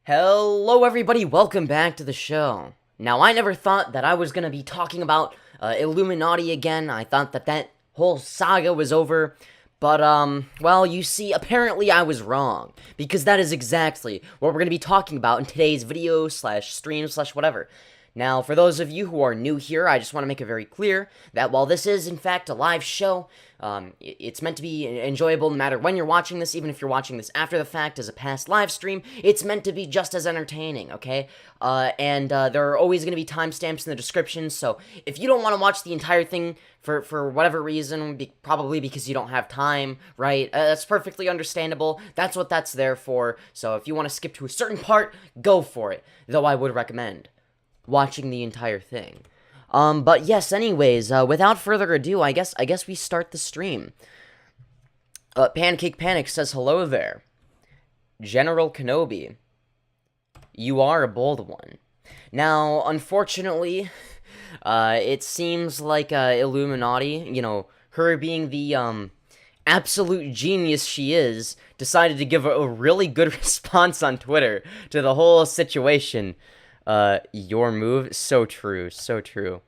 Hello everybody, welcome back to the show. Now, I never thought that I was gonna be talking about Illuminati again. I thought that whole saga was over. But, well, you see, apparently I was wrong. Because that is exactly what we're gonna be talking about in today's video slash stream slash whatever. Now, for those of you who are new here, I just want to make it very clear that while this is, in fact, a live show, it's meant to be enjoyable no matter when you're watching this, even if you're watching this after the fact as a past live stream, it's meant to be just as entertaining, okay? There are always going to be timestamps in the description, so if you don't want to watch the entire thing for whatever reason, probably because you don't have time, right? That's perfectly understandable. That's what that's there for, so if you want to skip to a certain part, go for it, though I would recommend watching the entire thing. But yes, anyways, without further ado, I guess we start the stream. Pancake Panic says, hello there. General Kenobi, you are a bold one. Now, unfortunately, it seems like, Illuminaughtii, you know, her being the, absolute genius she is, decided to give a really good response on Twitter to the whole situation. Your move, so true, so true.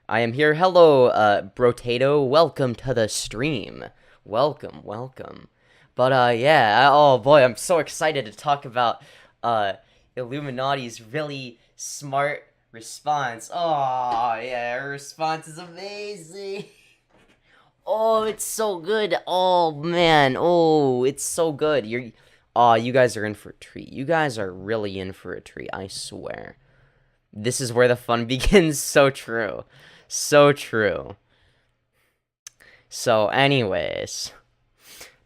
I am here, hello, Brotato, welcome to the stream. Welcome. But, yeah, oh boy, I'm so excited to talk about, Illuminati's really smart response. Oh, yeah, her response is amazing. Oh, it's so good. Oh, man, oh, it's so good. You guys are in for a treat. You guys are really in for a treat, I swear. This is where the fun begins. So true. So true. So, anyways.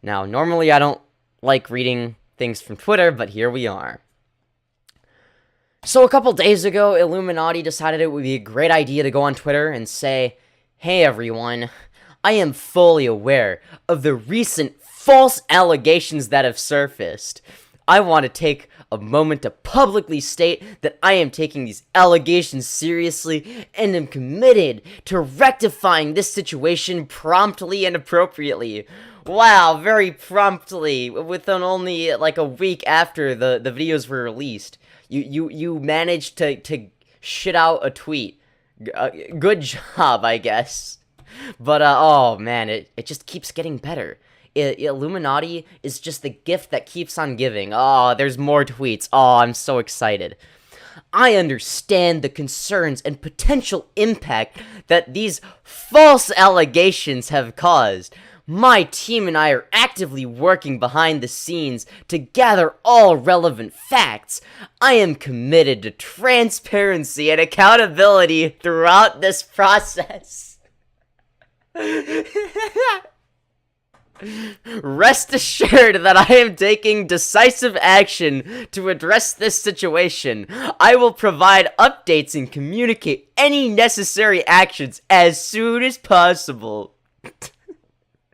Now, normally I don't like reading things from Twitter, but here we are. So, a couple days ago, Illuminaughtii decided it would be a great idea to go on Twitter and say, hey everyone, I am fully aware of the recent false allegations that have surfaced. I want to take a moment to publicly state that I am taking these allegations seriously and am committed to rectifying this situation promptly and appropriately. Wow, very promptly, within only like a week after the videos were released. You managed to shit out a tweet. Good job, I guess. But, oh man, it just keeps getting better. Illuminaughtii is just the gift that keeps on giving. Oh, there's more tweets. Oh, I'm so excited. I understand the concerns and potential impact that these false allegations have caused. My team and I are actively working behind the scenes to gather all relevant facts. I am committed to transparency and accountability throughout this process. Rest assured that I am taking decisive action to address this situation. I will provide updates and communicate any necessary actions as soon as possible.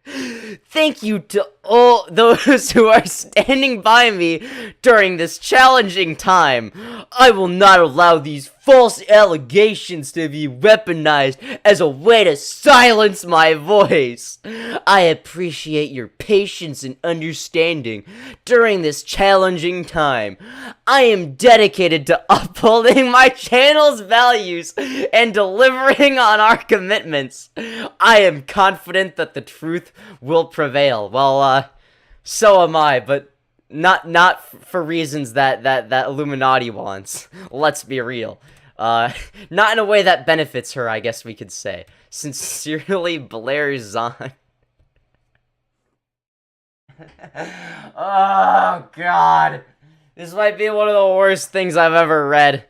Thank you to all those who are standing by me during this challenging time. I will not allow these false allegations to be weaponized as a way to silence my voice. I appreciate your patience and understanding during this challenging time. I am dedicated to upholding my channel's values and delivering on our commitments. I am confident that the truth will prevail. Well, so am I, but not for reasons that Illuminaughtii wants. Let's be real. Not in a way that benefits her, I guess we could say. Sincerely, Blair Zahn. Oh, God. This might be one of the worst things I've ever read.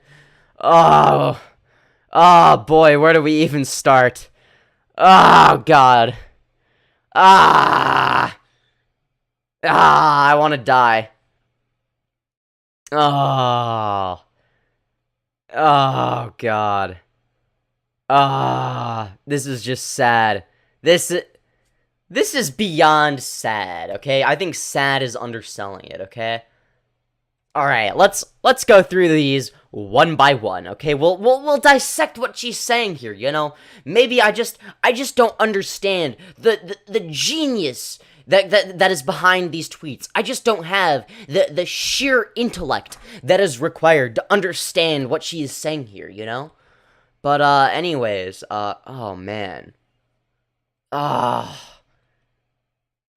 Oh, boy, where do we even start? Oh, God. I want to die. Oh, God. This is just sad. This is beyond sad, okay? I think sad is underselling it, okay? Alright, let's go through these one by one, okay? We'll dissect what she's saying here, you know? Maybe I just don't understand the genius that is behind these tweets. I just don't have the sheer intellect that is required to understand what she is saying here, you know? But, anyways, oh, man. Ah.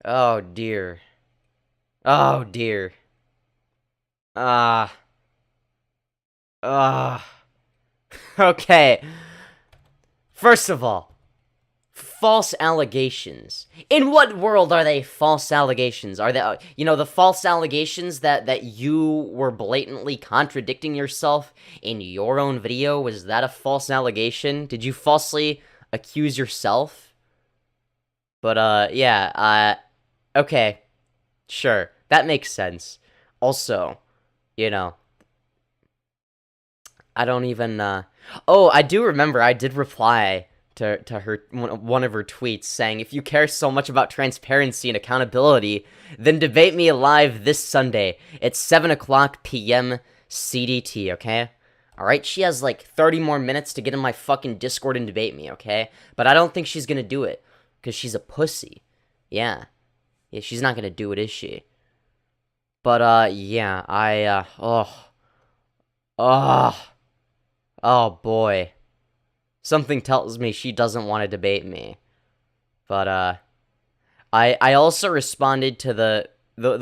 Oh, dear. Oh, dear. Okay. First of all, false allegations. In what world are they false allegations? Are they, the false allegations that you were blatantly contradicting yourself in your own video? Was that a false allegation? Did you falsely accuse yourself? But, yeah, okay. Sure. That makes sense. Also, I don't even, oh, I do remember I did reply to her, one of her tweets saying, if you care so much about transparency and accountability, then debate me live this Sunday at 7 o'clock p.m. CDT, okay? Alright, she has like 30 more minutes to get in my fucking Discord and debate me, okay? But I don't think she's gonna do it, because she's a pussy. Yeah, she's not gonna do it, is she? But, yeah, oh boy. Something tells me she doesn't want to debate me. But, I also responded to the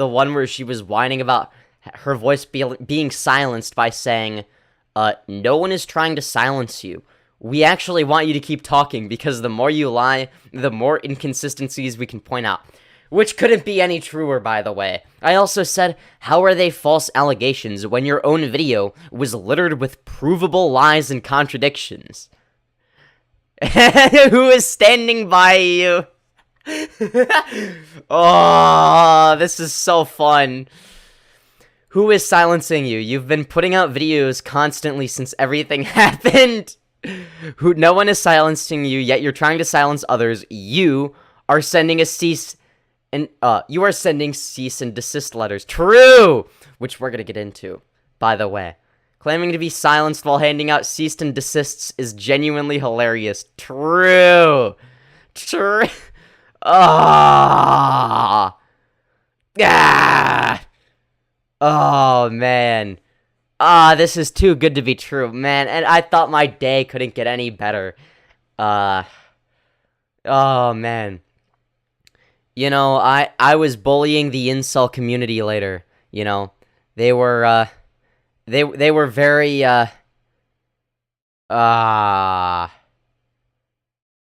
one where she was whining about her voice being silenced by saying, no one is trying to silence you. We actually want you to keep talking, because the more you lie, the more inconsistencies we can point out. Which couldn't be any truer, by the way. I also said, how are they false allegations when your own video was littered with provable lies and contradictions? Who is standing by you? Oh, this is so fun. Who is silencing you? You've been putting out videos constantly since everything happened. No one is silencing you, yet you're trying to silence others. You are sending cease and desist letters. True! Which we're gonna get into, by the way. Claiming to be silenced while handing out cease and desists is genuinely hilarious. True! Ah! Ah! Oh, man. This is too good to be true, man. And I thought my day couldn't get any better. Oh, man. I was bullying the incel community later. They were, they were very, I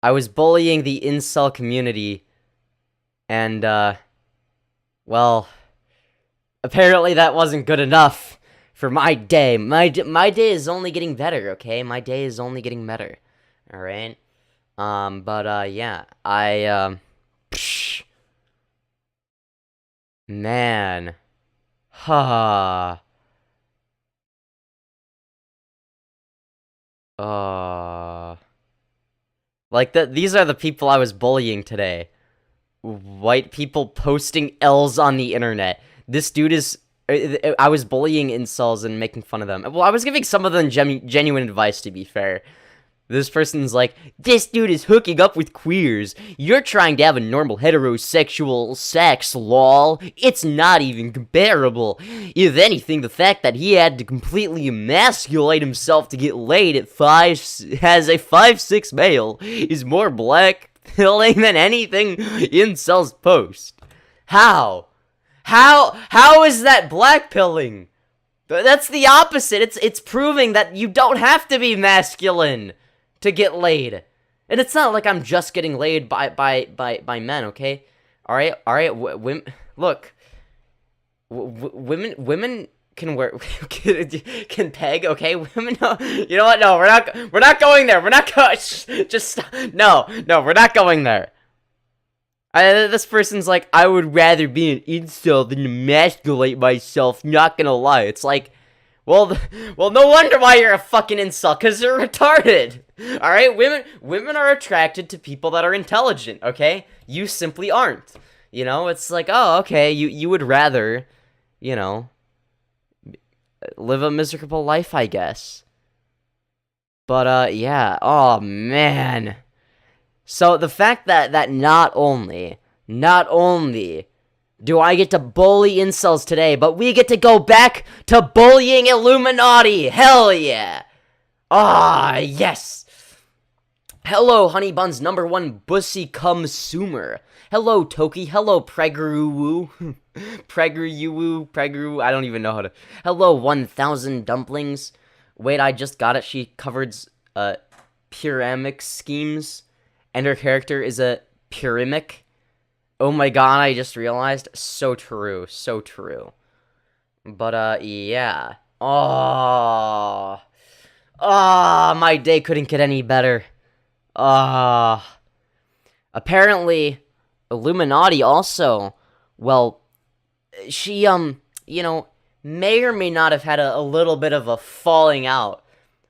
was bullying the incel community, and, well, apparently that wasn't good enough for my day. My day is only getting better, okay? My day is only getting better, alright? But, yeah, man. Ha. Like, these are the people I was bullying today. White people posting L's on the internet. This dude is... I was bullying incels and making fun of them. Well, I was giving some of them genuine advice, to be fair. This person's like, this dude is hooking up with queers. You're trying to have a normal heterosexual sex, lol. It's not even comparable. If anything, the fact that he had to completely emasculate himself to get laid at as a 5'6" male is more blackpilling than anything incels post. How? How is that blackpilling? That's the opposite. It's proving that you don't have to be masculine to get laid. And it's not like I'm just getting laid by men, okay? Alright, women, look, women can wear, can peg, okay? Women, you know what, no, we're not going there, we're not going, just stop. No, we're not going there. This person's like, I would rather be an incel than emasculate myself, not gonna lie. It's like, well, no wonder why you're a fucking incel, because you're retarded. Alright, women are attracted to people that are intelligent, okay? You simply aren't. It's like, oh, okay, you would rather, live a miserable life, I guess. But, yeah, oh, man. So, the fact that not only not only do I get to bully incels today, but we get to go back to bullying Illuminati. Hell yeah. Ah, yes. Hello, Honey Bun's #1 bussy consumer. Hello, Toki. Hello, Pregruwu. Pregru. I don't even know how to. Hello, 1,000 dumplings. Wait, I just got it. She covers pyramid schemes, and her character is a pyramid. Oh my god, I just realized. So true. So true. But, yeah. Oh, my day couldn't get any better. Apparently, Illuminati also, well, she, you know, may or may not have had a little bit of a falling out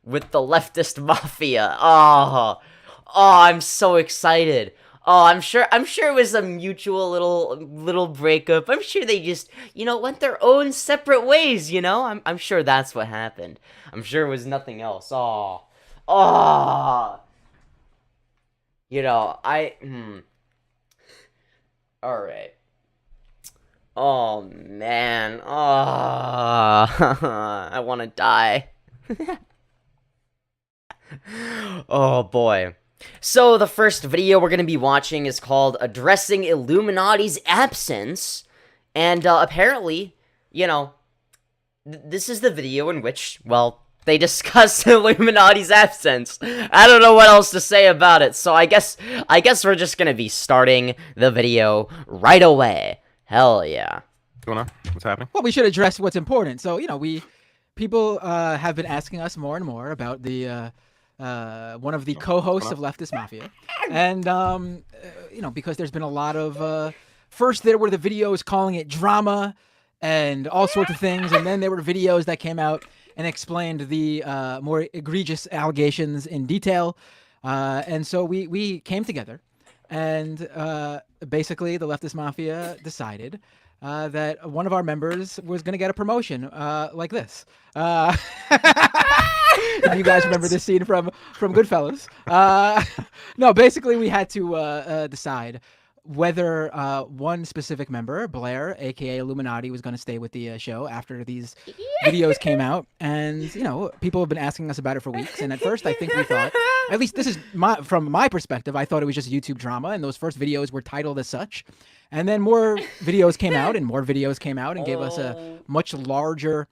with the Leftist Mafia. I'm so excited. I'm sure it was a mutual little breakup. I'm sure they just, went their own separate ways, I'm sure that's what happened. I'm sure it was nothing else. Alright. Oh, man. I want to die. Oh, boy. So, the first video we're going to be watching is called Addressing Illuminati's Absence. And, apparently, this is the video in which, well, they discuss Illuminati's absence. I don't know what else to say about it, so I guess we're just going to be starting the video right away. Hell yeah. What's going on? What's happening? Well, we should address what's important. So, people have been asking us more and more about the one of the co-hosts of Leftist Mafia, and because there's been a lot of first there were the videos calling it drama and all sorts of things, and then there were videos that came out and explained the more egregious allegations in detail, and so we came together, and basically the Leftist Mafia decided that one of our members was going to get a promotion like this. If you guys remember this scene from Goodfellas. No, basically we had to decide whether one specific member, Blair, aka Illuminati, was going to stay with the show after these videos came out. And, people have been asking us about it for weeks. And at first I think we thought, at least this is from my perspective, I thought it was just YouTube drama. And those first videos were titled as such. And then more videos came out and more videos came out and gave us a much larger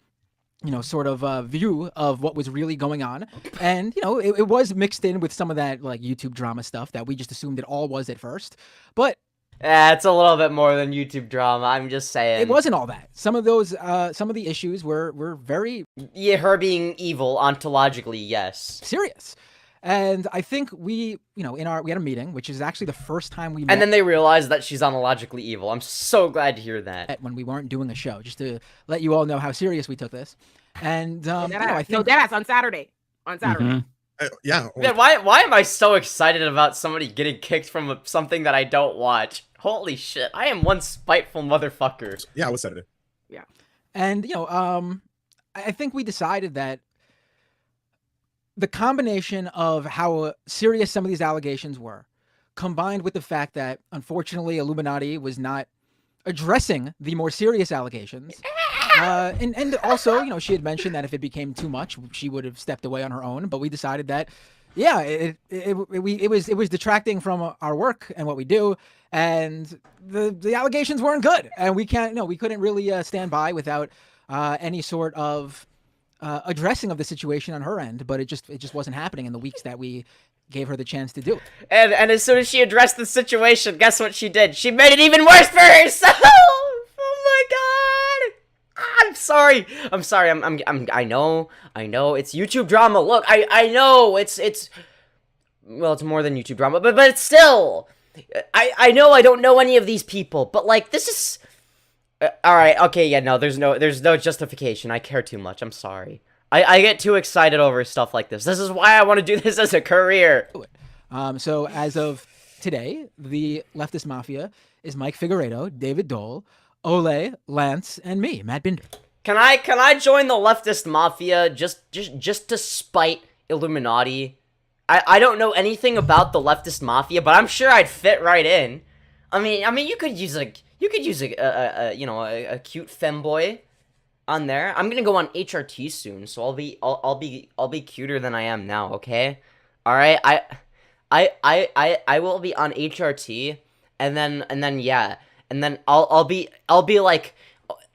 sort of view of what was really going on. And, it was mixed in with some of that like YouTube drama stuff that we just assumed it all was at first. But it's a little bit more than YouTube drama. I'm just saying. It wasn't all that. Some of those, some of the issues were very... Yeah, her being evil, ontologically, yes. Serious. And I think we had a meeting, which is actually the first time we met. And then they realized that she's ontologically evil. I'm so glad to hear that. When we weren't doing a show, just to let you all know how serious we took this. And I think... No, that's on Saturday. On Saturday. Mm-hmm. Yeah. Man, why am I so excited about somebody getting kicked from something that I don't watch? Holy shit! I am one spiteful motherfucker. Yeah, it was Saturday. Yeah, and I think we decided that the combination of how serious some of these allegations were, combined with the fact that unfortunately Illuminati was not addressing the more serious allegations. And also, she had mentioned that if it became too much, she would have stepped away on her own. But we decided that, yeah, it was detracting from our work and what we do, and the allegations weren't good, and we couldn't really stand by without any sort of addressing of the situation on her end. But it just wasn't happening in the weeks that we gave her the chance to do it. And as soon as she addressed the situation, guess what she did? She made it even worse for herself. Oh my god. I'm sorry. I know it's YouTube drama. Look, I know it's well, it's more than YouTube drama, but it's still, I know I don't know any of these people, but like, this is, all right, okay, yeah, no, there's no justification. I care too much. I'm sorry. I get too excited over stuff like this. This is why I want to do this as a career. So as of today, the Leftist Mafia is Mike Figueredo, David Dole, Ole, Lance, and me, Matt Binder. Can I join the Leftist Mafia just to spite Illuminati? I don't know anything about the Leftist Mafia, but I'm sure I'd fit right in. I mean, you could use a a cute femboy on there. I'm gonna go on HRT soon, so I'll be cuter than I am now. Okay, all right. I will be on HRT, and then yeah, and then I'll be like.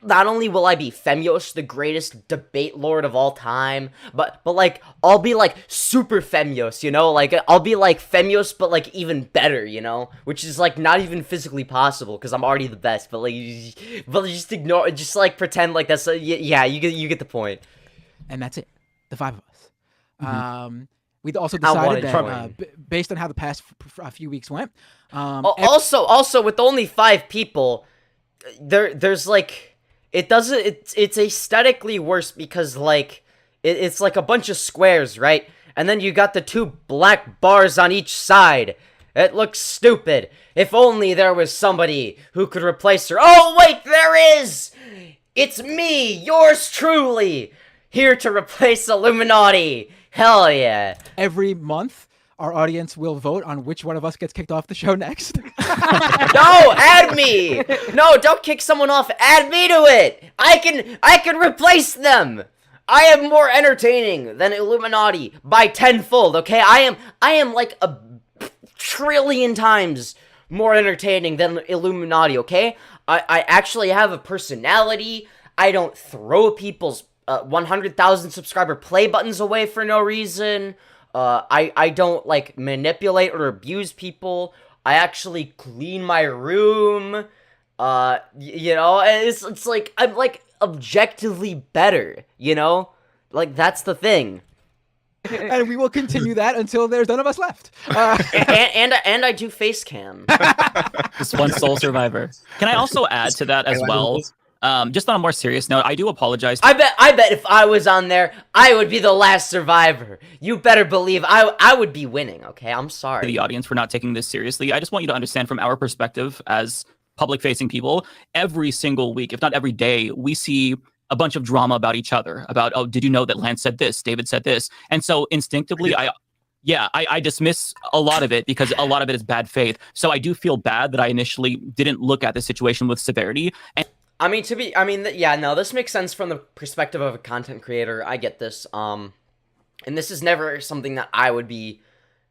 Not only will I be Femyoz, the greatest debate lord of all time, but like I'll be like super Femyoz, you know? Like I'll be like Femyoz, but like even better, you know? Which is like not even physically possible because I'm already the best. But just ignore, just like pretend like that's yeah. You get the point. And that's it. The 5 of us. Mm-hmm. We also I wanna decided that based on how the past few weeks went. Also with only 5 people, there's like. It's aesthetically worse because, like, it's like a bunch of squares, right? And then you got the 2 black bars on each side. It looks stupid. If only there was somebody who could replace her. Oh, wait, there is! It's me, yours truly, here to replace Illuminaughtii. Hell yeah. Every month, our audience will vote on which one of us gets kicked off the show next. No, add me. No, don't kick someone off. Add me to it. I can replace them. I am more entertaining than Illuminaughtii by tenfold. Okay, I am like a trillion times more entertaining than Illuminaughtii. Okay, I actually have a personality. I don't throw people's 100,000 subscriber play buttons away for no reason. I don't, like, manipulate or abuse people. I actually clean my room. You know, and it's like, I'm, like, objectively better, you know? Like, that's the thing. And we will continue that until there's none of us left. And I do face cam. Just one sole survivor. Can I also add to that as well? Just on a more serious note, I do apologize. I bet if I was on there, I would be the last survivor. You better believe I would be winning, okay? I'm sorry. To the audience for not taking this seriously. I just want you to understand from our perspective as public-facing people, every single week, if not every day, we see a bunch of drama about each other. About, oh, did you know that Lance said this? David said this. And so instinctively, I dismiss a lot of it because a lot of it is bad faith. So I do feel bad that I initially didn't look at the situation with severity. And yeah, no, this makes sense from the perspective of a content creator. I get this. And this is never something that I would be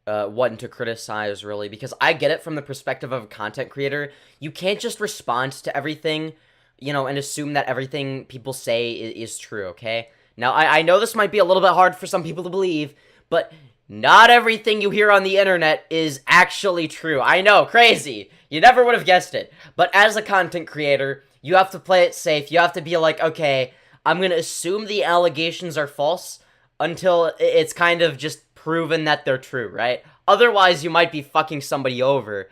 wanting to criticize, really, because I get it from the perspective of a content creator. You can't just respond to everything, you know, and assume that everything people say is true, okay? Now, I know this might be a little bit hard for some people to believe, but not everything you hear on the internet is actually true. I know, crazy. You never would have guessed it. But as a content creator, you have to play it safe. You have to be like, okay, I'm going to assume the allegations are false until it's kind of just proven that they're true, right? Otherwise, you might be fucking somebody over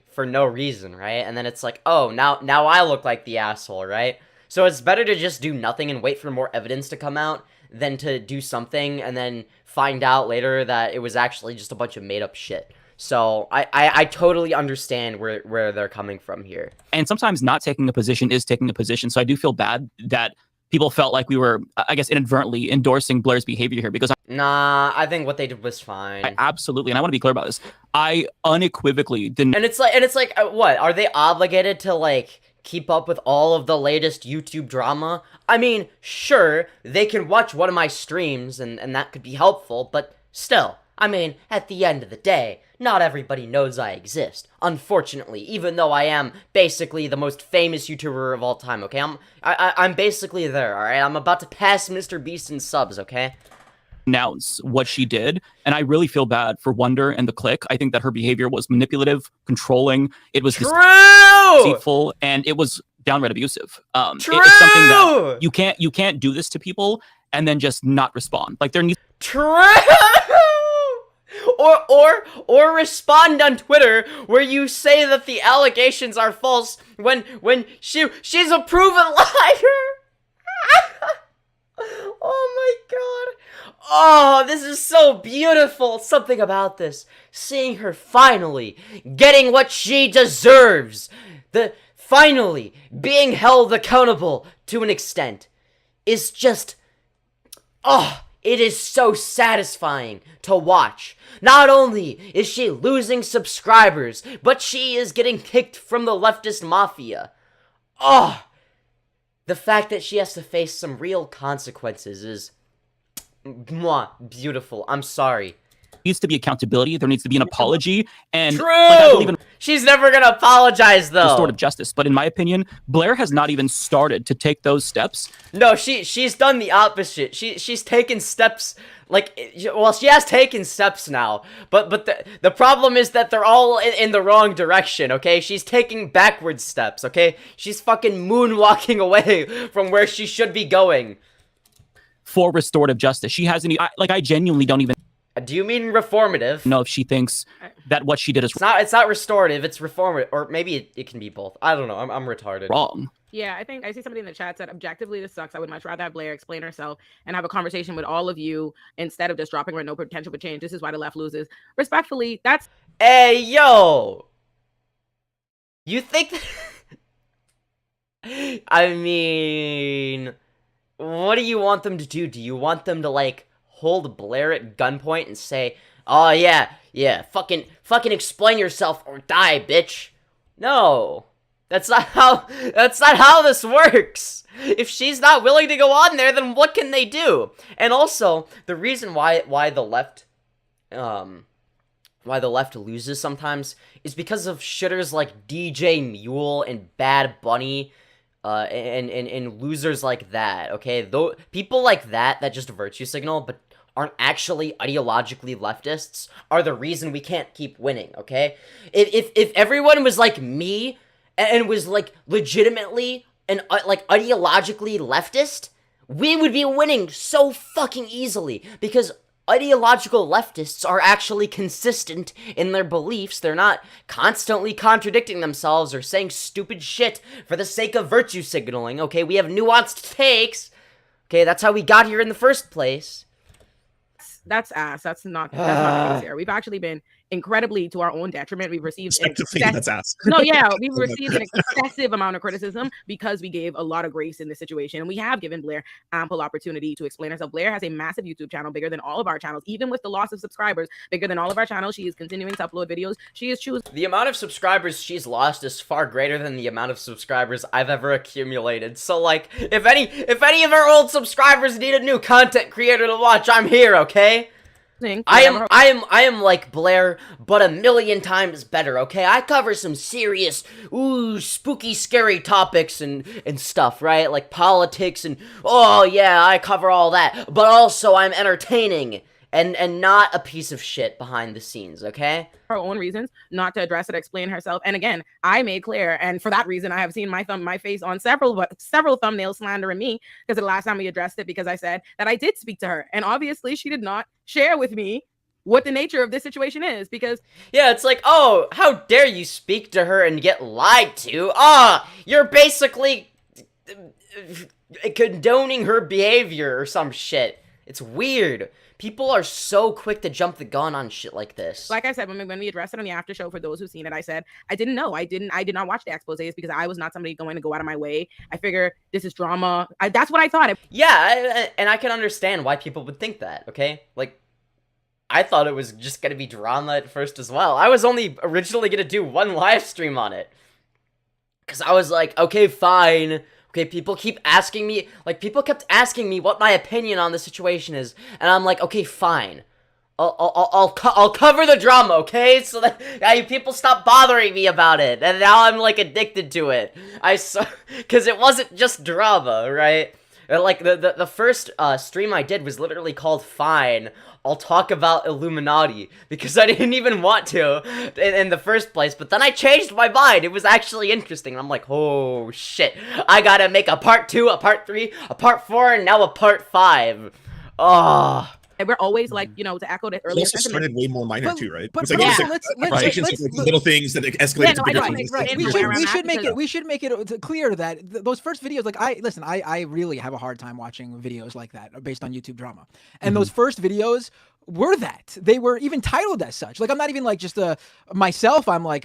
for no reason, right? And then it's like, oh, now I look like the asshole, right? So it's better to just do nothing and wait for more evidence to come out than to do something and then find out later that it was actually just a bunch of made-up shit. So I totally understand where they're coming from here. And sometimes not taking a position is taking a position. So I do feel bad that people felt like we were, I guess, inadvertently endorsing Blair's behavior here because nah, I think what they did was fine. Absolutely, and I want to be clear about this. I unequivocally didn't. And it's like, what are they obligated to like keep up with all of the latest YouTube drama? I mean, sure, they can watch one of my streams and that could be helpful, but still, I mean, at the end of the day, not everybody knows I exist, unfortunately, even though I am basically the most famous YouTuber of all time, okay? I'm basically there, alright? I'm about to pass Mr. Beast in subs, okay? Announce what she did, and I really feel bad for Wonder and the Click. I think that her behavior was manipulative, controlling, it was deceitful, and it was downright abusive. It's something that you can't do this to people and then just not respond. Like there needs Or respond on Twitter where you say that the allegations are false when she's a proven liar. Oh my god. Oh, this is so beautiful. Something about this. Seeing her finally getting what she deserves. Finally being held accountable to an extent is just it is so satisfying to watch. Not only is she losing subscribers, but she is getting kicked from the Leftist Mafia. Oh, the fact that she has to face some real consequences is beautiful. I'm sorry. Needs to be accountability. There needs to be an apology. And True! like, I believe in She's never gonna apologize, though. restorative justice. But in my opinion, Blair has not even started to take those steps. No, she's done the opposite. She's taken steps, like, well, she has taken steps now, but the problem is that they're all in the wrong direction, okay? She's taking backward steps, okay? She's fucking moonwalking away from where she should be going. For restorative justice. She hasn't, I genuinely don't even Do you mean reformative? know if she thinks that what she did is It's not restorative, it's reformative, or maybe it can be both. I don't know, I'm retarded. wrong. Yeah, I think I see somebody in the chat said, objectively, this sucks. I would much rather have Blair explain herself and have a conversation with all of you instead of just dropping her no potential for change. This is why the left loses. Respectfully, that's... Hey, yo! You think... I mean... What do you want them to do? Do you want them to, like, hold Blair at gunpoint and say, oh, yeah, fucking explain yourself or die, bitch? No. That's not how this works. If she's not willing to go on there, then what can they do? And also, the reason why the left loses sometimes is because of shitters like DJ Mule and Bad Bunny, and losers like that, okay? Though people like that just virtue signal, but aren't actually ideologically leftists, are the reason we can't keep winning, okay? If everyone was like me, and was, like, legitimately and, like, ideologically leftist, we would be winning so fucking easily, because ideological leftists are actually consistent in their beliefs. They're not constantly contradicting themselves or saying stupid shit for the sake of virtue signaling, okay? We have nuanced takes, okay? That's how we got here in the first place. That's ass. That's not the case here. We've actually been incredibly to our own detriment. We've received that's ass. No, yeah, we've received an excessive amount of criticism because we gave a lot of grace in this situation, and we have given Blair ample opportunity to explain herself. Blair has a massive YouTube channel, bigger than all of our channels, even with the loss of subscribers, bigger than all of our channels. She is continuing to upload videos. She is choosing. The amount of subscribers she's lost is far greater than the amount of subscribers I've ever accumulated. So, like, if any of our old subscribers need a new content creator to watch, I'm here, okay? I am like Blair, but a million times better, okay? I cover some serious, spooky, scary topics and stuff, right? Like politics and, oh yeah, I cover all that. But also, I'm entertaining and not a piece of shit behind the scenes, okay? Her own reasons not to address it, explain herself. And again, I made clear, and for that reason, I have seen my face on several thumbnails slandering me, because the last time we addressed it, because I said that I did speak to her, and obviously she did not share with me what the nature of this situation is, because yeah, it's like, oh, how dare you speak to her and get lied to? You're basically condoning her behavior or some shit. It's weird. People are so quick to jump the gun on shit like this. Like I said, when we addressed it on the after show, for those who've seen it, I said, I didn't know. I did not watch the exposés because I was not somebody going to go out of my way. I figure this is drama. That's what I thought. Yeah, and I can understand why people would think that, okay? Like, I thought it was just gonna be drama at first as well. I was only originally gonna do one live stream on it. Because I was like, okay, fine. Okay, people keep asking me, like, people kept asking me what my opinion on the situation is, and I'm like, okay, fine. I'll cover the drama, okay? So that people stop bothering me about it, and now I'm, like, addicted to it. Because it wasn't just drama, right? Like, the first stream I did was literally called Fine, I'll talk about Illuminaughtii, because I didn't even want to in the first place, but then I changed my mind. It was actually interesting. I'm like, oh shit, I gotta make a part 2, a part 3, a part 4, and now a part 5. Oh. And we're always like, to echo the earlier also started way more minor too, right? But It's like, also, let's little things that escalate to bigger things. right. We should make it clear that those first videos, like, I really have a hard time watching videos like that based on YouTube drama. And those first videos were that. They were even titled as such. Like, I'm not even like just myself, I'm like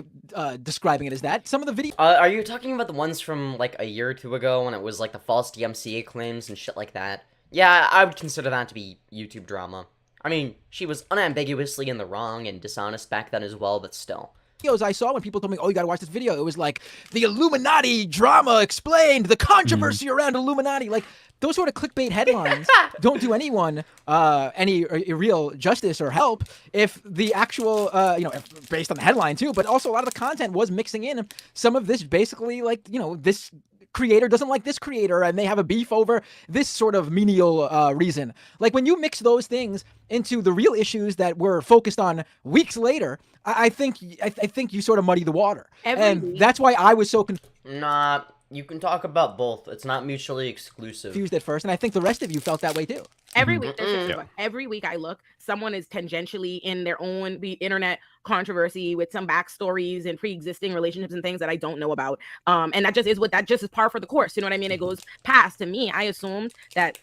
describing it as that. Some of the videos. Are you talking about the ones from like a year or two ago when it was like the false DMCA claims and shit like that? Yeah, I would consider that to be YouTube drama. I mean, she was unambiguously in the wrong and dishonest back then as well, but still. Videos I saw when people told me, oh, you gotta watch this video, it was like, the Illuminati drama explained, the controversy around Illuminati. Like, those sort of clickbait headlines don't do anyone any real justice or help if the actual, based on the headline too, but also a lot of the content was mixing in some of this basically, like, this creator doesn't like this creator and they have a beef over this sort of menial reason. Like, when you mix those things into the real issues that were focused on weeks later, I think you sort of muddy the water. And that's why I was so Nah, you can talk about both. It's not mutually exclusive. confused at first, and I think the rest of you felt that way too. Every week, every week I look, someone is tangentially in their own internet controversy with some backstories and pre-existing relationships and things that I don't know about. And that just is par for the course. You know what I mean? It goes past. To me, I assumed yes,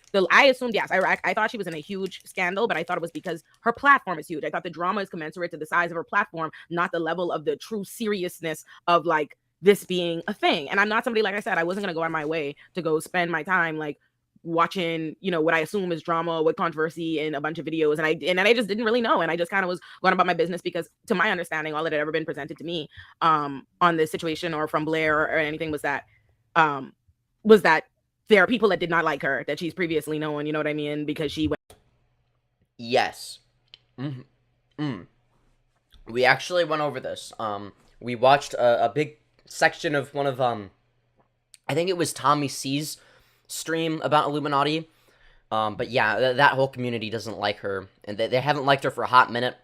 I thought she was in a huge scandal, but I thought it was because her platform is huge. I thought the drama is commensurate to the size of her platform, not the level of the true seriousness of like this being a thing. And I'm not somebody, like I said, I wasn't gonna go on my way to go spend my time like watching, what I assume is drama with controversy and a bunch of videos, and I just didn't really know, and I just kind of was going about my business because, to my understanding, all that had ever been presented to me on this situation or from Blair or anything was that there are people that did not like her that she's previously known, you know what I mean, because she went. Yes. We actually went over this. We watched a big section of one of I think it was Tommy C's stream about Illuminati. But yeah, that whole community doesn't like her, and they haven't liked her for a hot minute.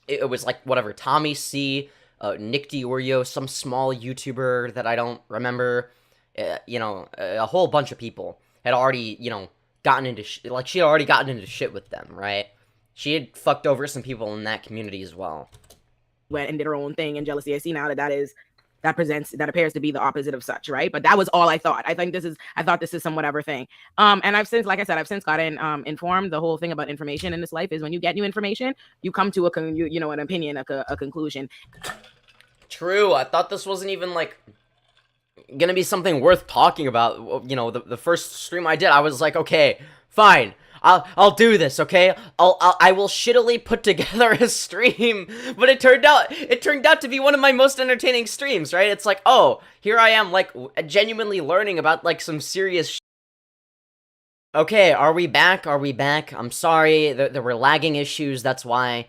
It was like, whatever, Tommy C, Nick Diorio, some small YouTuber that I don't remember, a whole bunch of people had already, gotten into, she had already gotten into shit with them, right? She had fucked over some people in that community as well. Went and did her own thing, and jealousy, I see now that appears to be the opposite of such, right? But that was all I thought. I thought this is some whatever thing. And I've since gotten informed. The whole thing about information in this life is when you get new information, you come to an opinion, a conclusion. True. I thought this wasn't even like gonna be something worth talking about. The first stream I did, I was like, okay, fine. I'll do this, okay? I will shittily put together a stream, but it turned out to be one of my most entertaining streams, right? It's like, oh, here I am, like, genuinely learning about, like, some serious Okay, are we back? I'm sorry, there were lagging issues, that's why,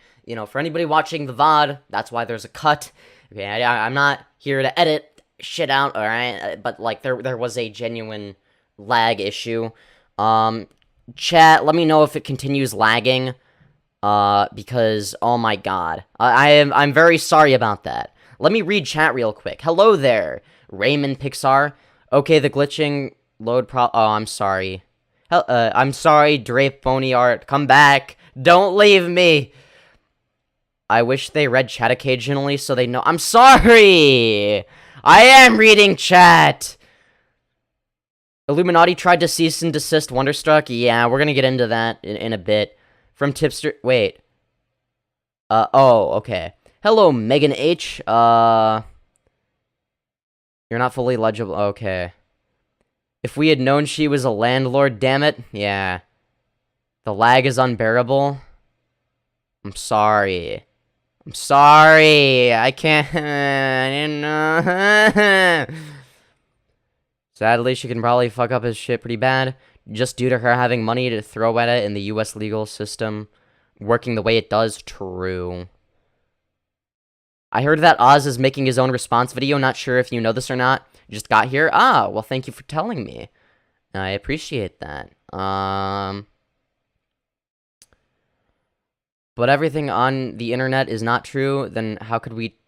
for anybody watching the VOD, that's why there's a cut. Okay, I'm not here to edit shit out, alright? But, like, there was a genuine lag issue. Chat, let me know if it continues lagging, because, oh my god. I'm very sorry about that. Let me read chat real quick. Hello there, Raymond Pixar. Okay, the glitching load oh, I'm sorry. I'm sorry, Drape Phony Art. Come back. Don't leave me. I wish they read chat occasionally so they know. I'm sorry! I am reading chat! Illuminati tried to cease and desist Wonderstruck. Yeah, we're gonna get into that in a bit. From Tipster... Wait. Oh, okay. Hello, Megan H. You're not fully legible. Okay. If we had known she was a landlord, damn it. Yeah. The lag is unbearable. I'm sorry. I can't... I didn't know. Sadly, she can probably fuck up his shit pretty bad, just due to her having money to throw at it in the US legal system, working the way it does. True. I heard that Oz is making his own response video, not sure if you know this or not. Just got here? Ah, well thank you for telling me. I appreciate that. But everything on the internet is not true, then how could we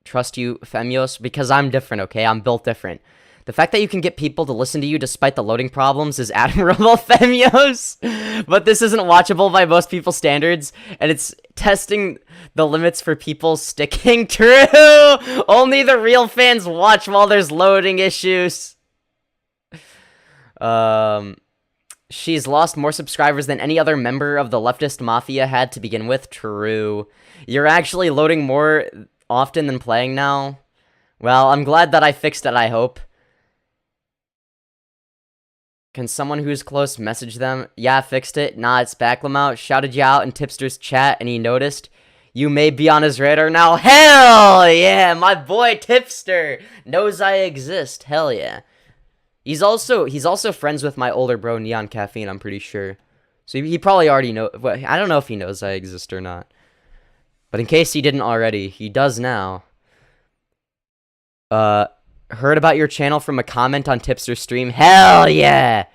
trust you, Femyoz? Because I'm different, okay? I'm built different. The fact that you can get people to listen to you despite the loading problems is admirable, Femyoz. But this isn't watchable by most people's standards, and it's testing the limits for people sticking. True! Only the real fans watch while there's loading issues. She's lost more subscribers than any other member of the Leftist Mafia had to begin with. True. You're actually loading more often than playing now. Well, I'm glad that I fixed it, I hope. Can someone who's close message them? Yeah, fixed it. Nah, it's Backlamount. Shouted you out in Tipster's chat, and he noticed. You may be on his radar now. Hell yeah, my boy Tipster knows I exist. Hell yeah. He's also friends with my older bro Neon Caffeine, I'm pretty sure. So he probably already know. I don't know if he knows I exist or not. But in case he didn't already, he does now. Heard about your channel from a comment on Tipster's stream. Hell yeah.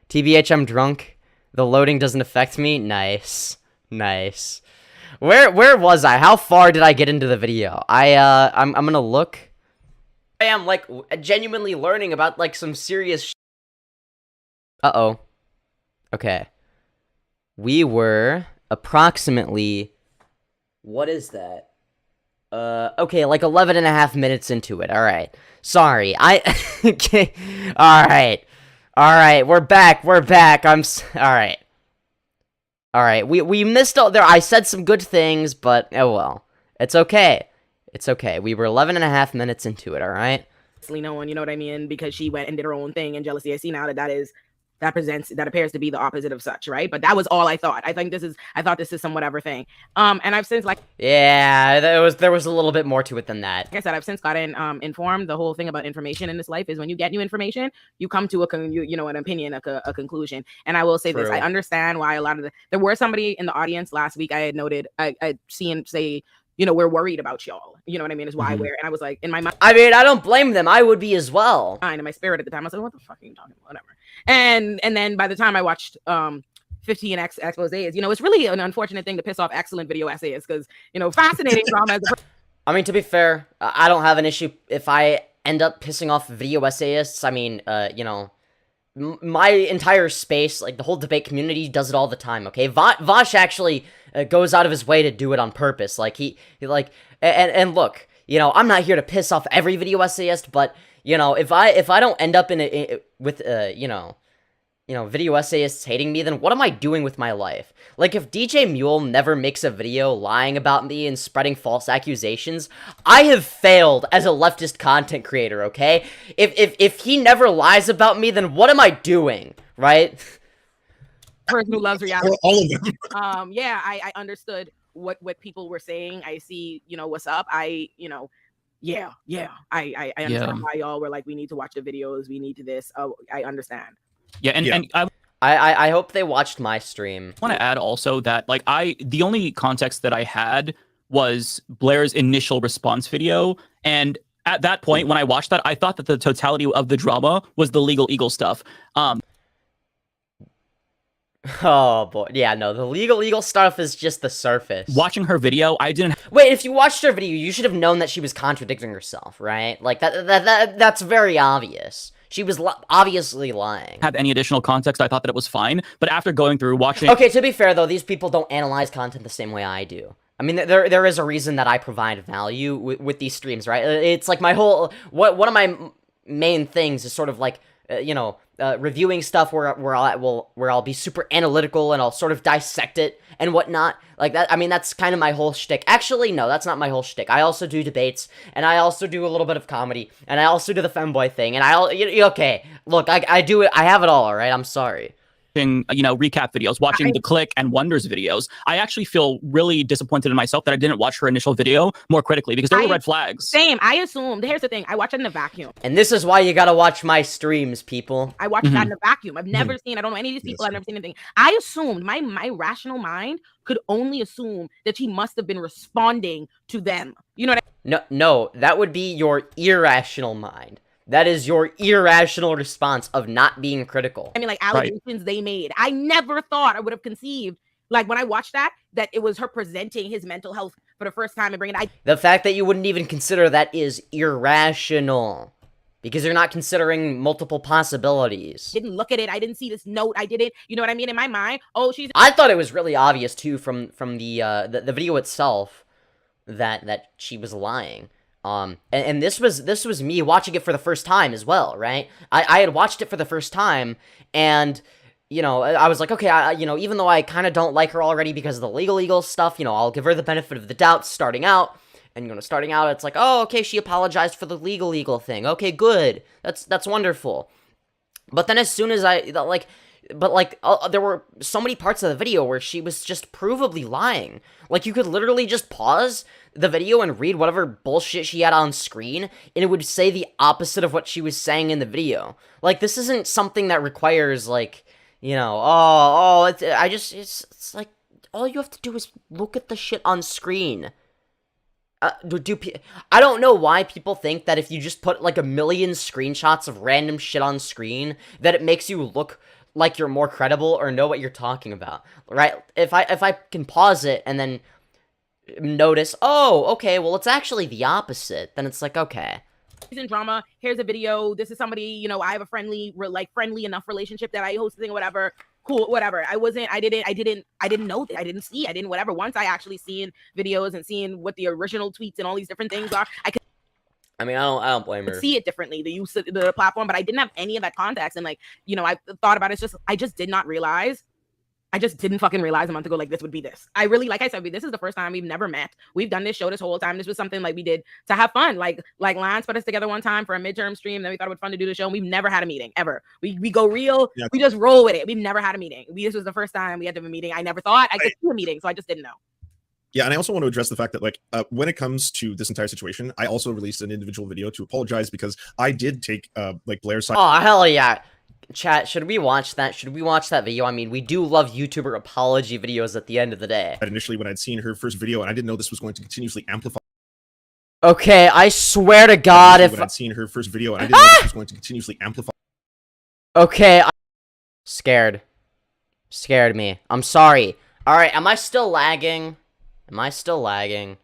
TBH, I'm drunk. The loading doesn't affect me. Nice. Nice. Where was I? How far did I get into the video? I'm gonna look. I am like genuinely learning about like some serious Uh-oh. Okay. We were approximately, what is that? Okay, like 11 and a half minutes into it. All right. Sorry. Okay. All right. We're back. All right. All right. We missed out there. I said some good things, but oh well. It's okay. We were 11 and a half minutes into it. All right. No one, you know what I mean? Because she went and did her own thing, and jealousy. I see now that appears to be the opposite of such, right? But that was all I thought. I thought this is some whatever thing. And I've since yeah, there was a little bit more to it than that. Like I said, I've since gotten informed. The whole thing about information in this life is when you get new information, you come to an opinion, a conclusion. And I will say this: I understand why a lot of there were somebody in the audience last week. I had noted, I seen say, we're worried about y'all. You know what I mean? Is why we're, and I was like, in my mind. I mean, I don't blame them. I would be as well. In my spirit at the time, I was like, what the fuck are you talking about? Whatever. And then by the time I watched 15 exposés, it's really an unfortunate thing to piss off excellent video essayists because, fascinating drama. I mean, to be fair, I don't have an issue if I end up pissing off video essayists. I mean, my entire space, like the whole debate community, does it all the time. Okay, Vosh actually goes out of his way to do it on purpose. Like he and look, I'm not here to piss off every video essayist, but if I don't end up with video essayists hating me, then what am I doing with my life? Like, if DJ Mule never makes a video lying about me and spreading false accusations, I have failed as a leftist content creator, okay? If he never lies about me, then what am I doing, right? Person who loves reality. All of them. Yeah, I understood what people were saying. I see, what's up. I understand why y'all were like, we need to watch the videos, we need to this. Oh, I understand. Yeah, and I hope they watched my stream. I want to add also that the only context that I had was Blair's initial response video, and at that point when I watched that, I thought that the totality of the drama was the Legal Eagle stuff. Oh boy, yeah, no, the Legal Eagle stuff is just the surface. Watching her video, I didn't. Wait, if you watched her video, you should have known that she was contradicting herself, right? Like that's very obvious. She was obviously lying. Have any additional context? I thought that it was fine, but after going through watching. Okay, to be fair though, these people don't analyze content the same way I do. I mean, there is a reason that I provide value with these streams, right? It's like my whole one of my main things is sort of like reviewing stuff where I'll be super analytical and I'll sort of dissect it and whatnot like that. I mean, that's kind of my whole shtick. Actually, no, that's not my whole shtick. I also do debates, and I also do a little bit of comedy, and I also do the femboy thing, and okay, look, I do it. I have it all right. I'm sorry. Recap videos, watching the Click and Wonders videos, I actually feel really disappointed in myself that I didn't watch her initial video more critically because there were red flags. Same. I assumed. Here's the thing. I watch it in a vacuum. And this is why you gotta watch my streams, people. I watch that in a vacuum. I've never seen. I don't know any of these people. I've never seen anything. I assumed my rational mind could only assume that she must have been responding to them. You know what I mean? No, that would be your irrational mind. That is your irrational response of not being critical. I mean, like allegations they made. I never thought I would have conceived, like when I watched that it was her presenting his mental health for the first time and bringing it. The fact that you wouldn't even consider that is irrational. Because you're not considering multiple possibilities. Didn't look at it. I didn't see this note. I didn't. You know what I mean? In my mind, I thought it was really obvious too from the video itself that she was lying. And this was me watching it for the first time as well, right? I had watched it for the first time, and I was like, okay, even though I kind of don't like her already because of the Legal Eagle stuff, I'll give her the benefit of the doubt starting out. And starting out, it's like, oh, okay, she apologized for the Legal Eagle thing. Okay, good. That's wonderful. But then as soon as there were so many parts of the video where she was just provably lying. Like, you could literally just pause the video and read whatever bullshit she had on screen, and it would say the opposite of what she was saying in the video. Like, this isn't something that requires, like, you know, it's like, all you have to do is look at the shit on screen. I don't know why people think that if you just put, like, a million screenshots of random shit on screen, that it makes you look like you're more credible or know what you're talking about, right? If I can pause it and then notice, oh, okay, well, it's actually the opposite, then it's like, okay. In drama, here's a video. This is somebody, you know, I have a friendly enough relationship that I hosted or whatever. Cool, whatever. I didn't know that. I didn't see. I didn't whatever. Once I actually seen videos and seeing what the original tweets and all these different things are, I don't blame her. See it differently, the use of the platform, but I didn't have any of that context. And, like, you know, I thought about it. I just did not realize. I just didn't fucking realize a month ago, like, this would be this. I really, like I said, this is the first time we've never met. We've done this show this whole time. This was something, like, we did to have fun. Like Lance put us together one time for a midterm stream. Then we thought it would be fun to do the show. And we've never had a meeting, ever. We go real. Yeah. We just roll with it. We've never had a meeting. This was the first time we had to have a meeting. I never thought I could do a meeting, so I just didn't know. Yeah, and I also want to address the fact that, like, when it comes to this entire situation, I also released an individual video to apologize because I did take, like, Blair's side. Oh, hell yeah. Chat, should we watch that? Should we watch that video? I mean, we do love YouTuber apology videos at the end of the day. Initially, when I'd seen her first video, and I didn't know this was going to continuously amplify. Okay, I swear to God, if I'd seen her first video, and I didn't know this was going to continuously amplify. Okay, scared me. I'm sorry. All right, am I still lagging? Am I still lagging?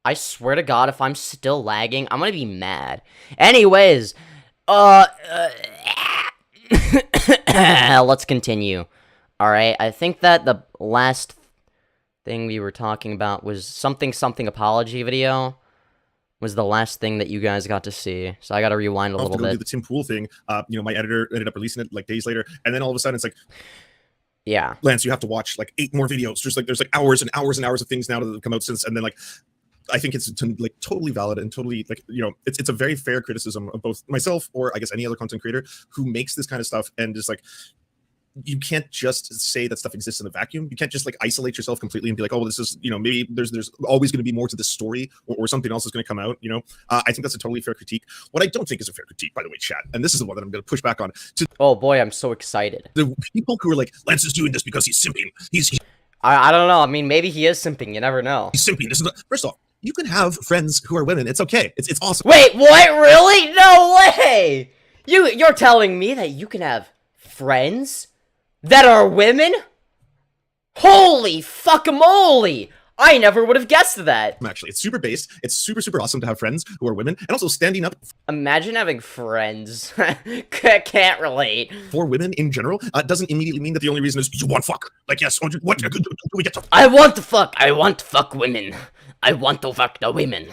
I swear to God, if I'm still lagging, I'm gonna be mad. Anyways, let's continue. Alright, I think that the last thing we were talking about was something apology video was the last thing that you guys got to see. So I gotta rewind a little bit. Do the Tim Pool thing. You know, my editor ended up releasing it, like, days later, and then all of a sudden it's like, yeah, Lance, you have to watch, like, 8 more videos. There's like hours and hours and hours of things now that have come out since, and then, like, I think it's like totally valid and totally, like, you know, it's a very fair criticism of both myself or I guess any other content creator who makes this kind of stuff, and just, like, you can't just say that stuff exists in a vacuum. You can't just, like, isolate yourself completely and be like, oh, well, this is, you know, maybe there's always going to be more to this story, or something else is going to come out, you know. I think that's a totally fair critique. What I don't think is a fair critique, by the way, chat, and this is the one that I'm going to push back on, to oh boy, I'm so excited. the people who are like, Lance is doing this because he's simping. I don't know. I mean, maybe he is simping. You never know. He's simping. This is first off, you can have friends who are women. It's okay. It's awesome. Wait, what? Really? No way! You're telling me that you can have friends that are women? Holy fuck-a-moly! I never would have guessed that. Actually, it's super based. It's super awesome to have friends who are women, and also standing up. Imagine having friends. Can't relate. For women in general, doesn't immediately mean that the only reason is you want fuck. Like, yes, what do we get to? I want to fuck. I want to fuck women. I want to fuck the women.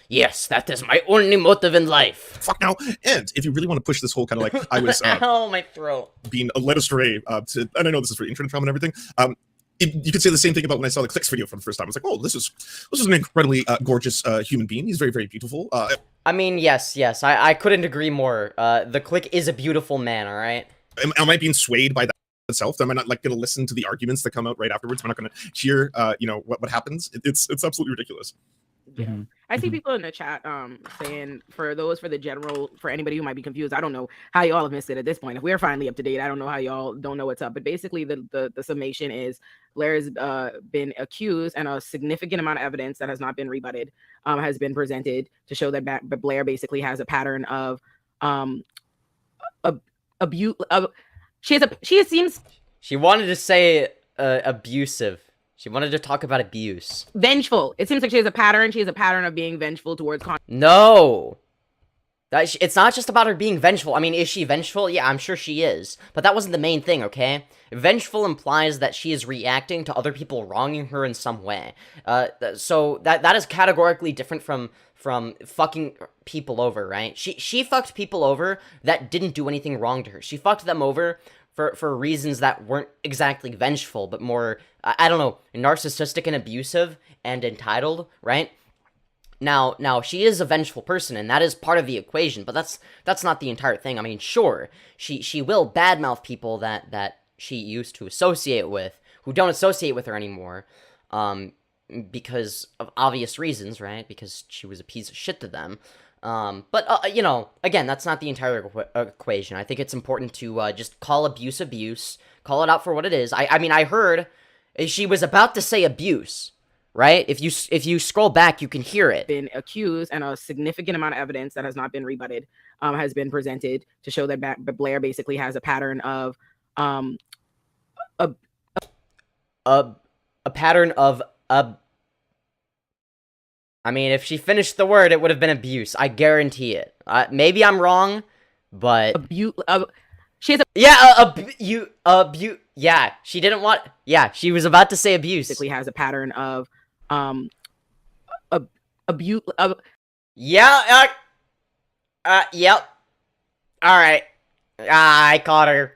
Yes, that is my only motive in life. Fuck now. And if you really want to push this whole kind of, like, I was ow, my throat, being led astray to, and I know this is for internet trauma and everything. You could say the same thing about when I saw the Clicks video for the first time. I was like, oh, this is an incredibly gorgeous human being. He's very beautiful. I mean, yes, I couldn't agree more. The Click is a beautiful man. All right. Am I being swayed by that itself? Am I not, like, going to listen to the arguments that come out right afterwards? Am I not going to hear, you know, what happens? It's absolutely ridiculous. Yeah. Mm-hmm. I see people in the chat saying, for anybody who might be confused, I don't know how y'all have missed it at this point. If we're finally up to date, I don't know how y'all don't know what's up. But basically the summation is Blair has been accused, and a significant amount of evidence that has not been rebutted has been presented to show that Blair basically has a pattern of abuse. She wanted to say abusive. She wanted to talk about abuse. Vengeful. It seems like she has a pattern. She has a pattern of being vengeful towards... No. It's not just about her being vengeful. I mean, is she vengeful? Yeah, I'm sure she is. But that wasn't the main thing, okay? Vengeful implies that she is reacting to other people wronging her in some way. So that is categorically different from fucking people over, right? She fucked people over that didn't do anything wrong to her. She fucked them over for reasons that weren't exactly vengeful, but more, I don't know, narcissistic and abusive and entitled, right? Now she is a vengeful person, and that is part of the equation, but that's not the entire thing. I mean, sure, she will badmouth people that she used to associate with, who don't associate with her anymore, because of obvious reasons, right? Because she was a piece of shit to them. But you know, again, that's not the entire equation. I think it's important to just call abuse, call it out for what it is. I mean, I heard she was about to say abuse, right? If you scroll back, you can hear it. Been accused, and a significant amount of evidence that has not been rebutted has been presented to show that Blair basically has a pattern of a pattern of I mean, if she finished the word, it would have been abuse. I guarantee it. Maybe I'm wrong, but abuse. She has a yeah, she didn't want. Yeah, she was about to say abuse. basically has a pattern of abuse. Yeah. Yep. All right. I caught her.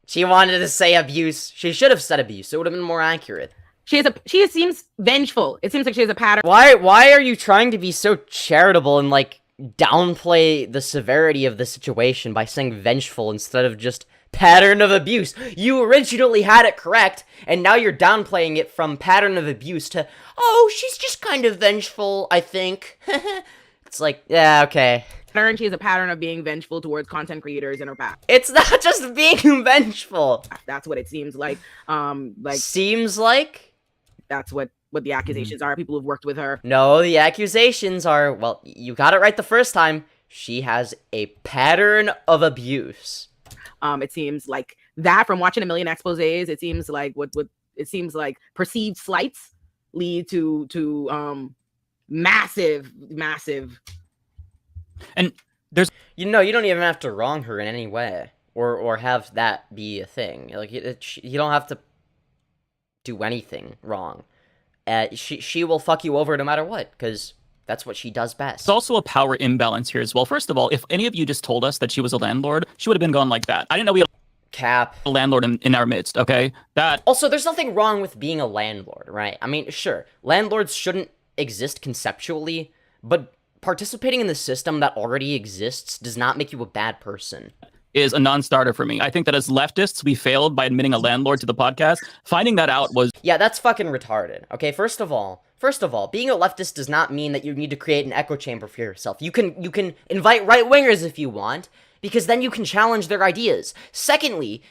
She wanted to say abuse. She should have said abuse. It would have been more accurate. She seems vengeful. It seems like she has a pattern. Why are you trying to be so charitable and like downplay the severity of the situation by saying vengeful instead of just pattern of abuse? You originally had it correct, and now you're downplaying it from pattern of abuse to, oh, she's just kind of vengeful, I think. It's like, yeah, okay. She has a pattern of being vengeful towards content creators in her past. It's not just being vengeful. That's what it seems like. Seems like? That's what the accusations are. People who've worked with her. No, the accusations are, well, you got it right the first time. She has a pattern of abuse. It seems like that from watching a million exposés. It seems like it seems like perceived slights lead to massive. And there's, You know, you don't even have to wrong her in any way, or have that be a thing. Like you don't have to do anything wrong. She will fuck you over no matter what, because that's what she does best. It's also a power imbalance here as well. First of all, if any of you just told us that she was a landlord, she would have been gone like that. I didn't know we had Cap. a landlord in our midst, okay? That Also, there's nothing wrong with being a landlord, right? I mean, sure, landlords shouldn't exist conceptually, but participating in the system that already exists does not make you a bad person. is a non-starter for me. I think that as leftists, we failed by admitting a landlord to the podcast. Finding that out was Yeah, that's fucking retarded. Okay, first of all, being a leftist does not mean that you need to create an echo chamber for yourself. You can invite right-wingers if you want, because then you can challenge their ideas. Secondly,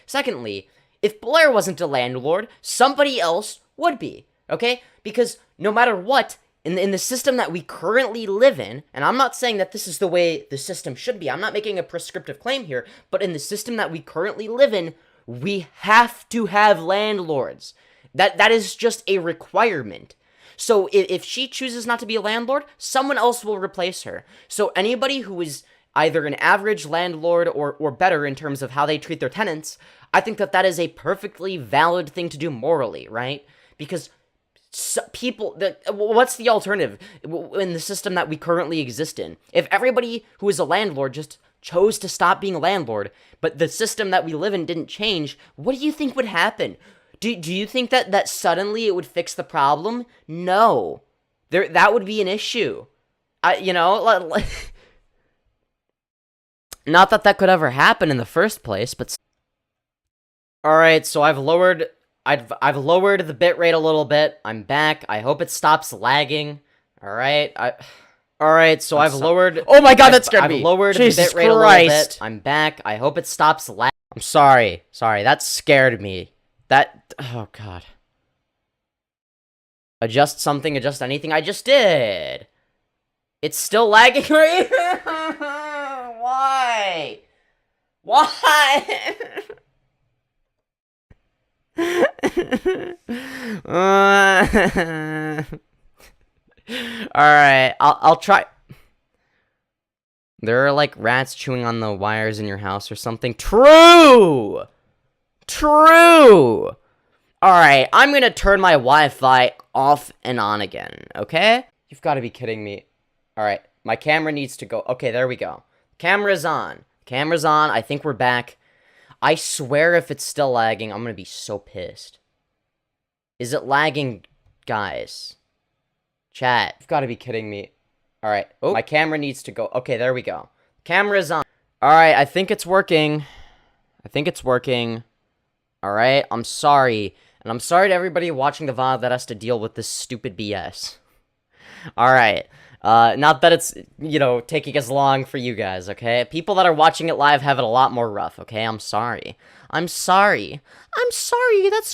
if Blair wasn't a landlord, somebody else would be, okay? Because no matter what, in the system that we currently live in, and I'm not saying that this is the way the system should be, I'm not making a prescriptive claim here, but in the system that we currently live in, we have to have landlords. That is just a requirement. So if she chooses not to be a landlord, someone else will replace her. So anybody who is either an average landlord or better in terms of how they treat their tenants, I think that is a perfectly valid thing to do morally, right? Because what's the alternative in the system that we currently exist in? If everybody who is a landlord just chose to stop being a landlord, but the system that we live in didn't change, what do you think would happen? Do you think that suddenly it would fix the problem? No. That would be an issue. Not that could ever happen in the first place, but alright, so I've lowered the bitrate a little bit. I'm back. I hope it stops lagging. Alright, Alright, so I've lowered... Oh my god, that scared me! I've lowered Jesus the bitrate a little Christ. bit. I'm back. I hope it stops lagging. I'm sorry. That scared me. Oh god. Adjust something, adjust anything. I just did. It's still lagging. Why? Alright, I'll try. There are like rats chewing on the wires in your house or something. True! Alright, I'm gonna turn my Wi-Fi off and on again, okay? You've gotta be kidding me. Alright, my camera needs to go. Okay, there we go. Camera's on. I think we're back. I swear if it's still lagging, I'm gonna be so pissed. Is it lagging, guys? Chat. You've gotta be kidding me. All right. Oh, my camera needs to go. Okay, there we go. Camera's on. All right, I think it's working. All right, I'm sorry. And I'm sorry to everybody watching the VOD that has to deal with this stupid BS. All right. Not that it's, taking as long for you guys, okay? People that are watching it live have it a lot more rough, okay? I'm sorry. That's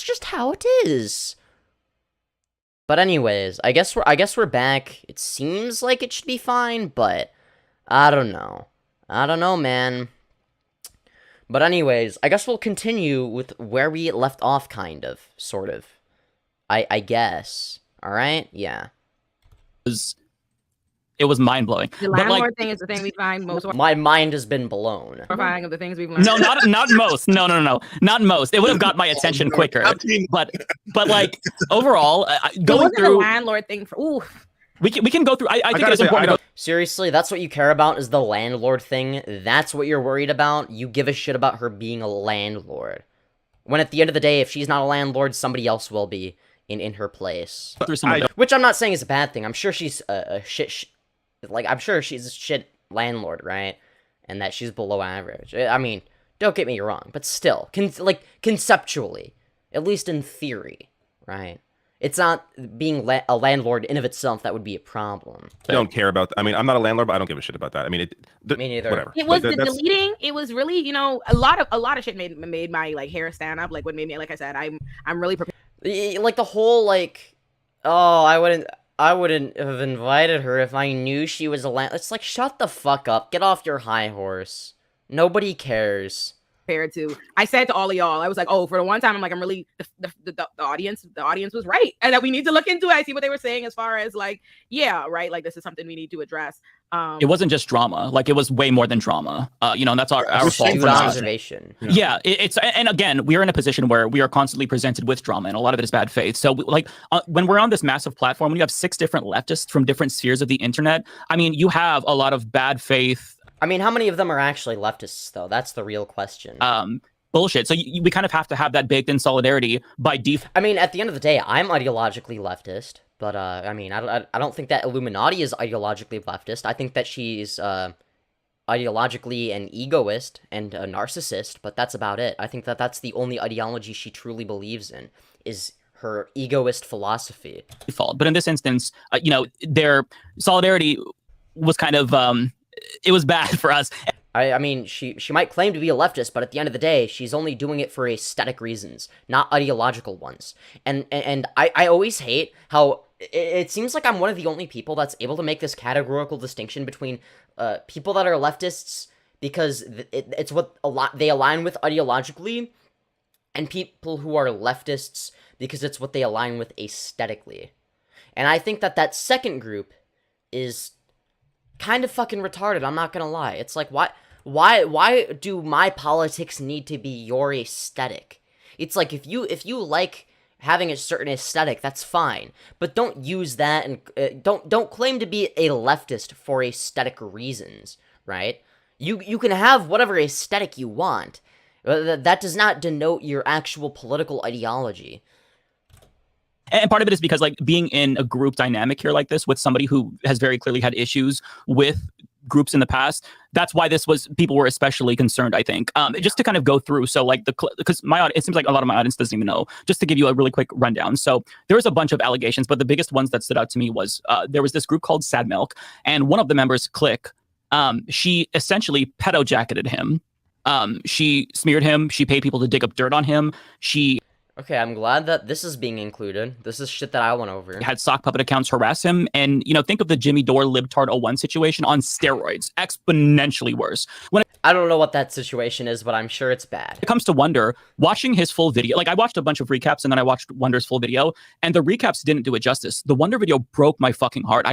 just how it is. But anyways, I guess we're back. It seems like it should be fine, but I don't know. Man. But anyways, I guess we'll continue with where we left off, kind of, sort of. I guess. All right? Yeah. It was mind-blowing. The landlord thing is the thing we find most My mind has been blown. horrifying of the things we've learned. No, not most. No, not most. It would have got my attention quicker. But like overall, going through the landlord thing. We can go through. I think it's important. Seriously, that's what you care about is the landlord thing? That's what you're worried about? You give a shit about her being a landlord. When at the end of the day, if she's not a landlord, somebody else will be in her place. Which I'm not saying is a bad thing. I'm sure she's a I'm sure she's a shit landlord, right? And that she's below average. I mean, don't get me wrong, but still, conceptually, at least in theory, right? It's not being a landlord in of itself that would be a problem. I don't care about. I mean, I'm not a landlord, but I don't give a shit about that. I mean, me neither. Whatever. It was the deleting. It was really, a lot of shit made my hair stand up. Like what made me, like I said, I'm really prepared. Like the whole oh, I wouldn't have invited her if I knew she was a It's like, shut the fuck up. Get off your high horse. Nobody cares. To. I said to all of y'all, I was like, oh, for the one time, I'm like, I'm really the audience was right, and that we need to look into it. I see what they were saying as far as yeah, right, this is something we need to address. It wasn't just drama, it was way more than drama. And that's our fault for observation. Yeah, it's and again, we are in a position where we are constantly presented with drama, and a lot of it is bad faith. So when we're on this massive platform, when you have 6 different leftists from different spheres of the internet, I mean, you have a lot of bad faith. I mean, how many of them are actually leftists, though? That's the real question. Bullshit. So we kind of have to have that baked in solidarity by default. I mean, at the end of the day, I'm ideologically leftist, but I mean, I don't think that Illuminaughtii is ideologically leftist. I think that she's ideologically an egoist and a narcissist, but that's about it. I think that that's the only ideology she truly believes in, is her egoist philosophy. But in this instance, their solidarity was kind of it was bad for us. I mean, she might claim to be a leftist, but at the end of the day, she's only doing it for aesthetic reasons, not ideological ones. And I always hate how it seems like I'm one of the only people that's able to make this categorical distinction between people that are leftists because it's what they align with ideologically, and people who are leftists because it's what they align with aesthetically. And I think that second group is kind of fucking retarded, I'm not gonna lie. It's like, why do my politics need to be your aesthetic? It's like, if you like having a certain aesthetic, that's fine, but don't use that and don't claim to be a leftist for aesthetic reasons, right? You can have whatever aesthetic you want. That does not denote your actual political ideology. And part of it is because being in a group dynamic here like this with somebody who has very clearly had issues with groups in the past, that's why people were especially concerned, I think. Just to kind of go through, so because it seems like a lot of my audience doesn't even know, just to give you a really quick rundown. So there was a bunch of allegations, but the biggest ones that stood out to me was there was this group called Sad Milk, and one of the members, Click, she essentially pedo-jacketed him. She smeared him, she paid people to dig up dirt on him, Okay, I'm glad that this is being included. This is shit that I went over. Had sock puppet accounts harass him, and think of the Jimmy Dore libtard 01 situation on steroids, exponentially worse. I don't know what that situation is, but I'm sure it's bad. It comes to Wonder, watching his full video, I watched a bunch of recaps and then I watched Wonder's full video, and the recaps didn't do it justice. The Wonder video broke my fucking heart.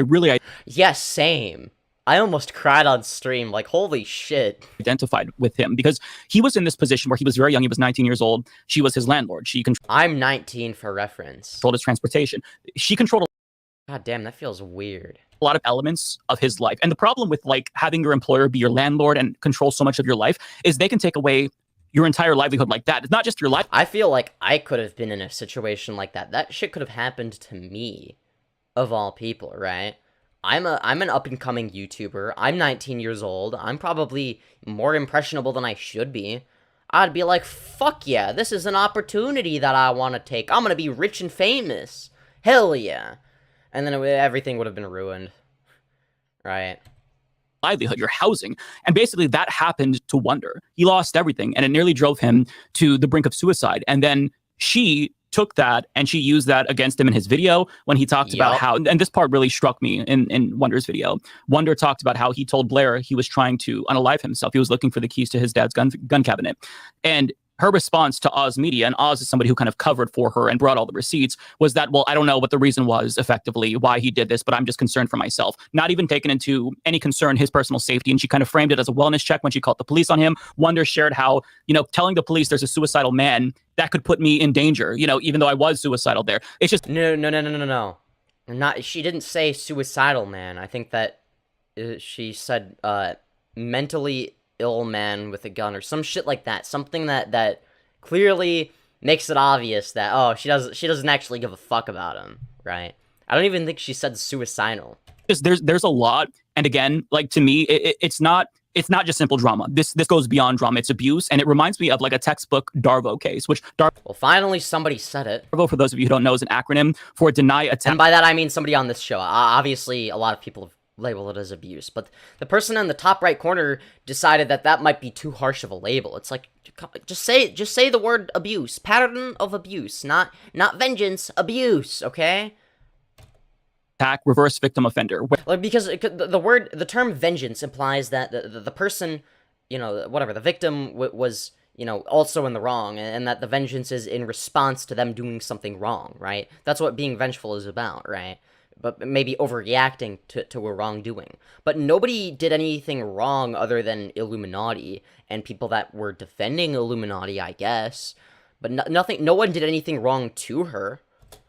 Yes, same. I almost cried on stream, holy shit. Identified with him because he was in this position where he was very young. He was 19 years old. She was his landlord. I'm 19 for reference. Controlled his transportation. She controlled God damn, that feels weird. A lot of elements of his life. And the problem with having your employer be your landlord and control so much of your life is they can take away your entire livelihood like that. It's not just your life. I feel like I could have been in a situation like that. That shit could have happened to me, of all people, right? I'm an up and coming YouTuber. I'm 19 years old. I'm probably more impressionable than I should be. I'd be like, fuck yeah, this is an opportunity that I want to take. I'm gonna be rich and famous. Hell yeah. And then everything would have been ruined. Right. Livelihood, your housing. And basically that happened to Wonder. He lost everything and it nearly drove him to the brink of suicide. And then she took that and she used that against him in his video when he talked about how, and this part really struck me in Wonder's video. Wonder talked about how he told Blair he was trying to unalive himself. He was looking for the keys to his dad's gun cabinet. And her response to Oz Media, and Oz is somebody who kind of covered for her and brought all the receipts, was that, well, I don't know what the reason was effectively why he did this, but I'm just concerned for myself. Not even taking into any concern his personal safety. And she kind of framed it as a wellness check when she called the police on him. Wonder shared how, telling the police there's a suicidal man, that could put me in danger, even though I was suicidal there. It's just... No. She didn't say suicidal man. I think that she said mentally ill man with a gun or some shit like that. Something that clearly makes it obvious that, oh, she doesn't actually give a fuck about him, right? I don't even think she said suicidal. There's a lot, and again, like, to me, it's not just simple drama. This goes beyond drama. It's abuse, and it reminds me of like a textbook Darvo case, which well, finally somebody said it. Darvo, for those of you who don't know, is an acronym for deny attempt. And by that I mean somebody on this show. Obviously, a lot of people have label it as abuse, but the person in the top right corner decided that might be too harsh of a label. It's like, just say the word abuse, pattern of abuse, not vengeance, abuse, okay? Attack, reverse victim offender. Like, because the term vengeance implies that the person, whatever, the victim was, also in the wrong, and that the vengeance is in response to them doing something wrong, right? That's what being vengeful is about, right? But maybe overreacting to a wrongdoing. But nobody did anything wrong other than Illuminaughtii and people that were defending Illuminaughtii, I guess. But no one did anything wrong to her.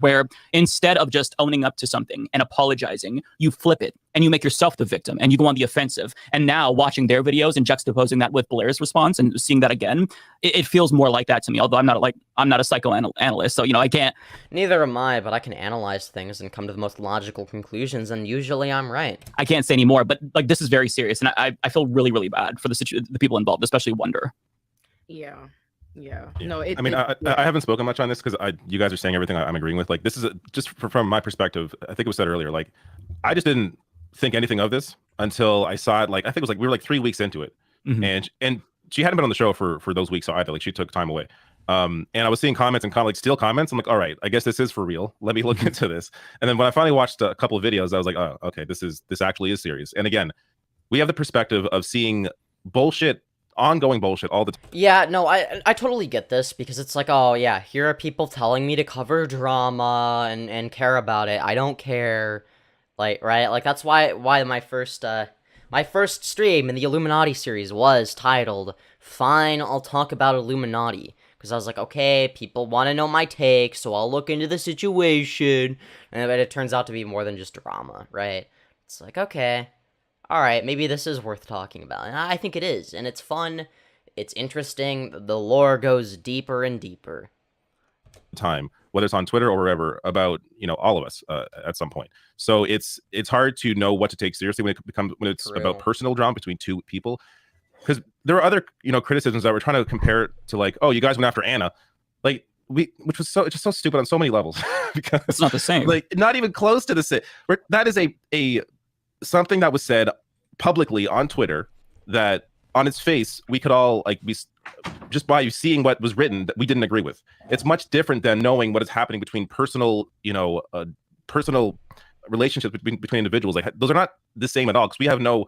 Where instead of just owning up to something and apologizing, you flip it and you make yourself the victim and you go on the offensive. And now watching their videos and juxtaposing that with Blair's response and seeing that again, it feels more like that to me. Although I'm not a psychoanalyst, so I can't. Neither am I, but I can analyze things and come to the most logical conclusions, and usually I'm right. I can't say anymore, but like, this is very serious, and I feel really, really bad for the people involved, especially Wonder. Yeah. No, I haven't spoken much on this because you guys are saying everything I'm agreeing with. Like, this is just from my perspective. I think it was said earlier. Like, I just didn't think anything of this until I saw it. Like, I think it was like we were like 3 weeks into it, and she hadn't been on the show for those weeks either. Like, she took time away. And I was seeing comments and like steal comments. I'm like, all right, I guess this is for real. Let me look into this. And then when I finally watched a couple of videos, I was like, oh, okay, this actually is serious. And again, we have the perspective of seeing ongoing bullshit all the time. Yeah, no, I totally get this, because it's like, oh yeah, here are people telling me to cover drama and care about it. I don't care. Like, right? Like, that's why my first stream in the Illuminaughtii series was titled Fine, I'll Talk About Illuminaughtii. Because I was like, okay, people want to know my take, so I'll look into the situation. And it turns out to be more than just drama, right? It's like, okay, alright, maybe this is worth talking about. And I think it is, and it's fun, it's interesting, the lore goes deeper and deeper. Time, whether it's on Twitter or wherever, about all of us at some point. So it's hard to know what to take seriously when it's True. About personal drama between two people, because there are other criticisms that we're trying to compare it to, like, oh, you guys went after Anna, like, which was just so stupid on so many levels. Because it's not the same, like, not even close to the same. That is a something that was said publicly on Twitter that on its face we could all be just by seeing what was written that we didn't agree with. It's much different than knowing what is happening between personal personal relationships between individuals. Like, those are not the same at all, because we have no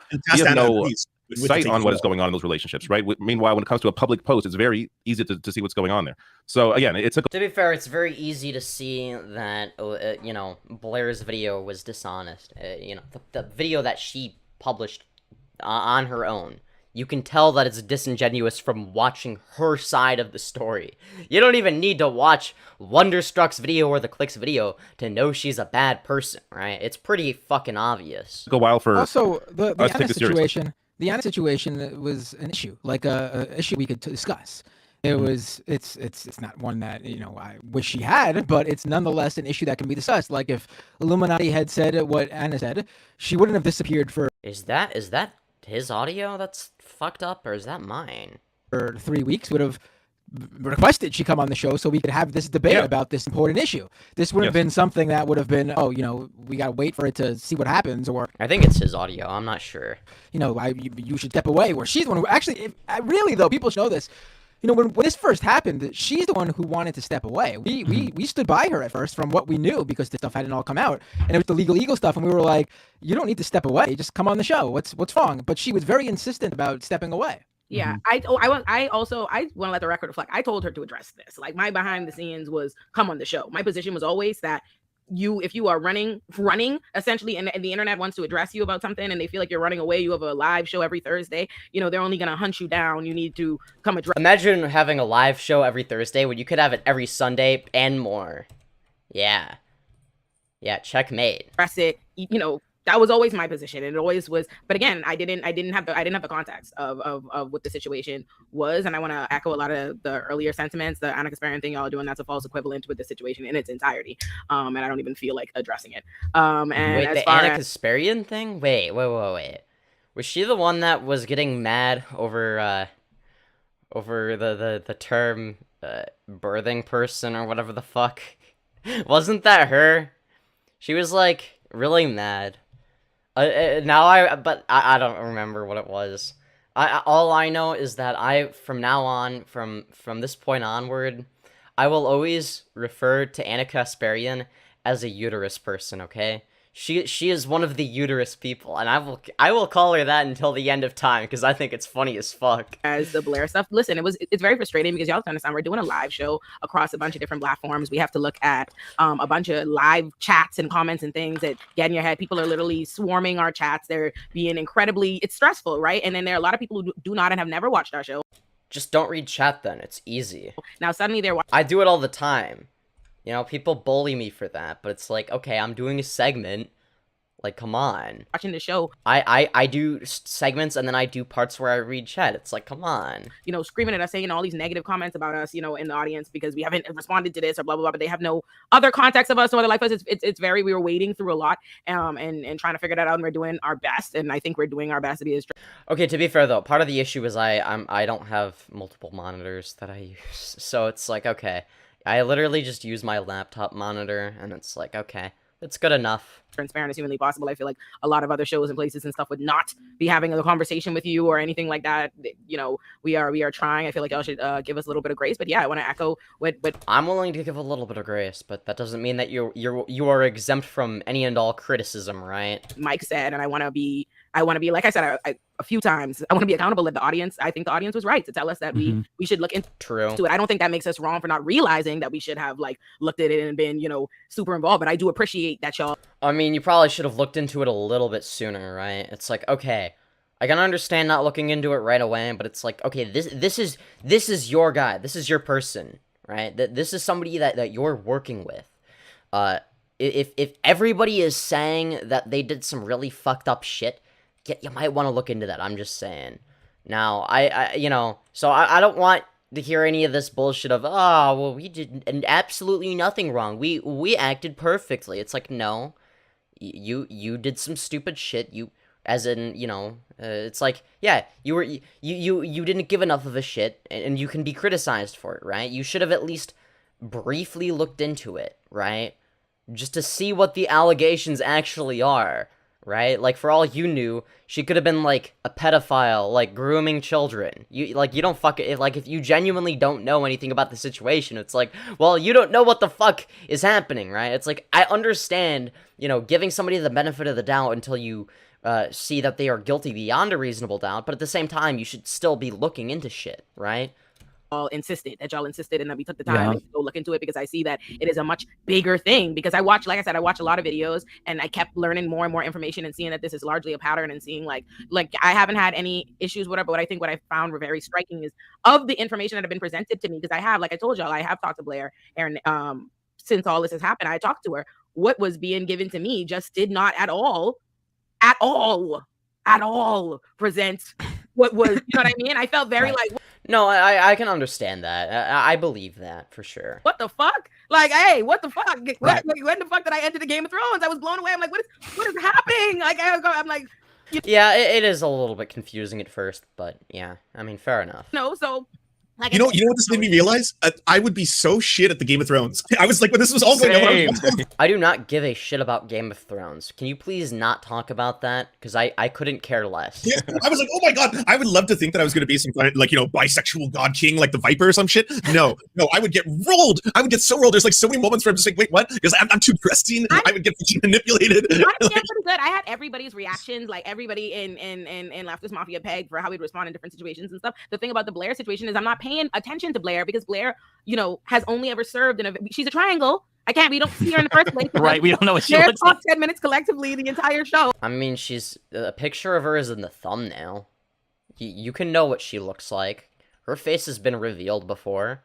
sight on what is going on in those relationships, right? Meanwhile, when it comes to a public post, it's very easy to see what's going on there. So again, to be fair, it's very easy to see that Blair's video was dishonest. The video that she published on her own, you can tell that it's disingenuous from watching her side of the story. You don't even need to watch Wonderstruck's video or the Click's video to know she's a bad person, right? It's pretty fucking obvious. Go wild for also the Anna situation. The Anna situation was an issue, like a issue we could discuss. It's not one that, you know, I wish she had, but it's nonetheless an issue that can be discussed. Like if Illuminati had said what Anna said, she wouldn't have disappeared for Is that his audio that's fucked up, or is that mine? 3 weeks. Would have requested she come on the show so we could have this debate about this important issue. This would have been something that would have been, oh, you know, we got to wait for it to see what happens, or I think it's his audio. I'm not sure. you know, you should step away. Where she's the one who actually, really though, people should know this. You know, when this first happened, she's the one who wanted to step away. We stood by her at first from what we knew, because this stuff hadn't all come out, and it was the legal eagle stuff, and we were like, you don't need to step away, just come on the show. What's wrong? But she was very insistent about stepping away. Yeah, I want to let the record reflect. I told her to address this. Like, my behind the scenes was come on the show. My position was always that if you are running essentially, and the internet wants to address you about something, and they feel like you're running away, you have a live show every Thursday, you know, they're only gonna hunt you down. You need to come address. Imagine having a live show every Thursday when you could have it every Sunday and more. Yeah, checkmate. Address it. You know, that was always my position, and it always was. But again, I didn't have the context of what the situation was, and I want to echo a lot of the earlier sentiments. The Anna Kasparian thing y'all are doing, that's a false equivalent with the situation in its entirety, and I don't even feel like addressing it. And wait, as the far Anna as Kasparian thing? Wait. Was she the one that was getting mad over the term birthing person or whatever the fuck? Wasn't that her? She was like really mad. But I don't remember what it was. All I know is that from now on, from this point onward, I will always refer to Anna Kasparian as a uterus person, okay? She is one of the uterus people, and I will call her that until the end of time, because I think it's funny as fuck. As the Blair stuff, listen, it's very frustrating, because y'all have to understand, we're doing a live show across a bunch of different platforms. We have to look at a bunch of live chats and comments and things that get in your head. People are literally swarming our chats. They're being it's stressful, right? And then there are a lot of people who do not and have never watched our show. Just don't read chat then. It's easy. Now suddenly they're I do it all the time. You know, people bully me for that, but it's like, okay, I'm doing a segment. Like, come on. watching the show, I do segments, and then I do parts where I read chat. It's like, come on. you know, screaming at us, saying all these negative comments about us, you know, in the audience, because we haven't responded to this or blah, blah, blah, but they have no other context of us, no other life of us. It's very, we were wading through a lot, and trying to figure that out, and we're doing our best, and I think we're doing our best to be as Okay, to be fair though, part of the issue is I don't have multiple monitors that I use, so it's like, okay, I literally just use my laptop monitor, and it's like, okay, it's good enough. transparent as humanly possible. I feel like a lot of other shows and places and stuff would not be having a conversation with you or anything like that. You know, we are trying. I feel like y'all should give us a little bit of grace. But yeah, I want to echo what I'm willing to give a little bit of grace, but that doesn't mean that you are exempt from any and all criticism, right? Mike said, and I want to be, like I said a few times, I want to be accountable at the audience. I think the audience was right to tell us that we should look into True. it. I don't think that makes us wrong for not realizing that we should have like looked at it and been, you know, super involved. But I do appreciate that y'all. I mean, you probably should have looked into it a little bit sooner, right? It's like, okay, I can understand not looking into it right away, but it's like, okay, this is your guy, this is your person, right? This is somebody that you're working with. If everybody is saying that they did some really fucked up shit, you might want to look into that. I'm just saying. Now, I you know, so I don't want to hear any of this bullshit of, oh, well, we did absolutely nothing wrong. We acted perfectly. It's like, no, you did some stupid shit. You, as in, you know, it's like, yeah, you didn't give enough of a shit, and you can be criticized for it, right? You should have at least briefly looked into it, right? Just to see what the allegations actually are. Right? Like, for all you knew, she could have been, like, a pedophile, like, grooming children. You don't fucking, like, if you genuinely don't know anything about the situation, it's like, well, you don't know what the fuck is happening, right? It's like, I understand, you know, giving somebody the benefit of the doubt until you see that they are guilty beyond a reasonable doubt, but at the same time, you should still be looking into shit, right? Y'all insisted, and that we took the time to go look into it, because I see that it is a much bigger thing. Because I watch, like I said, I watch a lot of videos, and I kept learning more and more information and seeing that this is largely a pattern, and seeing like I haven't had any issues with it, but what I found were very striking is of the information that have been presented to me, because I have, like I told y'all, I have talked to Blair, and since all this has happened, I talked to her. What was being given to me just did not at all present what was, you know what I mean? I felt very like, No, I can understand that. I believe that for sure. What the fuck? Like, hey, what the fuck? When the fuck did I enter the Game of Thrones? I was blown away. I'm like, what is happening? Like, I'm like, Yeah, it is a little bit confusing at first, but yeah, I mean, fair enough. no, so. Like You know what this made me realize? I would be so shit at the Game of Thrones. I was like, when this was all going on, I do not give a shit about Game of Thrones. Can you please not talk about that? Because I couldn't care less. yeah, I was like, oh my god, I would love to think that I was going to be some kind of, like, bisexual god king, like the Viper or some shit. No, I would get rolled. I would get so rolled. There's like so many moments where I'm just like, wait, what? Because I'm too pristine. I would get manipulated. Pretty good. I had everybody's reactions, like everybody in Leftist Mafia pegged for how we'd respond in different situations and stuff. The thing about the Blair situation is I'm not paying attention to Blair because Blair, has only ever served she's a triangle. We don't see her in the first place. Right, we don't know what she looks like. like. 10 minutes collectively the entire show. I mean, a picture of her is in the thumbnail. You can know what she looks like. Her face has been revealed before.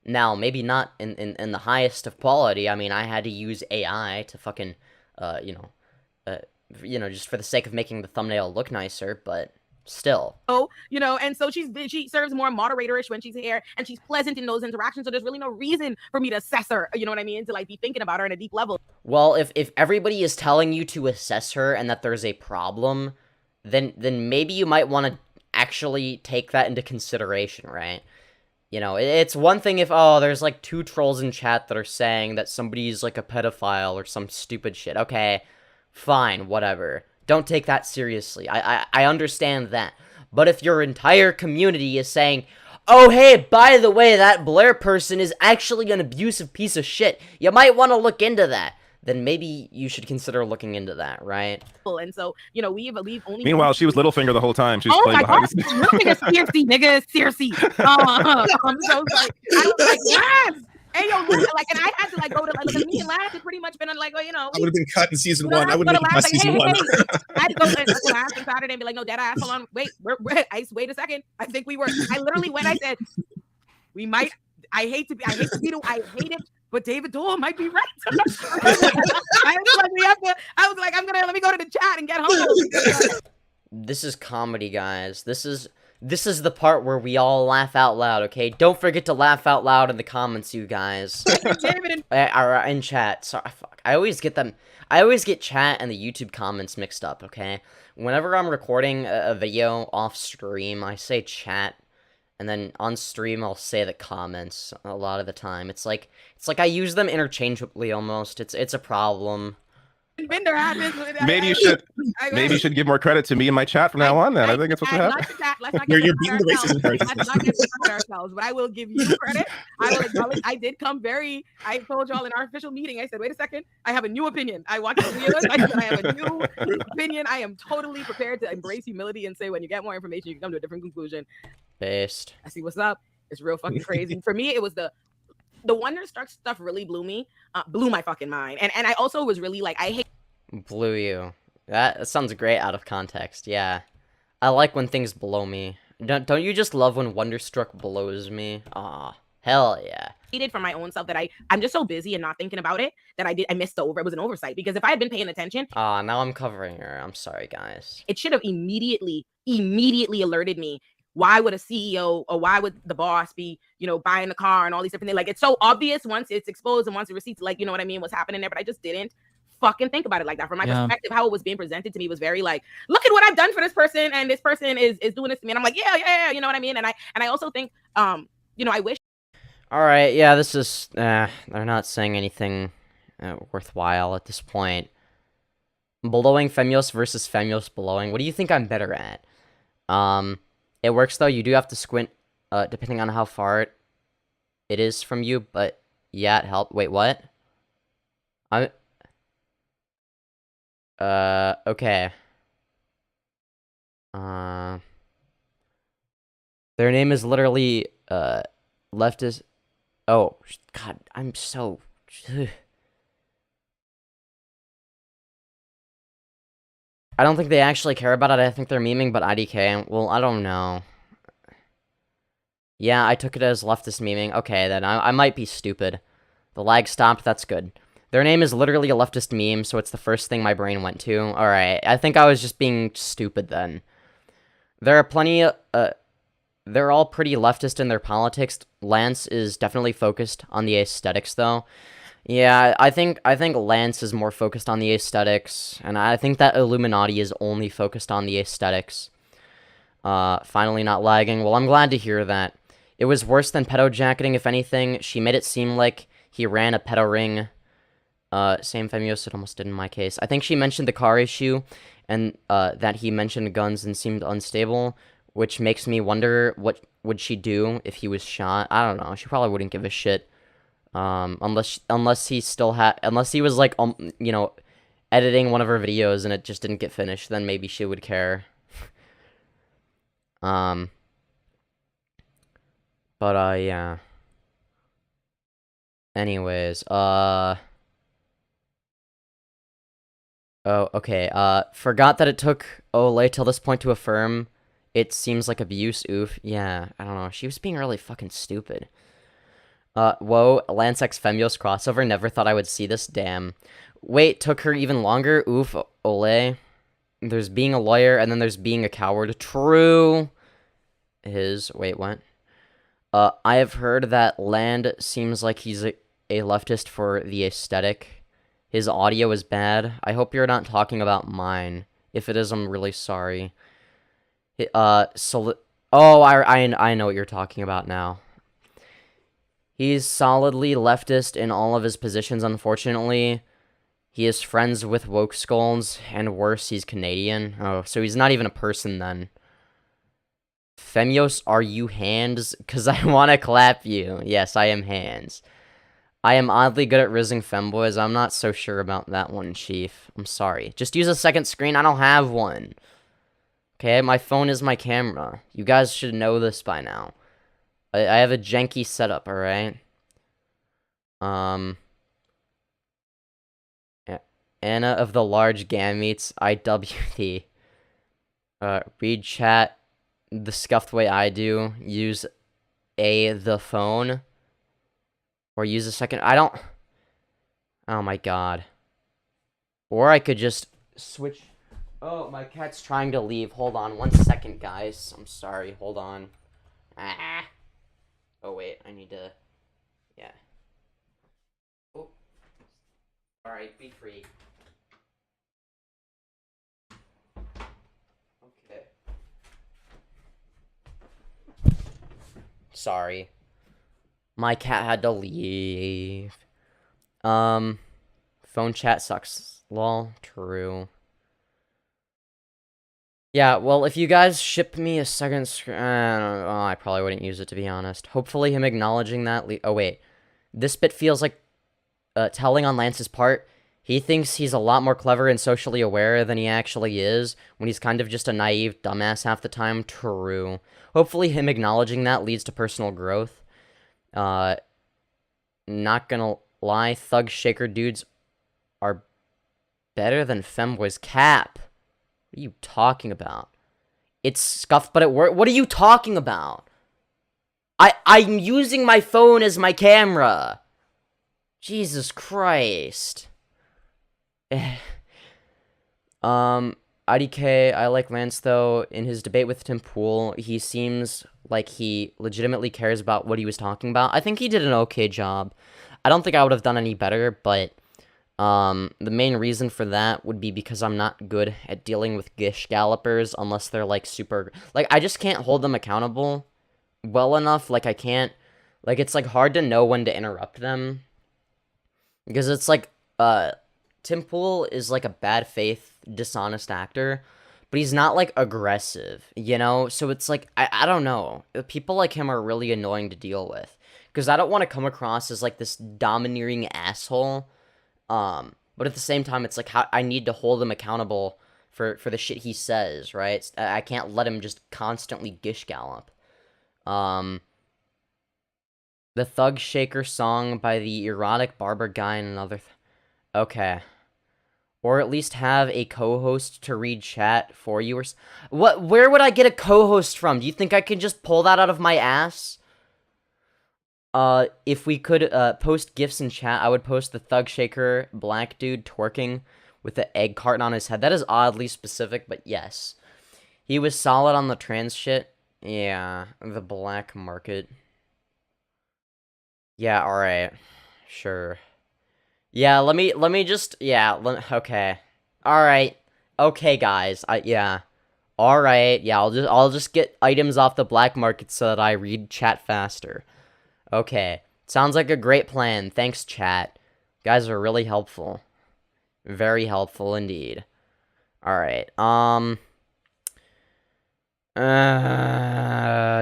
Now, maybe not in the highest of quality. I mean, I had to use AI to fucking, just for the sake of making the thumbnail look nicer, but still. And so she serves more moderatorish when she's here, and she's pleasant in those interactions, so there's really no reason for me to assess her, you know what I mean, to like be thinking about her on a deep level. Well, if everybody is telling you to assess her and that there's a problem, then maybe you might want to actually take that into consideration, right? It's one thing if, there's like 2 trolls in chat that are saying that somebody's like a pedophile or some stupid shit. Okay, fine, whatever. Don't take that seriously. I understand that. But if your entire community is saying, oh, hey, by the way, that Blair person is actually an abusive piece of shit, you might want to look into that. Then maybe you should consider looking into that, right? And so, we've only... Meanwhile, she was Littlefinger the whole time. She was oh playing my behind god, the scenes. Littlefinger, seriously, nigga, seriously. So I was like, yes! Hey, yo, look, like, and I had to, like, go to, like, me and Lash had pretty much been on, like, I would have been cut in season 1. I would have been cut in season 1. I had to go to Lash on Saturday and be like, no, dead ass, hold on, wait, wait a second. I think we were, I literally went, I said, we might, I hate it, but David Doyle might be right. I was like, let me go to the chat and get home. This is comedy, guys. This is the part where we all laugh out loud, okay? Don't forget to laugh out loud in the comments, you guys. In chat. Sorry, fuck. I always get chat and the YouTube comments mixed up, okay? Whenever I'm recording a video off stream, I say chat, and then on stream I'll say the comments a lot of the time. It's like I use them interchangeably almost. It's a problem. Maybe you should give more credit to me in my chat from now on. Then I think that's what should happen. You're beating the racism part. Let's not get ourselves, but I will give you credit. I will acknowledge. I did come I told y'all in our official meeting. I said, "Wait a second, I have a new opinion. I watched the videos. I said I have a new opinion. I am totally prepared to embrace humility and say when you get more information, you can come to a different conclusion." Based. I see what's up. It's real fucking crazy. For me, it was the Wonderstruck stuff really blew my fucking mind. And I also was really like, I hate. Blew you. That sounds great out of context. Yeah. I like when things blow me. Don't you just love when Wonderstruck blows me? Aw. Hell yeah. For my own self that I'm just so busy and not thinking about it that I missed it was an oversight, because if I had been paying attention. Now I'm covering her. I'm sorry, guys. It should have immediately alerted me. Why would a CEO or why would the boss be, buying a car and all these different things? Like, it's so obvious once it's exposed and once the receipts, like, you know what I mean, what's happening there. But I just didn't fucking think about it like that. From my perspective, how it was being presented to me was very like, look at what I've done for this person, and this person is doing this to me. And I'm like, yeah, you know what I mean? And I also think, I wish. All right, yeah, this is, they're not saying anything worthwhile at this point. Blowing Femyoz versus Femyoz blowing. What do you think I'm better at? It works, though. You do have to squint, depending on how far it is from you, but yeah, it helped. Wait, what? Okay. Their name is literally, Leftist... Oh, God, I'm so... I don't think they actually care about it. I think they're memeing, but IDK, well, I don't know. Yeah, I took it as leftist memeing. Okay, then I might be stupid. The lag stopped, that's good. Their name is literally a leftist meme, so it's the first thing my brain went to. Alright, I think I was just being stupid then. There are plenty of... they're all pretty leftist in their politics. Lance is definitely focused on the aesthetics, though. Yeah, I think Lance is more focused on the aesthetics, and I think that iilluminaughtii is only focused on the aesthetics. Finally not lagging. Well, I'm glad to hear that. It was worse than pedo jacketing, if anything. She made it seem like he ran a pedo ring. Same Femyoz it almost did in my case. I think she mentioned the car issue, and that he mentioned guns and seemed unstable, which makes me wonder what would she do if he was shot. I don't know. She probably wouldn't give a shit. Unless he still had, unless he was like, you know, editing one of her videos and it just didn't get finished, then maybe she would care. But yeah. Anyways, oh, okay, forgot that it took Olay till this point to affirm it seems like abuse, oof. Yeah, I don't know, she was being really fucking stupid. Whoa, Lance X Femyoz crossover, never thought I would see this, damn. Wait, took her even longer, oof, Olay. There's being a lawyer, and then there's being a coward, true. Wait, what? I have heard that Land seems like he's a leftist for the aesthetic. His audio is bad. I hope you're not talking about mine. If it is, I'm really sorry. Oh, I know what you're talking about now. He's solidly leftist in all of his positions, unfortunately. He is friends with woke skulls, and worse, he's Canadian. Oh, so he's not even a person then. Femyoz, are you hands? Cause I wanna clap you. Yes, I am hands. I am oddly good at rizzing femboys. I'm not so sure about that one, Chief. I'm sorry. Just use a second screen. I don't have one. Okay, my phone is my camera. You guys should know this by now. I have a janky setup, alright? Anna of the large gametes, IWT. Read chat the scuffed way I do. Use the phone. Or use a second. I don't. Oh my god. Or I could just switch. Oh, my cat's trying to leave. Hold on 1 second, guys. I'm sorry. Hold on. Ah. Oh, wait. I need to. Yeah. Oh. Alright, be free. Okay. Sorry. My cat had to leave. Phone chat sucks. Lol, true. Yeah, well, if you guys ship me a second screen, I probably wouldn't use it, to be honest. Hopefully him acknowledging that, oh wait. This bit feels like, telling on Lance's part. He thinks he's a lot more clever and socially aware than he actually is, when he's kind of just a naive dumbass half the time, true. Hopefully him acknowledging that leads to personal growth. Not gonna lie, thug shaker dudes are better than femboys. Cap. What are you talking about? It's scuffed, but it worked. What are you talking about? I'm using my phone as my camera. Jesus Christ. IDK, I like Lance, though. In his debate with Tim Pool, he seems like he legitimately cares about what he was talking about. I think he did an okay job. I don't think I would have done any better, but the main reason for that would be because I'm not good at dealing with gish gallopers unless they're, like, super... Like, I just can't hold them accountable well enough. Like, I can't... Like, it's, like, hard to know when to interrupt them. Because it's, like, Tim Pool is, like, a bad faith, dishonest actor, but he's not, like, aggressive, you know? So it's, like, I don't know. People like him are really annoying to deal with. Because I don't want to come across as, like, this domineering asshole. But at the same time, it's, like, how I need to hold him accountable for the shit he says, right? I can't let him just constantly gish gallop. The Thug Shaker song by the erotic barber guy and another... Okay. Or at least have a co-host to read chat for you or... Where would I get a co-host from? Do you think I can just pull that out of my ass? If we could, post GIFs in chat, I would post the Thug Shaker black dude twerking with the egg carton on his head. That is oddly specific, but yes. He was solid on the trans shit. Yeah, the black market. Yeah, alright. Sure. Yeah, let me just, yeah, okay. Alright. Okay, guys, yeah. Alright, yeah, I'll just get items off the black market so that I read chat faster. Okay. Sounds like a great plan. Thanks, chat. You guys are really helpful. Very helpful indeed. Alright,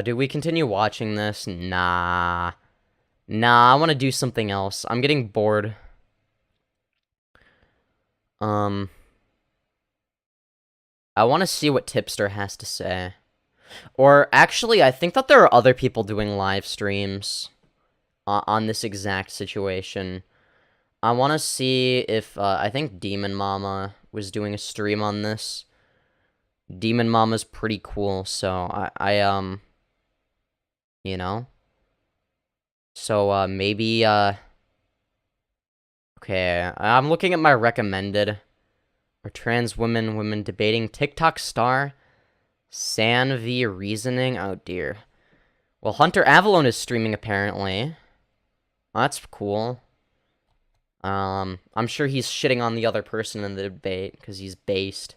do we continue watching this? Nah. Nah, I want to do something else. I'm getting bored. I want to see what Tipster has to say. Or, actually, I think that there are other people doing live streams on this exact situation. I want to see if, I think Demon Mama was doing a stream on this. Demon Mama's pretty cool, so you know? So, maybe, okay, I'm looking at my recommended. Are trans women debating TikTok star? San V reasoning? Oh, dear. Well, Hunter Avalon is streaming, apparently. Well, that's cool. I'm sure he's shitting on the other person in the debate, because he's based.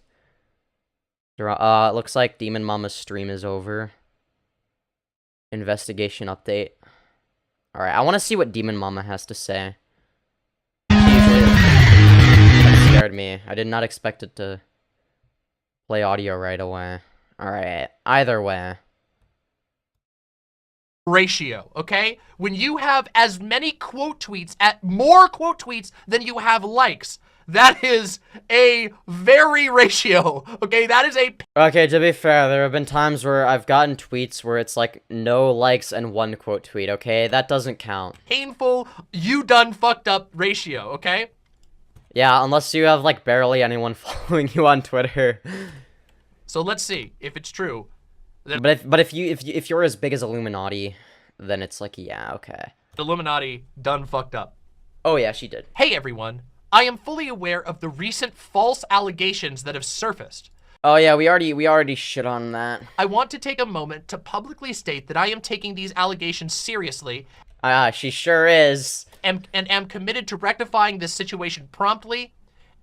It looks like Demon Mama's stream is over. Investigation update. Alright, I want to see what Demon Mama has to say. That scared me. I did not expect it to play audio right away. Alright, either way. Ratio, okay? When you have as many quote tweets, more quote tweets than you have likes, that is a very ratio, okay? That is a... Okay, to be fair, there have been times where I've gotten tweets where it's like no likes and one quote tweet, okay? That doesn't count. painful, you done fucked up ratio, okay? Yeah, unless you have like barely anyone following you on Twitter. So let's see if it's true. But if you're as big as Illuminaughtii, then it's like, yeah, okay. Illuminaughtii done fucked up. Oh yeah, she did. Hey everyone, I am fully aware of the recent false allegations that have surfaced. Oh yeah, we already shit on that. I want to take a moment to publicly state that I am taking these allegations seriously. She sure is. And am committed to rectifying this situation promptly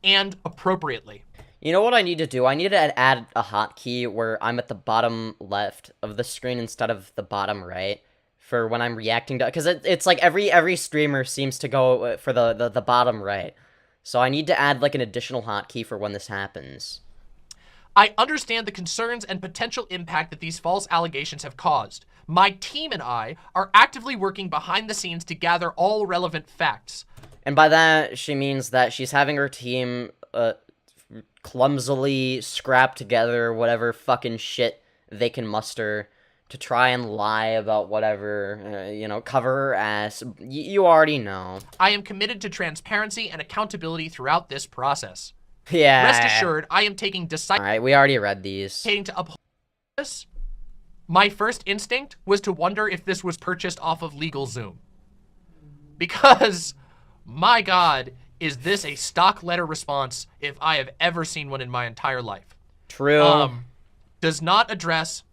and appropriately. You know what I need to do? I need to add a hotkey where I'm at the bottom left of the screen instead of the bottom right for when I'm reacting to, because it's like every streamer seems to go for the bottom right. So I need to add like an additional hotkey for when this happens. I understand the concerns and potential impact that these false allegations have caused. My team and I are actively working behind the scenes to gather all relevant facts. And by that, she means that she's having her team clumsily scrap together whatever fucking shit they can muster to try and lie about whatever, you know, cover her ass. You already know. I am committed to transparency and accountability throughout this process. Yeah. Rest assured, I am taking decisive... Alright, we already read these. ...to uphold this. My first instinct was to wonder if this was purchased off of LegalZoom. Because, my God, is this a stock letter response if I have ever seen one in my entire life. True. Does not address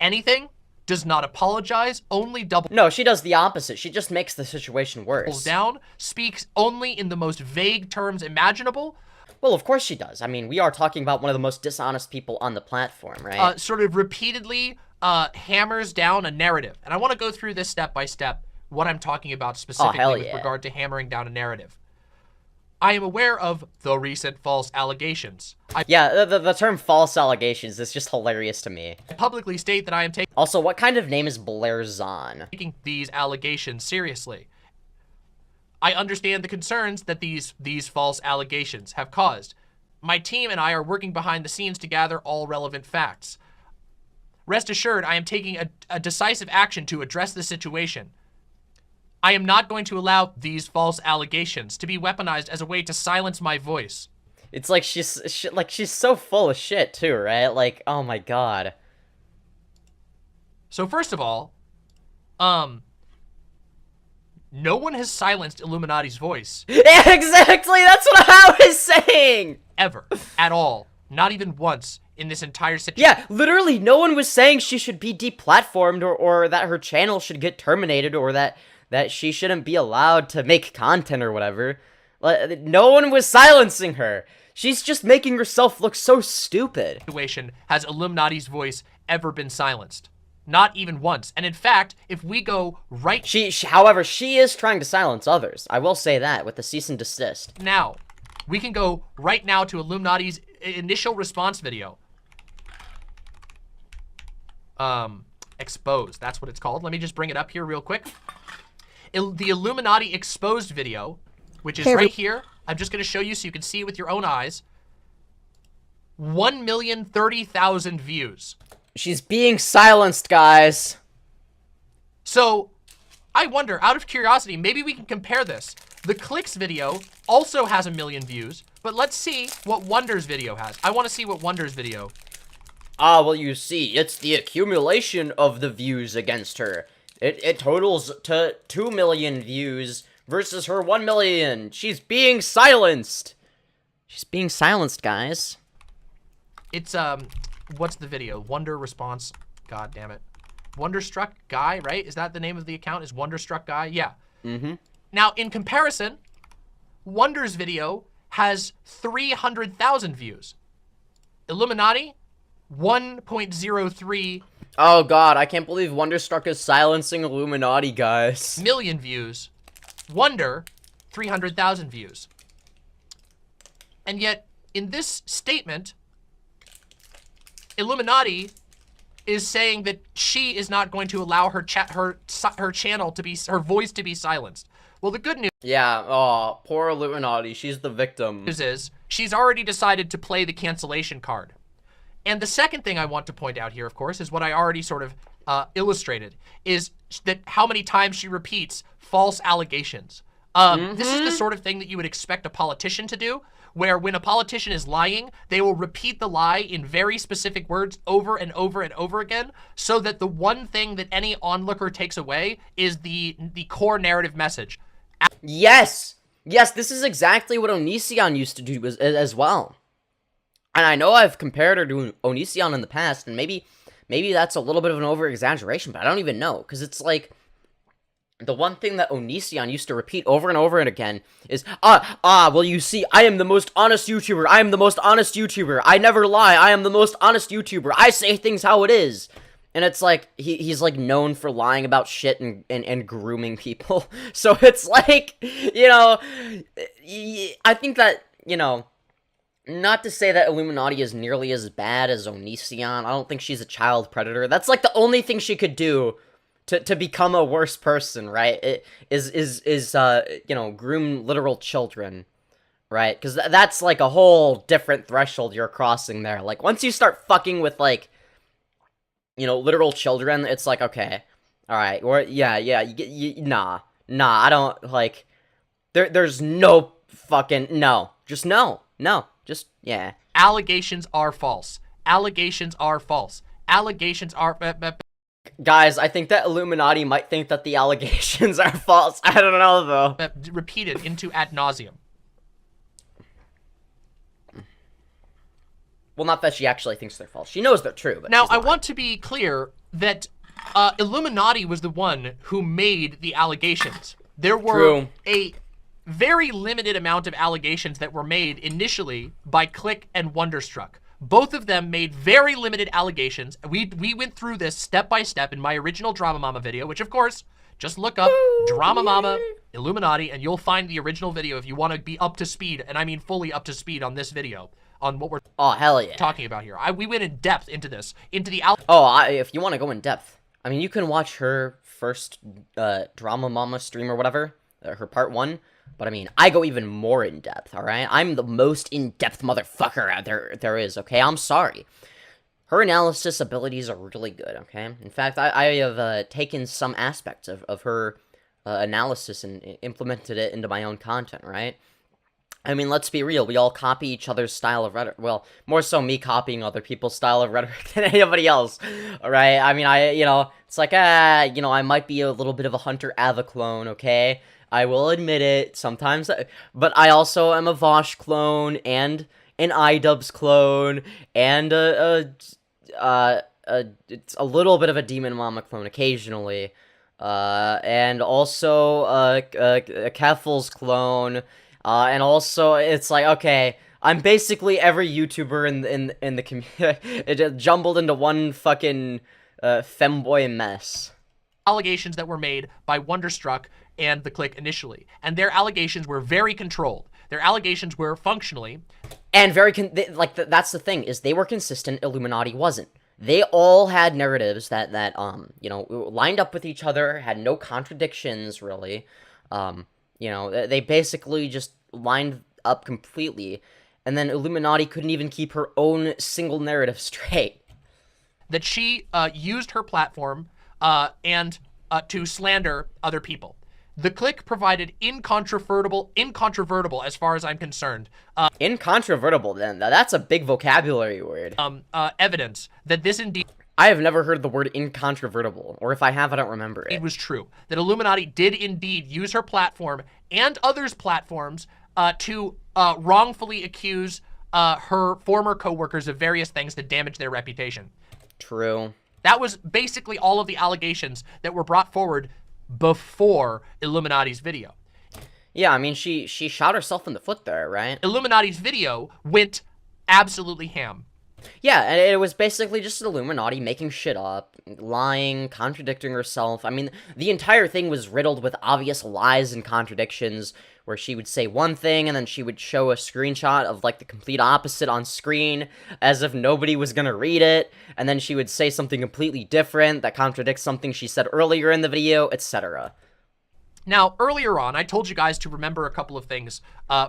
anything, does not apologize, only double... No, she does the opposite. She just makes the situation worse. ...down, speaks only in the most vague terms imaginable. Well, of course she does. I mean, we are talking about one of the most dishonest people on the platform, right? Sort of repeatedly hammers down a narrative. And I want to go through this step by step, what I'm talking about specifically with regard to hammering down a narrative. I am aware of the recent false allegations. Yeah, the term false allegations is just hilarious to me. I publicly state that I am Also, what kind of name is Blair Zahn? taking these allegations seriously. I understand the concerns that these false allegations have caused. My team and I are working behind the scenes to gather all relevant facts. Rest assured, I am taking a decisive action to address the situation. I am not going to allow these false allegations to be weaponized as a way to silence my voice. It's like she's so full of shit too, right? Like, oh my god. So first of all, no one has silenced Illuminaughtii's voice. Yeah, exactly, that's what I was saying! Ever. At all. Not even once in this entire situation. Yeah, literally, no one was saying she should be deplatformed or that her channel should get terminated or that she shouldn't be allowed to make content or whatever. No one was silencing her. She's just making herself look so stupid. Has Illuminati's voice ever been silenced? Not even once. And in fact, if we go right... However, she is trying to silence others. I will say that with the cease and desist. Now, we can go right now to Illuminati's initial response video. Exposed. That's what it's called. Let me just bring it up here real quick. The Illuminati exposed video, which is right here. I'm just going to show you so you can see with your own eyes. 1,030,000 views. She's being silenced, guys. So, I wonder, out of curiosity, maybe we can compare this. The Clicks video also has 1 million views, but let's see what Wonder's video has. I want to see what Wonder's video. Well, you see, it's the accumulation of the views against her. It totals to 2 million views versus her 1 million. She's being silenced. She's being silenced, guys. It's, what's the video? Wonder response. God damn it. Wonderstruck Guy, right? Is that the name of the account? Is Wonderstruck Guy? Yeah. Mm-hmm. Now, in comparison, Wonder's video has 300,000 views. Illuminati, 1.03 Oh god, I can't believe Wonderstruck is silencing Illuminati, guys. million views. Wonder, 300,000 views. And yet, in this statement, Illuminati is saying that she is not going to allow her channel to be, her voice to be silenced. Well, the good news Yeah, oh, poor Illuminati, she's the victim. is she's already decided to play the cancellation card. And the second thing I want to point out here, of course, is what I already sort of illustrated, is that how many times she repeats false allegations. This is the sort of thing that you would expect a politician to do, where when a politician is lying, they will repeat the lie in very specific words over and over and over again, so that the one thing that any onlooker takes away is the core narrative message. Yes! Yes, this is exactly what Onision used to do as well. And I know I've compared her to Onision in the past, and maybe that's a little bit of an over-exaggeration, but I don't even know, because it's like, the one thing that Onision used to repeat over and over and again is, well, you see, I am the most honest YouTuber, I am the most honest YouTuber, I never lie, I am the most honest YouTuber, I say things how it is. And it's like, he's like known for lying about shit and grooming people. So it's like, you know, I think that, you know, not to say that Illuminati is nearly as bad as Onision. I don't think she's a child predator. That's like the only thing she could do to become a worse person, right? It is you know, groom literal children, right? Because that's like a whole different threshold you're crossing there. Like, once you start fucking with, like, you know, literal children, it's like, okay, alright, or, yeah, nah, I don't, like, there's no fucking, no, just no, just, yeah. Allegations are false. Allegations are false. Allegations are... Guys, I think that Illuminati might think that the allegations are false. I don't know, though. Repeated into ad nauseum. Well, not that she actually thinks they're false. She knows they're true, but now, she's I lying. want to be clear that Illuminati was the one who made the allegations. There were a very limited amount of allegations that were made initially by Click and Wonderstruck. Both of them made very limited allegations. We went through this step by step in my original Drama Mama video, which, of course, just look up Drama Mama Illuminati, and you'll find the original video if you want to be up to speed, and I mean fully up to speed on this video, on what we're hell yeah. talking about here. We went in depth into this, into the if you want to go in depth, I mean, you can watch her first Drama Mama stream or whatever, her part 1. But I mean, I go even more in depth, alright? I'm the most in-depth motherfucker out there is, okay? I'm sorry. Her analysis abilities are really good, okay? In fact, I have taken some aspects of her analysis and implemented it into my own content, right? I mean, let's be real. We all copy each other's style of rhetoric. Well, more so me copying other people's style of rhetoric than anybody else, alright? I mean, you know, it's like, you know, I might be a little bit of a Hunter Ava clone, okay? I will admit it, sometimes, but I also am a Vosh clone, and an iDubbbz clone, and it's a little bit of a Demon Mama clone occasionally, and also a Keffel's clone, and also it's like, okay, I'm basically every YouTuber in the community. It just jumbled into one fucking femboy mess. Allegations that were made by Wonderstruck and the Clique initially, and their allegations were very controlled. Their allegations were functionally and very that's the thing, is they were consistent. Illuminaughtii wasn't. They all had narratives that you know, lined up with each other, had no contradictions really. You know, they basically just lined up completely, and then Illuminaughtii couldn't even keep her own single narrative straight. That she used her platform and to slander other people. The Clique provided incontrovertible, as far as I'm concerned. Incontrovertible, then? That's a big vocabulary word. Evidence that this indeed... I have never heard the word incontrovertible, or if I have, I don't remember it. It was true. That Illuminaughtii did indeed use her platform and others' platforms to wrongfully accuse her former co-workers of various things that damaged their reputation. True. That was basically all of the allegations that were brought forward before Illuminauttii's video. Yeah, I mean, she shot herself in the foot there, right? Illuminauttii's video went absolutely ham. Yeah, and it was basically just Illuminaughtii making shit up, lying, contradicting herself. I mean, the entire thing was riddled with obvious lies and contradictions, where she would say one thing, and then she would show a screenshot of, like, the complete opposite on screen, as if nobody was gonna read it, and then she would say something completely different that contradicts something she said earlier in the video, etc. Now, earlier on, I told you guys to remember a couple of things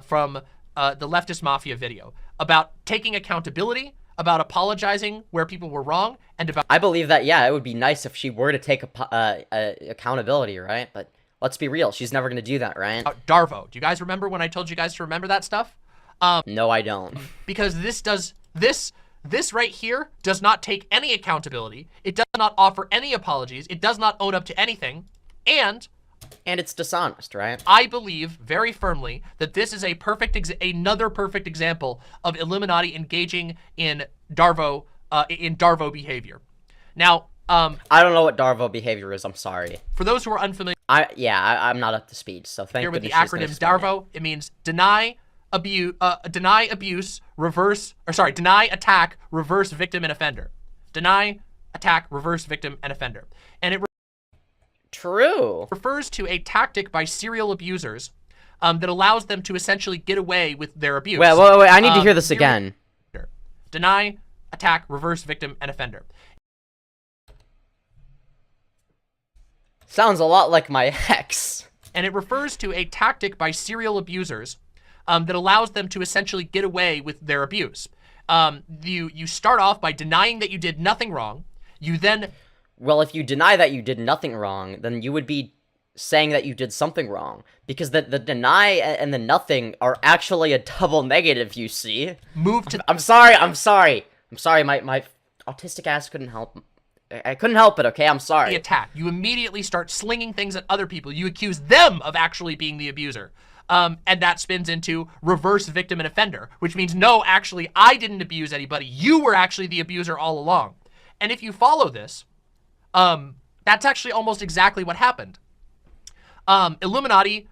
from the Leftist Mafia video about taking accountability, about apologizing where people were wrong, and about... I believe that, yeah, it would be nice if she were to take accountability, right? But let's be real, she's never gonna do that, right? Darvo. Do you guys remember when I told you guys to remember that stuff? No, I don't. Because this right here does not take any accountability. It does not offer any apologies. It does not own up to anything. And it's dishonest, right? I believe very firmly that this is another perfect example of Illuminaughtii engaging in Darvo behavior. Now, I don't know what Darvo behavior is. I'm sorry. For those who are unfamiliar, I'm not up to speed. So thank you. With the acronym Darvo, it means deny abuse, deny attack, reverse victim and offender. Deny, attack, reverse victim and offender. And it refers to a tactic by serial abusers that allows them to essentially get away with their abuse. Wait, I need to hear this again. Deny, attack, reverse victim and offender. Sounds a lot like my ex. And it refers to a tactic by serial abusers that allows them to essentially get away with their abuse. You start off by denying that you did nothing wrong. You then... Well, if you deny that you did nothing wrong, then you would be saying that you did something wrong. Because the deny and the nothing are actually a double negative, you see. I'm sorry. My autistic ass couldn't help. I couldn't help it, okay? I'm sorry. The attack. You immediately start slinging things at other people. You accuse them of actually being the abuser. And that spins into reverse victim and offender, which means, no, actually, I didn't abuse anybody. You were actually the abuser all along. And if you follow this, that's actually almost exactly what happened. Illuminaughtii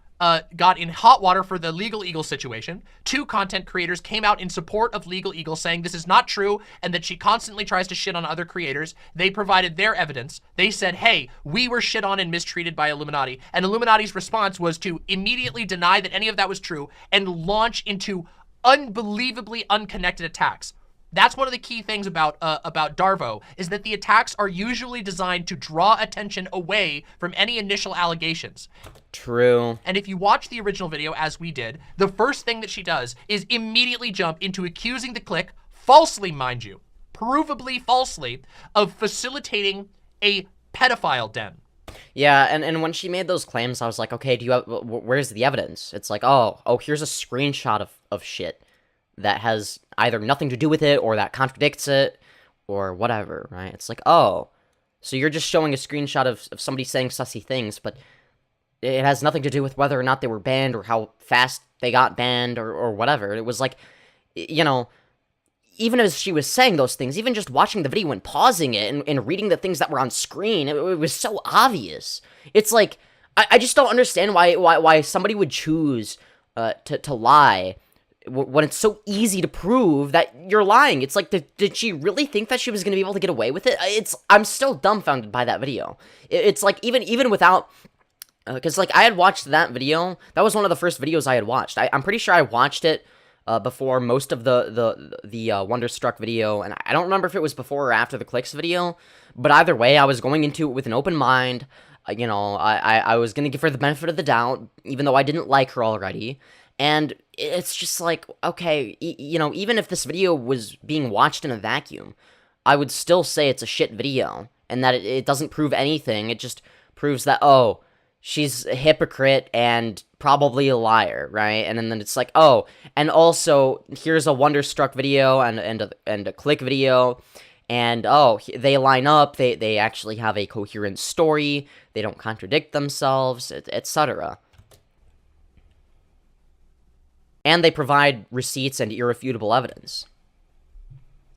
got in hot water for the Legal Eagle situation. 2 content creators came out in support of Legal Eagle, saying this is not true and that she constantly tries to shit on other creators. They provided their evidence. They said, hey, we were shit on and mistreated by Illuminaughtii. And Illuminatii's response was to immediately deny that any of that was true and launch into unbelievably unconnected attacks. That's one of the key things about Darvo, is that the attacks are usually designed to draw attention away from any initial allegations. True. And if you watch the original video, as we did, the first thing that she does is immediately jump into accusing the Clique, falsely, mind you, provably falsely, of facilitating a pedophile den. Yeah, and when she made those claims, I was like, okay, where's the evidence? It's like, oh, here's a screenshot of shit that has either nothing to do with it, or that contradicts it, or whatever, right? It's like, oh, so you're just showing a screenshot of somebody saying sussy things, but it has nothing to do with whether or not they were banned, or how fast they got banned, or whatever. It was like, you know, even as she was saying those things, even just watching the video and pausing it and reading the things that were on screen, it was so obvious. It's like, I just don't understand why somebody would choose to lie when it's so easy to prove that you're lying. It's like, did she really think that she was going to be able to get away with it? I'm still dumbfounded by that video. It's like, even without, because like I had watched that video. That was one of the first videos I had watched. I'm pretty sure I watched it before most of the Wonderstruck video, and I don't remember if it was before or after the Clicks video, but either way, I was going into it with an open mind. You know, I was gonna give her the benefit of the doubt, even though I didn't like her already, and it's just like, okay, you know, even if this video was being watched in a vacuum, I would still say it's a shit video, and that it doesn't prove anything. It just proves that, oh, she's a hypocrite and probably a liar, right? And then it's like, oh, and also here's a Wonderstruck video and a Click video, and oh, they line up. They actually have a coherent story. They don't contradict themselves, etc. And they provide receipts and irrefutable evidence.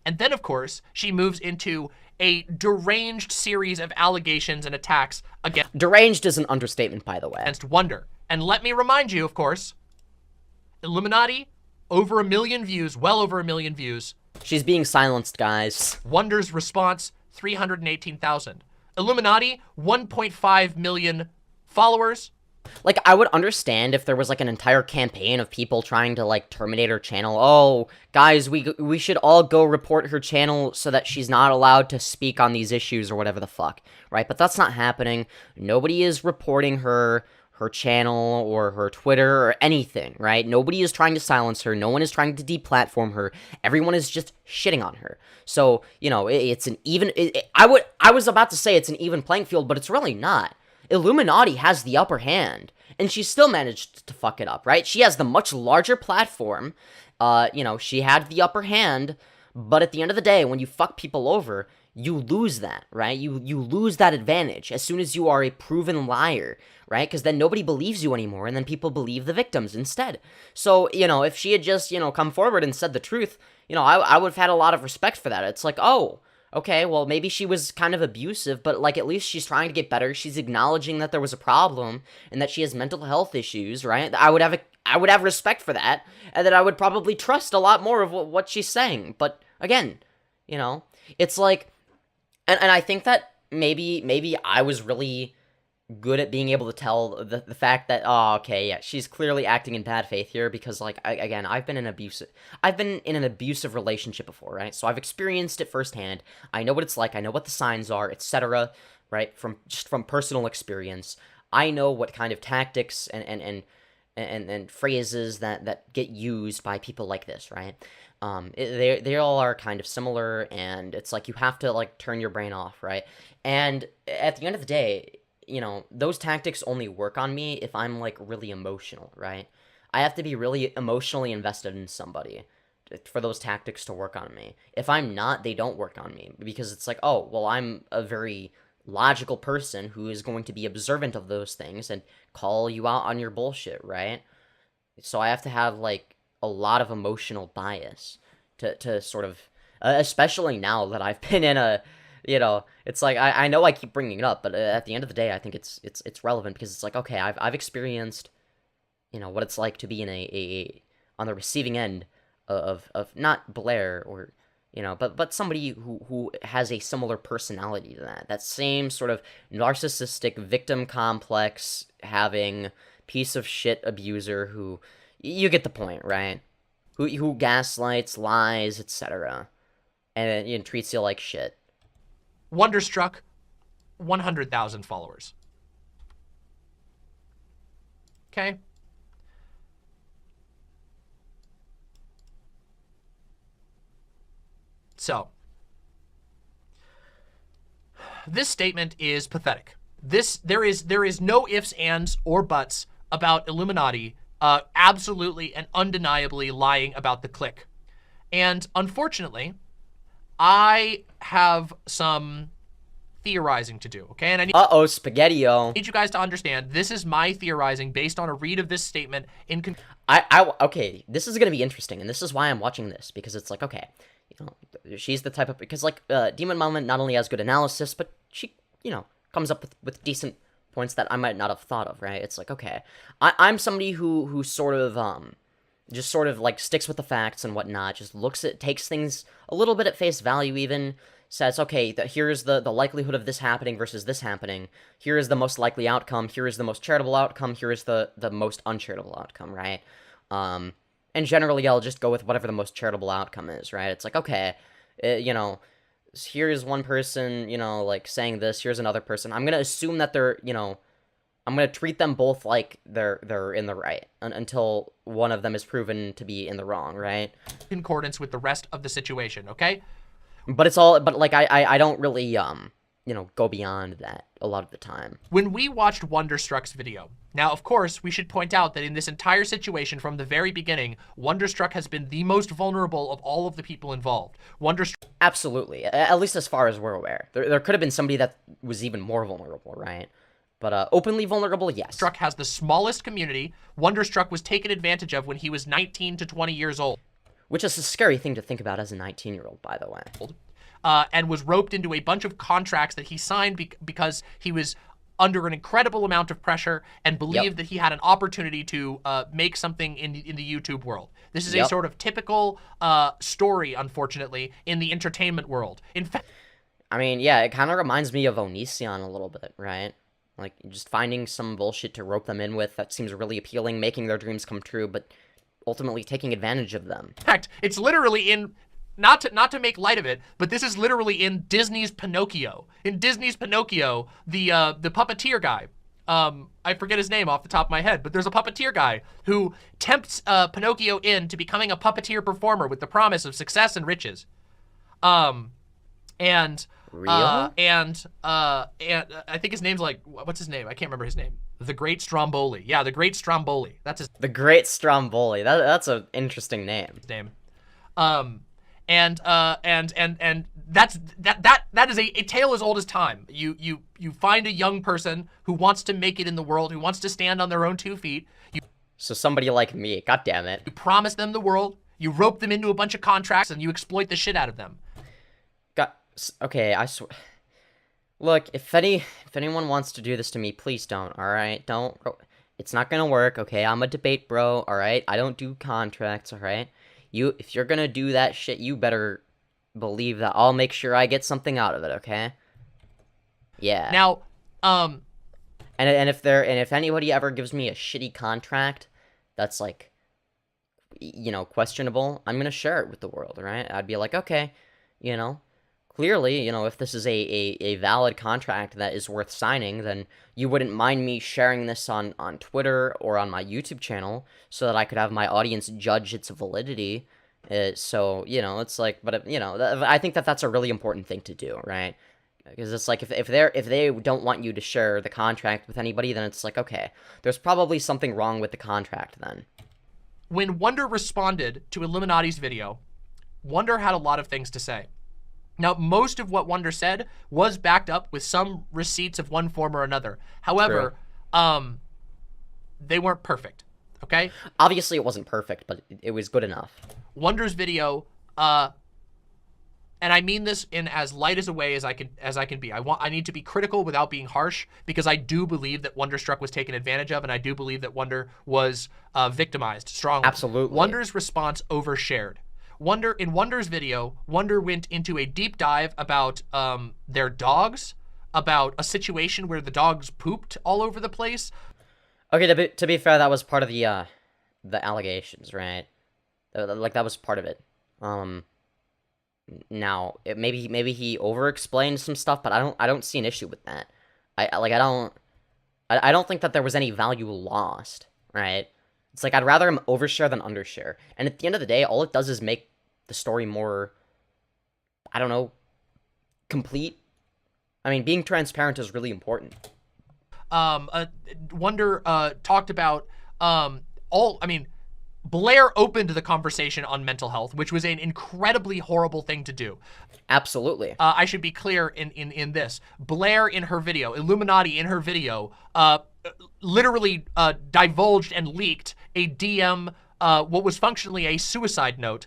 And then, of course, she moves into a deranged series of allegations and attacks against... Deranged is an understatement, by the way. ...against Wonder. And let me remind you, of course, iilluminaughtii, over 1 million views, well over 1 million views. She's being silenced, guys. Wonder's response, 318,000. iilluminaughtii, 1.5 million followers. Like, I would understand if there was, like, an entire campaign of people trying to, like, terminate her channel. Oh, guys, we should all go report her channel so that she's not allowed to speak on these issues or whatever the fuck, right? But that's not happening. Nobody is reporting her channel or her Twitter or anything, right? Nobody is trying to silence her. No one is trying to deplatform her. Everyone is just shitting on her. So, you know, it's an even... I was about to say it's an even playing field, but it's really not. iilluminaughtii has the upper hand, and she still managed to fuck it up, right? She has the much larger platform. You know, she had the upper hand, but at the end of the day, when you fuck people over, you lose that, right? You lose that advantage as soon as you are a proven liar, right? Because then nobody believes you anymore, and then people believe the victims instead. So, you know, if she had just, you know, come forward and said the truth, you know, I would have had a lot of respect for that. It's like, oh, okay, well, maybe she was kind of abusive, but, like, at least she's trying to get better. She's acknowledging that there was a problem and that she has mental health issues, right? I would have respect for that, and that I would probably trust a lot more of what she's saying. But, again, you know, it's like, and I think that maybe I was really good at being able to tell the fact that, oh, okay, yeah, she's clearly acting in bad faith here, because, like, I've been in an abusive relationship before, right? So I've experienced it firsthand. I know what it's like. I know what the signs are, etc., right? From personal experience. I know what kind of tactics and phrases that get used by people like this, right? They all are kind of similar, and it's like you have to, like, turn your brain off, right? And at the end of the day, you know, those tactics only work on me if I'm, like, really emotional, right? I have to be really emotionally invested in somebody for those tactics to work on me. If I'm not, they don't work on me, because it's like, oh, well, I'm a very logical person who is going to be observant of those things and call you out on your bullshit, right? So I have to have, like, a lot of emotional bias to sort of, especially now that I've been in a, you know, it's like, I know I keep bringing it up, but at the end of the day, I think it's relevant, because it's like, okay, I've experienced, you know, what it's like to be in a on the receiving end of not Blair or, you know, but somebody who has a similar personality to that same sort of narcissistic victim complex having piece of shit abuser who, you get the point, right? Who gaslights, lies, etc., and you know, treats you like shit. Wonderstruck, 100,000 followers. Okay. So, this statement is pathetic. There is no ifs, ands, or buts about iilluminaughtii absolutely and undeniably lying about the click. And unfortunately, I have some theorizing to do, okay? And I need Spaghetti-o. need you guys to understand, this is my theorizing based on a read of this statement in Okay, this is gonna be interesting, and this is why I'm watching this, because it's like, okay, you know, she's the type of, because like Demon Mama not only has good analysis, but she, you know, comes up with decent points that I might not have thought of, right? It's like, okay, I'm somebody who sort of just sort of like sticks with the facts and whatnot, just takes things a little bit at face value, even says, okay, here's the likelihood of this happening versus this happening. Here is the most likely outcome. Here is the most charitable outcome. Here is the most uncharitable outcome, right? And generally, I'll just go with whatever the most charitable outcome is, right? It's like, okay, you know, here's one person, you know, like saying this. Here's another person. I'm gonna assume that they're, you know, I'm gonna treat them both like they're in the right until one of them is proven to be in the wrong, right? In accordance with the rest of the situation, okay? But it's all, but like I don't really you know, go beyond that a lot of the time. When we watched Wonderstruck's video, now of course we should point out that in this entire situation from the very beginning, Wonderstruck has been the most vulnerable of all of the people involved. Wonderstruck, absolutely, at least as far as we're aware. There could have been somebody that was even more vulnerable, right? But openly vulnerable, yes. Wonderstruck has the smallest community. Wonderstruck was taken advantage of when he was 19 to 20 years old. Which is a scary thing to think about as a 19-year-old, by the way. And was roped into a bunch of contracts that he signed because he was under an incredible amount of pressure and believed that he had an opportunity to make something in the YouTube world. This is a sort of typical story, unfortunately, in the entertainment world. In fact, I mean, yeah, it kind of reminds me of Onision a little bit, right? Like, just finding some bullshit to rope them in with that seems really appealing, making their dreams come true, but ultimately taking advantage of them. In fact, it's literally in, not to make light of it, but this is literally in Disney's Pinocchio. In Disney's Pinocchio, the puppeteer guy, I forget his name off the top of my head, but there's a puppeteer guy who tempts Pinocchio into becoming a puppeteer performer with the promise of success and riches. And I think his name's like, what's his name? I can't remember his name. The Great Stromboli. Yeah, the Great Stromboli. That's his The Great Stromboli. That's an interesting name. name. And that is a tale as old as time. You find a young person who wants to make it in the world, who wants to stand on their own 2 feet. So somebody like me, god damn it. You promise them the world, you rope them into a bunch of contracts, and you exploit the shit out of them. Okay, I swear. Look, if anyone wants to do this to me, please don't, alright? Don't. It's not gonna work, okay? I'm a debate bro, alright? I don't do contracts, alright? If you're gonna do that shit, you better believe that I'll make sure I get something out of it, okay? Yeah. Now, And if anybody ever gives me a shitty contract that's like, you know, questionable, I'm gonna share it with the world, right? I'd be like, okay, you know, clearly, you know, if this is a valid contract that is worth signing, then you wouldn't mind me sharing this on Twitter or on my YouTube channel so that I could have my audience judge its validity. So, you know, it's like, but, you know, I think that that's a really important thing to do, right? Because it's like, if they don't want you to share the contract with anybody, then it's like, okay, there's probably something wrong with the contract then. when Wonder responded to Illuminautti's video, Wonder had a lot of things to say. Now, most of what Wonder said was backed up with some receipts of one form or another. However, they weren't perfect, okay? Obviously, it wasn't perfect, but it was good enough. Wonder's video, and I mean this in as light as a way as I can be. I need to be critical without being harsh, because I do believe that Wonderstruck was taken advantage of, and I do believe that Wonder was victimized strongly. Absolutely. Wonder's response overshared. In Wonder's video, Wonder went into a deep dive about their dogs, about a situation where the dogs pooped all over the place. Okay, to be fair, that was part of the allegations, right? Like, that was part of it. Now, maybe he over-explained some stuff, but I don't see an issue with that. I don't think that there was any value lost, right? It's like, I'd rather him overshare than undershare. And at the end of the day, all it does is make the story more, I don't know, complete. I mean, being transparent is really important. Wonder talked about Blair opened the conversation on mental health, which was an incredibly horrible thing to do. Absolutely. I should be clear in this. Blair in her video, Illuminaughtii in her video, literally divulged and leaked a DM, what was functionally a suicide note.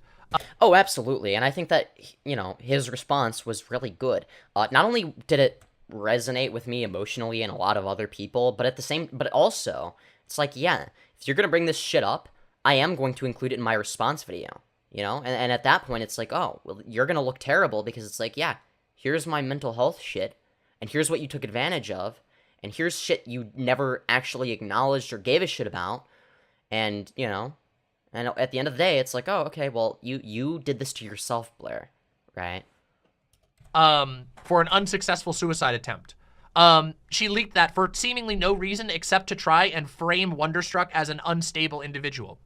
Oh, absolutely. And I think that, you know, his response was really good. Not only did it resonate with me emotionally and a lot of other people, but also, it's like, yeah, if you're going to bring this shit up, I am going to include it in my response video, you know? And at that point, it's like, oh, well, you're going to look terrible because it's like, yeah, here's my mental health shit, and here's what you took advantage of, and here's shit you never actually acknowledged or gave a shit about, and, you know, and at the end of the day, it's like, oh, okay, well, you did this to yourself, Blair, right? For an unsuccessful suicide attempt. She leaked that for seemingly no reason except to try and frame Wonderstruck as an unstable individual.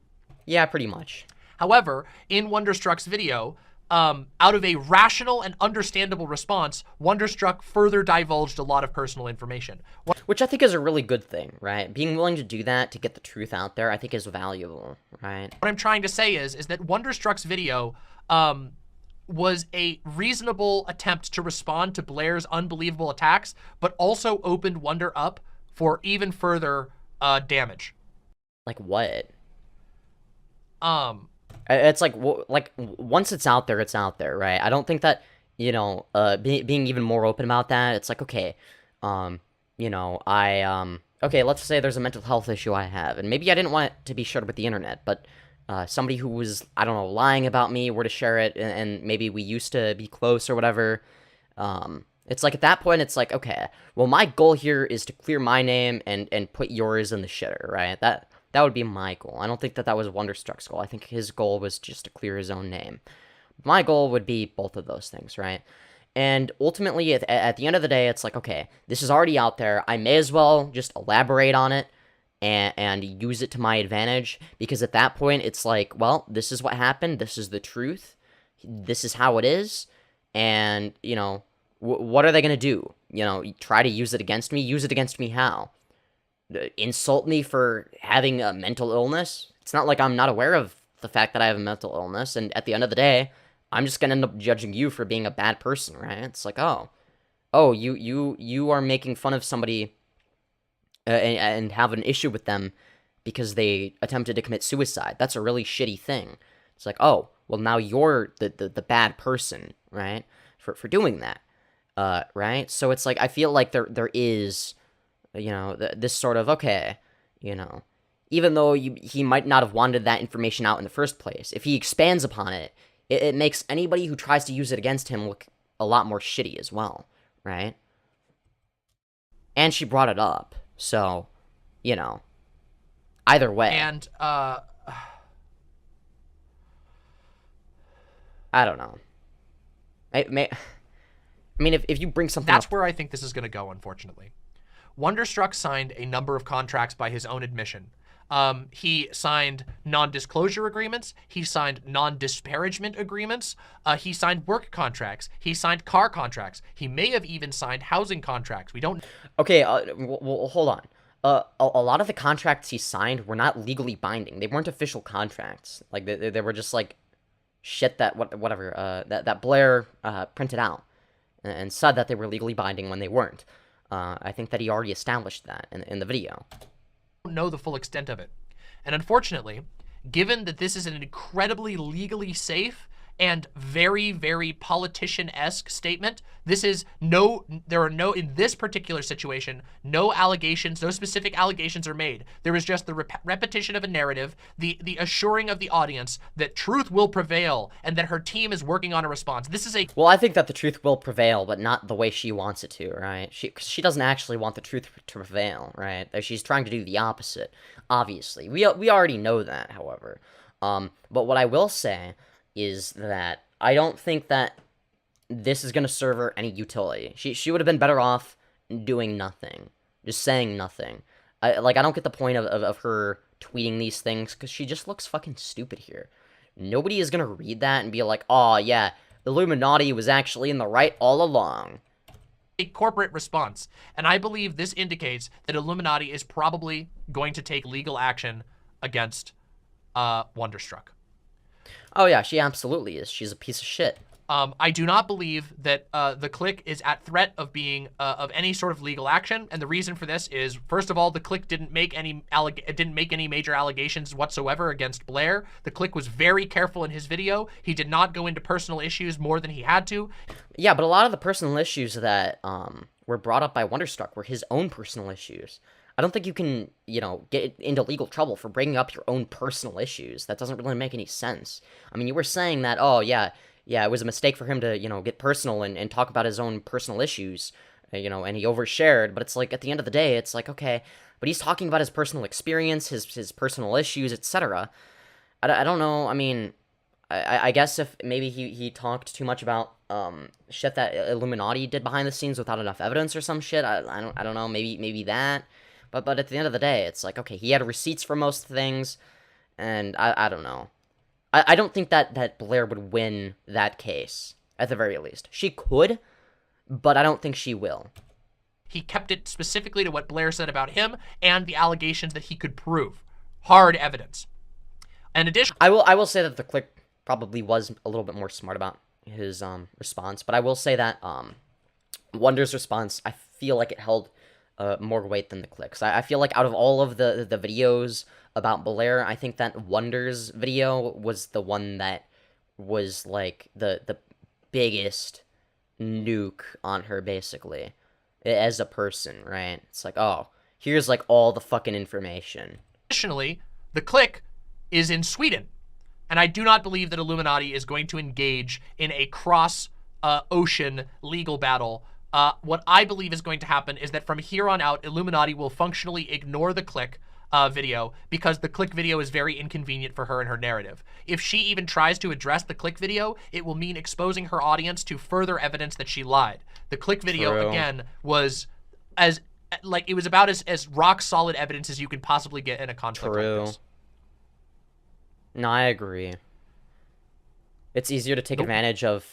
Yeah, pretty much. However, in Wonderstruck's video, out of a rational and understandable response, Wonderstruck further divulged a lot of personal information. Which I think is a really good thing, right? Being willing to do that to get the truth out there, I think is valuable, right? What I'm trying to say is that Wonderstruck's video was a reasonable attempt to respond to Blair's unbelievable attacks, but also opened Wonder up for even further damage. Like what? It's like once it's out there, right? I don't think that, you know, being even more open about that, it's like, okay, you know, okay, let's say there's a mental health issue I have, and maybe I didn't want it to be shared with the internet, but somebody who was, I don't know, lying about me were to share it, and maybe we used to be close or whatever, it's like at that point, it's like, okay, well, my goal here is to clear my name and put yours in the shitter, right? That would be my goal. I don't think that was Wonderstruck's goal. I think his goal was just to clear his own name. My goal would be both of those things, right? And ultimately, at the end of the day, it's like, okay, this is already out there. I may as well just elaborate on it and use it to my advantage, because at that point, it's like, well, this is what happened. This is the truth. This is how it is. And, you know, what are they going to do? You know, try to use it against me? Use it against me how? Insult me for having a mental illness? It's not like I'm not aware of the fact that I have a mental illness, and at the end of the day, I'm just gonna end up judging you for being a bad person, right? It's like, oh, you are making fun of somebody and have an issue with them because they attempted to commit suicide. That's a really shitty thing. It's like, oh, well, now you're the bad person, right? For doing that, right? So it's like, I feel like there is, you know, this sort of, okay, you know, even though he might not have wanted that information out in the first place, if he expands upon it, it makes anybody who tries to use it against him look a lot more shitty as well, right? And she brought it up, so, you know, either way. And, I don't know. I mean, if you bring something that's up... where I think this is going to go, unfortunately. Wonderstruck signed a number of contracts by his own admission. He signed non-disclosure agreements. He signed non-disparagement agreements. He signed work contracts. He signed car contracts. He may have even signed housing contracts. We don't... Okay, well, hold on. A lot of the contracts he signed were not legally binding. They weren't official contracts. Like, they were just, like, shit that, whatever, that Blair printed out and said that they were legally binding when they weren't. I think that he already established that in the video. Don't know the full extent of it. And unfortunately, given that this is an incredibly legally safe and very, very politician-esque statement, this is there are no, in this particular situation, no allegations, no specific allegations are made. There is just the repetition of a narrative, the assuring of the audience that truth will prevail and that her team is working on a response. This is a... Well, I think that the truth will prevail, but not the way she wants it to, right? She doesn't actually want the truth to prevail, right? She's trying to do the opposite, obviously. We already know that, however. But what I will say is that I don't think that this is going to serve her any utility. She would have been better off doing nothing. Just saying nothing. I don't get the point of her tweeting these things, because she just looks fucking stupid here. Nobody is going to read that and be like, oh, yeah, Illuminaughtii was actually in the right all along. A corporate response. And I believe this indicates that Illuminaughtii is probably going to take legal action against Wonderstruck. Oh yeah, she absolutely is. She's a piece of shit. I do not believe that the clique is at threat of being of any sort of legal action, and the reason for this is, first of all, the clique didn't make any major allegations whatsoever against Blair. The clique was very careful in his video. He did not go into personal issues more than he had to. Yeah, but a lot of the personal issues that were brought up by Wonderstruck were his own personal issues. I don't think you can, you know, get into legal trouble for bringing up your own personal issues. That doesn't really make any sense. I mean, you were saying that, oh, yeah, it was a mistake for him to, you know, get personal and talk about his own personal issues, you know, and he overshared. But it's like, at the end of the day, it's like, okay, but he's talking about his personal experience, his personal issues, etc. I don't know. I mean, I guess if maybe he talked too much about shit that Illuminati did behind the scenes without enough evidence or some shit. I don't know. Maybe that. But at the end of the day, it's like, okay, he had receipts for most things, and I don't know. I don't think that Blair would win that case, at the very least. She could, but I don't think she will. He kept it specifically to what Blair said about him and the allegations that he could prove. Hard evidence. In addition, I will say that the clique probably was a little bit more smart about his response, but I will say that Wonder's response, I feel like it held more weight than the cliques. I feel like out of all of the videos about Blair, I think that Wonder's video was the one that was like the biggest nuke on her, basically, as a person, right? It's like, oh, here's like all the fucking information. Additionally, the clique is in Sweden, and I do not believe that Illuminati is going to engage in a cross-ocean legal battle. What I believe is going to happen is that from here on out, Illuminati will functionally ignore the clique video because the clique video is very inconvenient for her and her narrative. If she even tries to address the clique video, it will mean exposing her audience to further evidence that she lied. The clique video, again, was it was about as rock solid evidence as you could possibly get in a conflict like this. No, I agree. It's easier to take advantage of,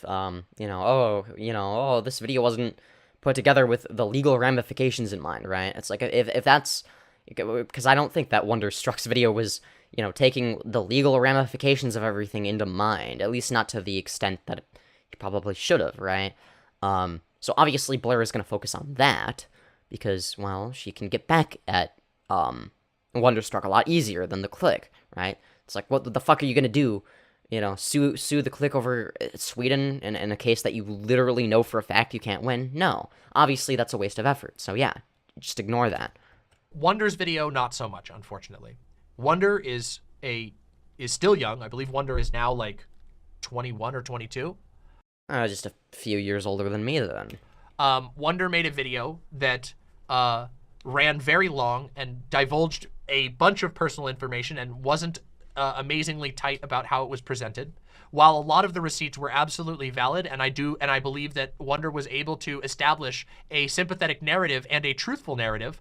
this video wasn't put together with the legal ramifications in mind, right? It's like, if that's, because I don't think that Wonderstruck's video was, you know, taking the legal ramifications of everything into mind, at least not to the extent that he probably should have, right? So obviously Blair is going to focus on that, because, well, she can get back at, Wonderstruck a lot easier than the clique, right? It's like, what the fuck are you going to do? You know, sue the clique over Sweden in a case that you literally know for a fact you can't win? No. Obviously, that's a waste of effort. So yeah, just ignore that. Wonder's video, not so much, unfortunately. Wonder is still young. I believe Wonder is now like 21 or 22. Just a few years older than me then. Wonder made a video that ran very long and divulged a bunch of personal information and wasn't amazingly tight about how it was presented. While a lot of the receipts were absolutely valid, and I believe that Wonder was able to establish a sympathetic narrative and a truthful narrative,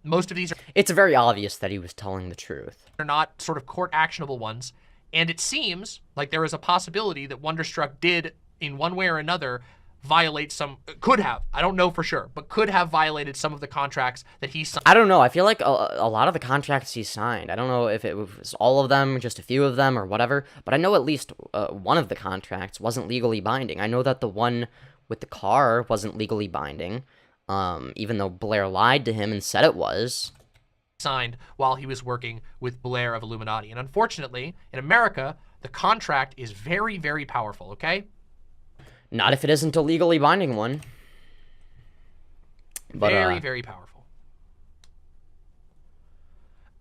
most of these it's very obvious that he was telling the truth. Are not sort of court actionable ones, and it seems like there is a possibility that Wonderstruck did, in one way or another, violate could have, I don't know for sure, but could have violated some of the contracts that he signed. I don't know. I feel like a lot of the contracts he signed, I don't know if it was all of them, just a few of them, or whatever, but I know at least one of the contracts wasn't legally binding. I know that the one with the car wasn't legally binding, even though Blair lied to him and said it was. Signed while he was working with Blair of Illuminati. And unfortunately, in America, the contract is very, very powerful, okay? Not if it isn't a legally binding one. But, very, very powerful.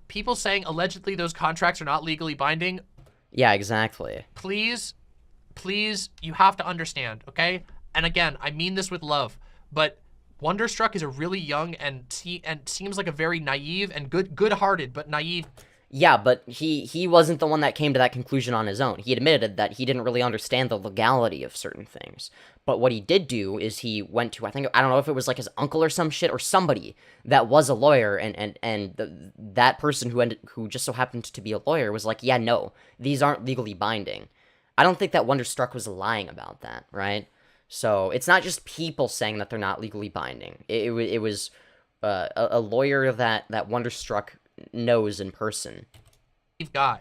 People saying allegedly those contracts are not legally binding. Yeah, exactly. Please, you have to understand, okay? And again, I mean this with love, but Wonderstruck is a really young and seems like a very naive and good-hearted, but naive. Yeah, but he wasn't the one that came to that conclusion on his own. He admitted that he didn't really understand the legality of certain things. But what he did do is he went to, I don't know if it was like his uncle or some shit, or somebody that was a lawyer, and that person who just so happened to be a lawyer was like, yeah, no, these aren't legally binding. I don't think that Wonderstruck was lying about that, right? So it's not just people saying that they're not legally binding. It was a lawyer that Wonderstruck knows in person. Guy.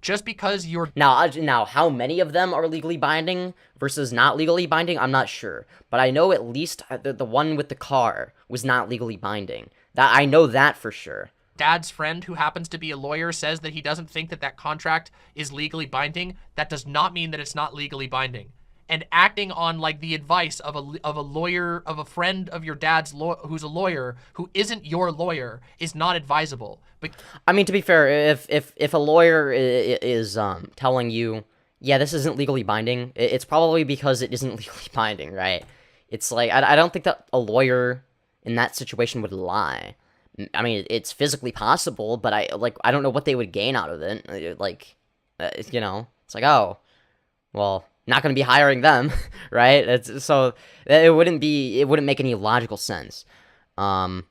Just because you're Now, how many of them are legally binding versus not legally binding, I'm not sure. But I know at least the one with the car was not legally binding. That I know that for sure. dad's friend who happens to be a lawyer says that he doesn't think that that contract is legally binding, that does not mean that it's not legally binding. And acting on like the advice of a lawyer, of a friend of your dad's who's a lawyer who isn't your lawyer is not advisable. But I mean, to be fair, if a lawyer is telling you, yeah, this isn't legally binding, it's probably because it isn't legally binding, right? It's like I don't think that a lawyer in that situation would lie. I mean, it's physically possible, but I don't know what they would gain out of it. Like, you know, it's like, oh, well, not going to be hiring them, right? So it wouldn't make any logical sense. Yeah.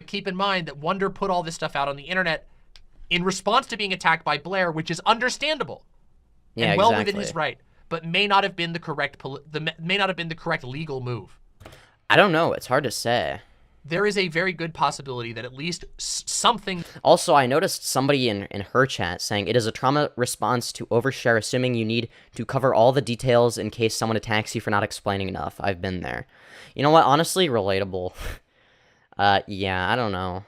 keep in mind that Wonder put all this stuff out on the internet in response to being attacked by Blair, which is understandable Yeah, and well exactly. within his right, but may not have been the correct legal move. I don't know. It's hard to say. There is a very good possibility that at least something. Also, I noticed somebody in her chat saying it is a trauma response to overshare, assuming you need to cover all the details in case someone attacks you for not explaining enough. I've been there. You know what? Honestly, relatable. Yeah, I don't know.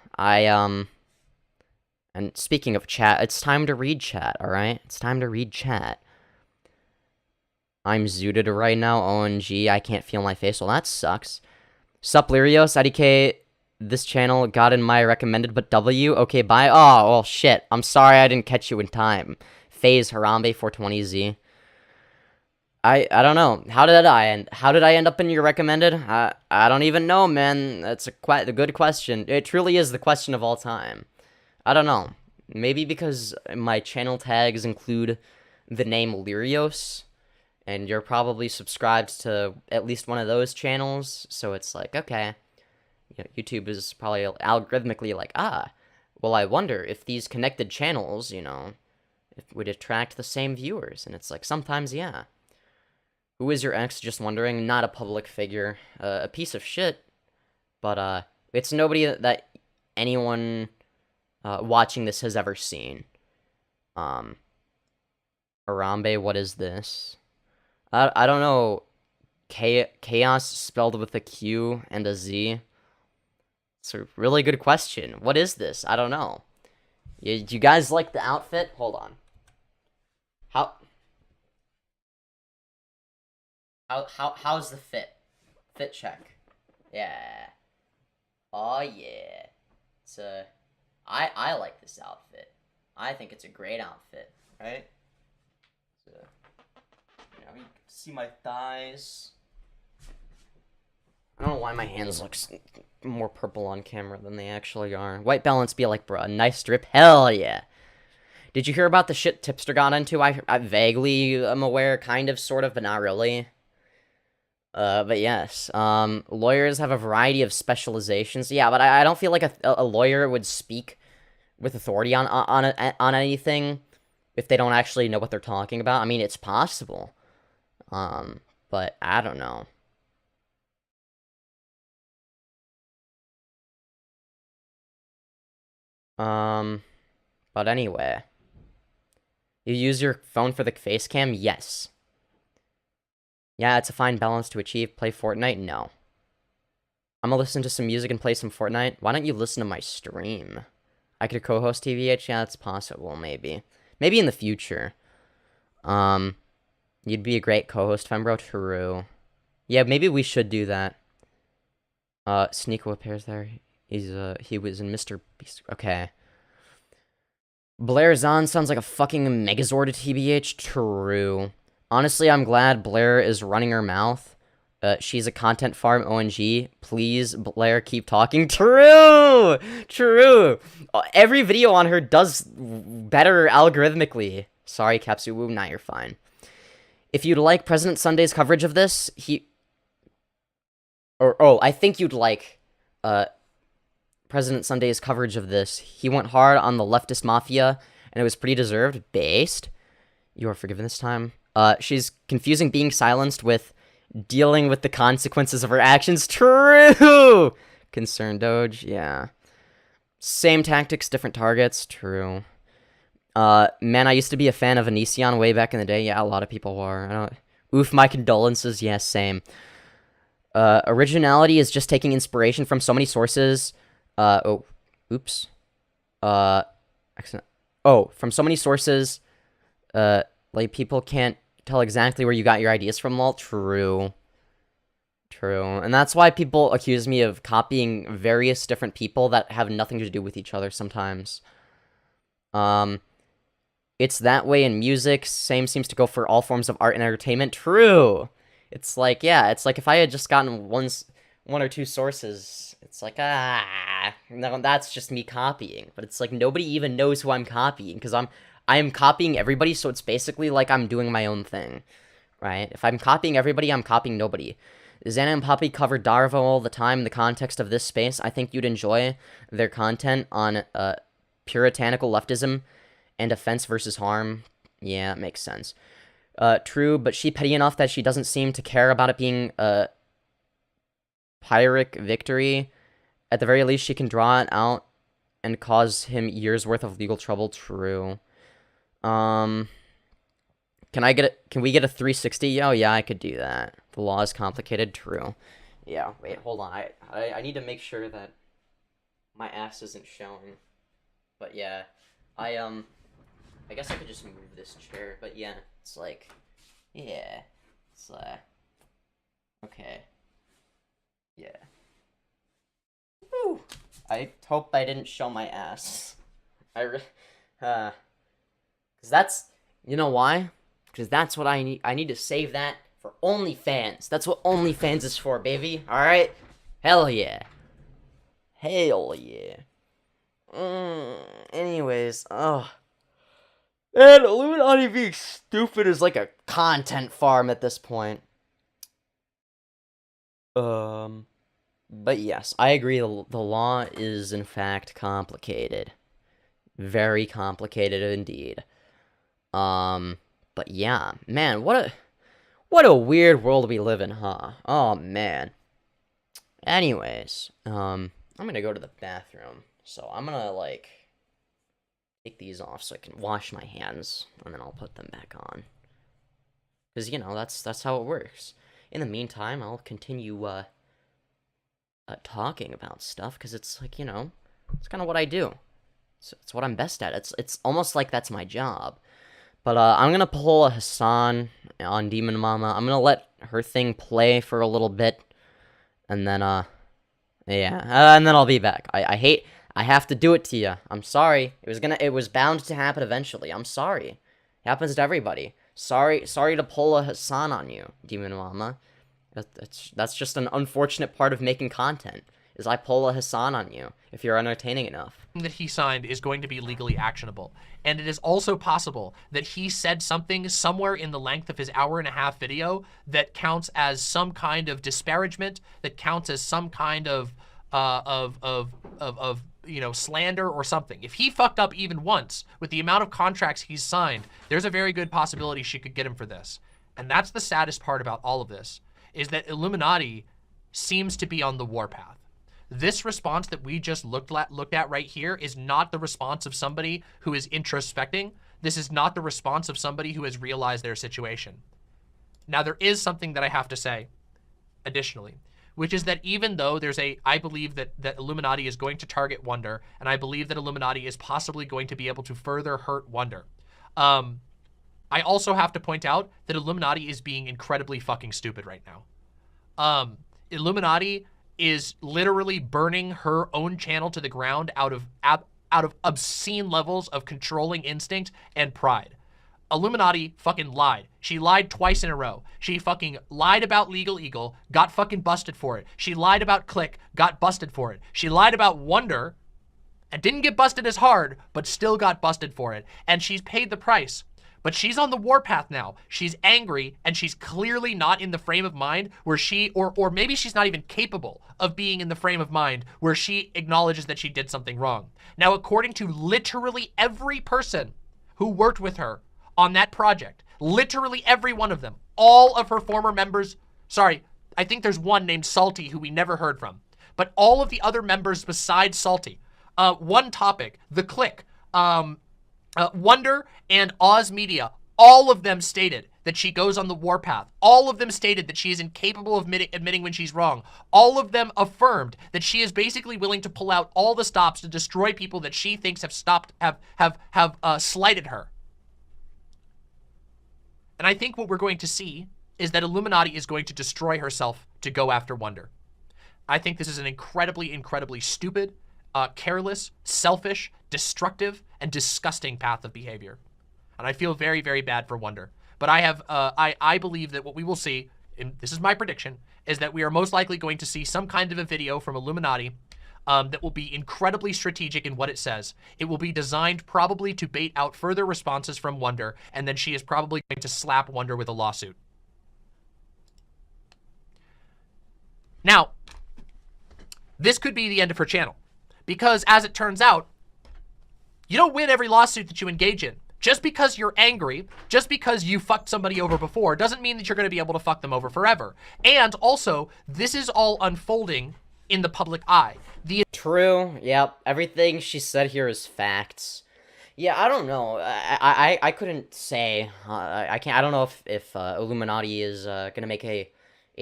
And speaking of chat, it's time to read chat, alright? It's time to read chat. I'm zooted right now, OMG, I can't feel my face. Well, that sucks. Sup, Lyrios, IDK, this channel got in my recommended, but W? Okay, bye. Oh, well, shit. I'm sorry I didn't catch you in time. FaZe, Harambe, 420Z. I don't know. How did I end up in your recommended? I don't even know, man. That's quite a good question. It truly is the question of all time. I don't know. Maybe because my channel tags include the name Lyrios, and you're probably subscribed to at least one of those channels, so it's like, okay, you know, YouTube is probably algorithmically like, well, I wonder if these connected channels, you know, if would attract the same viewers, and it's like, sometimes, yeah. Who is your ex? Just wondering. Not a public figure. A piece of shit, but, it's nobody that anyone, watching this has ever seen. Harambe, what is this? I don't know. Chaos spelled with a Q and a Z. It's a really good question. What is this? I don't know. Do you guys like the outfit? Hold on. How's the fit? Fit check. Yeah. Oh yeah. It's I like this outfit. I think it's a great outfit, right? You know, you can see my thighs. I don't know why my hands look more purple on camera than they actually are. White balance be like, bruh, nice strip. Hell yeah. Did you hear about the shit Tipster got into? I vaguely am aware, kind of, sort of, but not really. But yes, lawyers have a variety of specializations. Yeah, but I don't feel like a lawyer would speak with authority on anything if they don't actually know what they're talking about. I mean, it's possible. But I don't know. But anyway. You use your phone for the face cam? Yes. Yeah, it's a fine balance to achieve. Play Fortnite? No. I'm gonna listen to some music and play some Fortnite. Why don't you listen to my stream? I could co-host TVH? Yeah, it's possible, maybe. Maybe in the future. You'd be a great co-host, Fembro. True. Yeah, maybe we should do that. Sneako appears there. He was in Mr. Beast. Okay. Blair Zahn sounds like a fucking Megazord to TBH. True. Honestly, I'm glad Blair is running her mouth. She's a content farm ONG. Please, Blair, keep talking. True! True! Every video on her does better algorithmically. Sorry, Capsuwu. Nah, you're fine. If you'd like President Sunday's coverage of this, I think you'd like, President Sunday's coverage of this. He went hard on the Leftist Mafia, and it was pretty deserved. Based. You are forgiven this time. She's confusing being silenced with dealing with the consequences of her actions. True! Concerned Doge, yeah. Same tactics, different targets. True. Man, I used to be a fan of Onision way back in the day. Yeah, a lot of people were. I don't... Oof, my condolences. Yeah, same. Originality is just taking inspiration from so many sources. Oh, oops. Accident. Oh, from so many sources. Like, people can't tell exactly where you got your ideas from, lol. True. True. And that's why people accuse me of copying various different people that have nothing to do with each other sometimes. It's that way in music. Same seems to go for all forms of art and entertainment. True. It's like, yeah, it's like if I had just gotten one or two sources, it's like, no, that's just me copying. But it's like nobody even knows who I'm copying because I am copying everybody, so it's basically like I'm doing my own thing, right? If I'm copying everybody, I'm copying nobody. Xana and Poppy cover Darvo all the time in the context of this space. I think you'd enjoy their content on puritanical leftism and offense versus harm. Yeah, it makes sense. True, but she petty enough that she doesn't seem to care about it being a Pyrrhic victory. At the very least, she can draw it out and cause him years worth of legal trouble. True. Can we get a 360? Oh, yeah, I could do that. The law is complicated. True. Yeah, wait, hold on. I need to make sure that my ass isn't showing. But yeah, I guess I could just move this chair. But yeah, it's like, yeah, it's okay. Yeah. Woo! I hope I didn't show my ass. Cause that's, you know why? Because that's what I need. I need to save that for OnlyFans. That's what OnlyFans is for, baby. Alright? Hell yeah. Hell yeah. Anyways, man, Illuminati being stupid is like a content farm at this point. But yes, I agree. The law is in fact complicated. Very complicated indeed. But yeah, man, what a weird world we live in, huh? Oh man. Anyways, I'm gonna go to the bathroom, so I'm gonna like take these off so I can wash my hands, and then I'll put them back on. Cause you know that's how it works. In the meantime, I'll continue talking about stuff, cause it's like, you know, it's kind of what I do. It's what I'm best at. It's almost like that's my job. But I'm gonna pull a Hassan on Demon Mama. I'm gonna let her thing play for a little bit, and then yeah, and then I'll be back. I have to do it to you. I'm sorry. It was bound to happen eventually. I'm sorry. It happens to everybody. Sorry to pull a Hassan on you, Demon Mama. That's just an unfortunate part of making content. Is I pull a Hassan on you if you're entertaining enough. That he signed is going to be legally actionable. And it is also possible that he said something somewhere in the length of his hour-and-a-half video that counts as some kind of disparagement, that counts as some kind of you know, slander or something. If he fucked up even once with the amount of contracts he's signed, there's a very good possibility she could get him for this. And that's the saddest part about all of this, is that Illuminati seems to be on the warpath. This response that we just looked at right here is not the response of somebody who is introspecting. This is not the response of somebody who has realized their situation. Now, there is something that I have to say additionally, which is that even though I believe that Illuminati is going to target Wonder, and I believe that Illuminati is possibly going to be able to further hurt Wonder, I also have to point out that Illuminati is being incredibly fucking stupid right now. Illuminati is literally burning her own channel to the ground out of obscene levels of controlling instinct and pride. Illuminati fucking lied. She lied twice in a row. She fucking lied about Legal Eagle, got fucking busted for it. She lied about Click, got busted for it. She lied about Wonder and didn't get busted as hard, but still got busted for it. And she's paid the price. But she's on the warpath now. She's angry, and she's clearly not in the frame of mind where she, or maybe she's not even capable of being in the frame of mind where she acknowledges that she did something wrong. Now, according to literally every person who worked with her on that project, literally every one of them, all of her former members, sorry, I think there's one named Salty who we never heard from, but all of the other members besides Salty, One Topic, The Click, Wonder, and Oz Media, all of them stated that she goes on the warpath. All of them stated that she is incapable of admitting when she's wrong. All of them affirmed that she is basically willing to pull out all the stops to destroy people that she thinks have slighted her. And I think what we're going to see is that iilluminaughtii is going to destroy herself to go after Wonder. I think this is an incredibly, incredibly stupid, careless, selfish, destructive, and disgusting path of behavior. And I feel very, very bad for Wonder. But I believe that what we will see, and this is my prediction, is that we are most likely going to see some kind of a video from iilluminaughtii that will be incredibly strategic in what it says. It will be designed probably to bait out further responses from Wonder, and then she is probably going to slap Wonder with a lawsuit. Now, this could be the end of her channel, because as it turns out, you don't win every lawsuit that you engage in. Just because you're angry, just because you fucked somebody over before, doesn't mean that you're going to be able to fuck them over forever. And also, this is all unfolding in the public eye. True, yep, everything she said here is facts. Yeah, I don't know, I couldn't say, I don't know if iilluminaughtii is gonna make a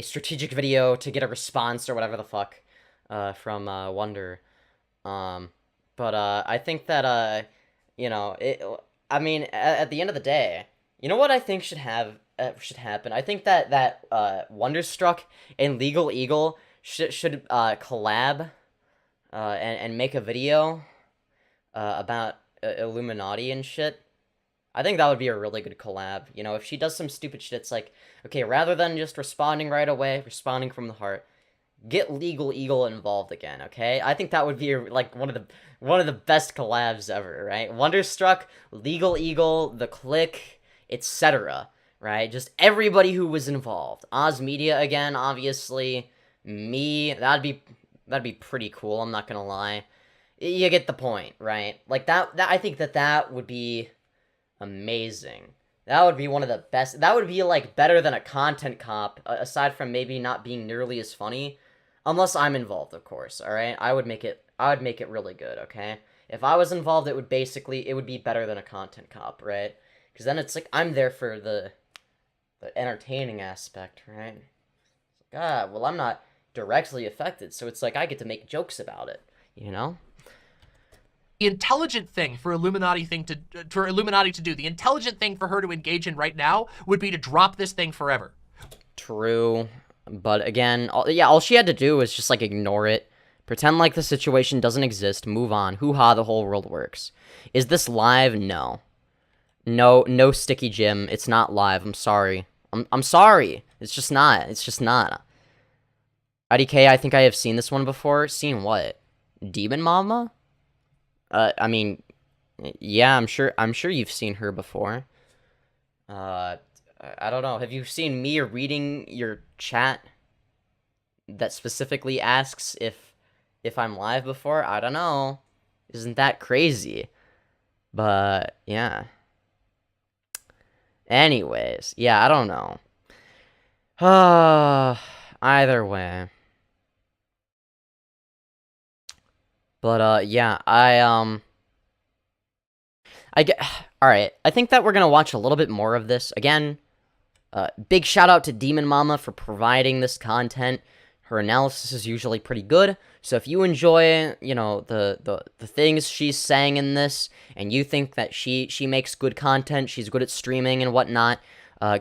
strategic video to get a response or whatever the fuck, from, Wonder. But, I think that, you know, I mean, at the end of the day, you know what I think should happen? I think that Wonderstruck and Legal Eagle should collab and make a video about iilluminaughtii and shit. I think that would be a really good collab. You know, if she does some stupid shit, it's like, okay, rather than just responding right away, responding from the heart, get Legal Eagle involved again, okay? I think that would be like one of the best collabs ever, right? Wonderstruck, Legal Eagle, The Click, etc., right? Just everybody who was involved. Oz Media again, obviously. Me, that'd be pretty cool, I'm not gonna lie. You get the point, right? Like that I think that would be amazing. That would be one of the best. That would be like better than a content cop, aside from maybe not being nearly as funny. Unless I'm involved, of course, alright? I would make it really good, okay? If I was involved, it would be better than a content cop, right? Because then it's like, I'm there for the entertaining aspect, right? Ah, well, I'm not directly affected, so it's like, I get to make jokes about it, you know? The intelligent thing for iilluminaughtii to do, the intelligent thing for her to engage in right now would be to drop this thing forever. True. But again, all she had to do was just, like, ignore it. Pretend like the situation doesn't exist. Move on. Hoo-ha, the whole world works. Is this live? No. No, Sticky Jim. It's not live. I'm sorry. I'm sorry. It's just not. It's just not. IDK, I think I have seen this one before. Seen what? Demon Mama? I mean, yeah, I'm sure you've seen her before. I don't know. Have you seen me reading your chat that specifically asks if I'm live before? I don't know. Isn't that crazy? But yeah. Anyways, yeah, I don't know. Either way. But yeah, I get all right. I think that we're gonna watch a little bit more of this again. Big shout out to Demon Mama for providing this content. Her analysis is usually pretty good. So if you enjoy, you know, the things she's saying in this, and you think that she makes good content, she's good at streaming and whatnot,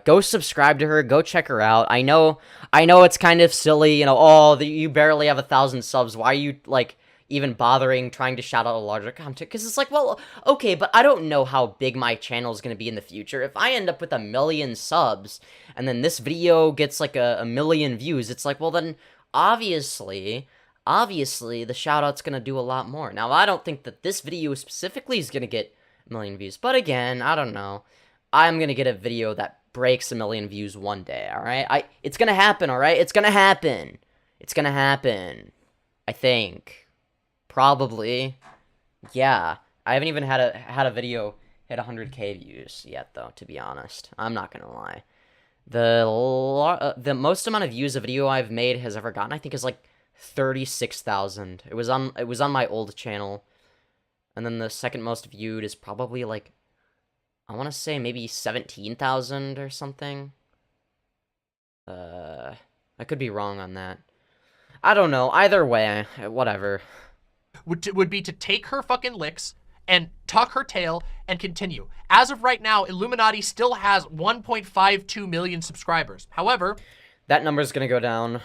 go subscribe to her. Go check her out. I know it's kind of silly, you know. Oh, you barely have 1,000 subs. Why are you like even bothering trying to shout out a larger content? Because it's like, well, okay, but I don't know how big my channel is going to be in the future. If I end up with 1 million subs, and then this video gets like a million views, it's like, well, then obviously the shout-out's going to do a lot more. Now, I don't think that this video specifically is going to get 1 million views, but again, I don't know. I'm going to get a video that breaks 1 million views one day, alright? It's going to happen, alright? It's going to happen. It's going to happen. I think. Probably. Yeah. I haven't even had a video hit 100k views yet, though, to be honest. I'm not gonna lie. The most amount of views a video I've made has ever gotten, I think, is like 36,000. It was on my old channel. And then the second most viewed is probably like, I want to say maybe 17,000 or something. I could be wrong on that. I don't know. Either way, whatever. Would be to take her fucking licks and tuck her tail and continue. As of right now, iilluminaughtii still has 1.52 million subscribers. However, that number's gonna go down.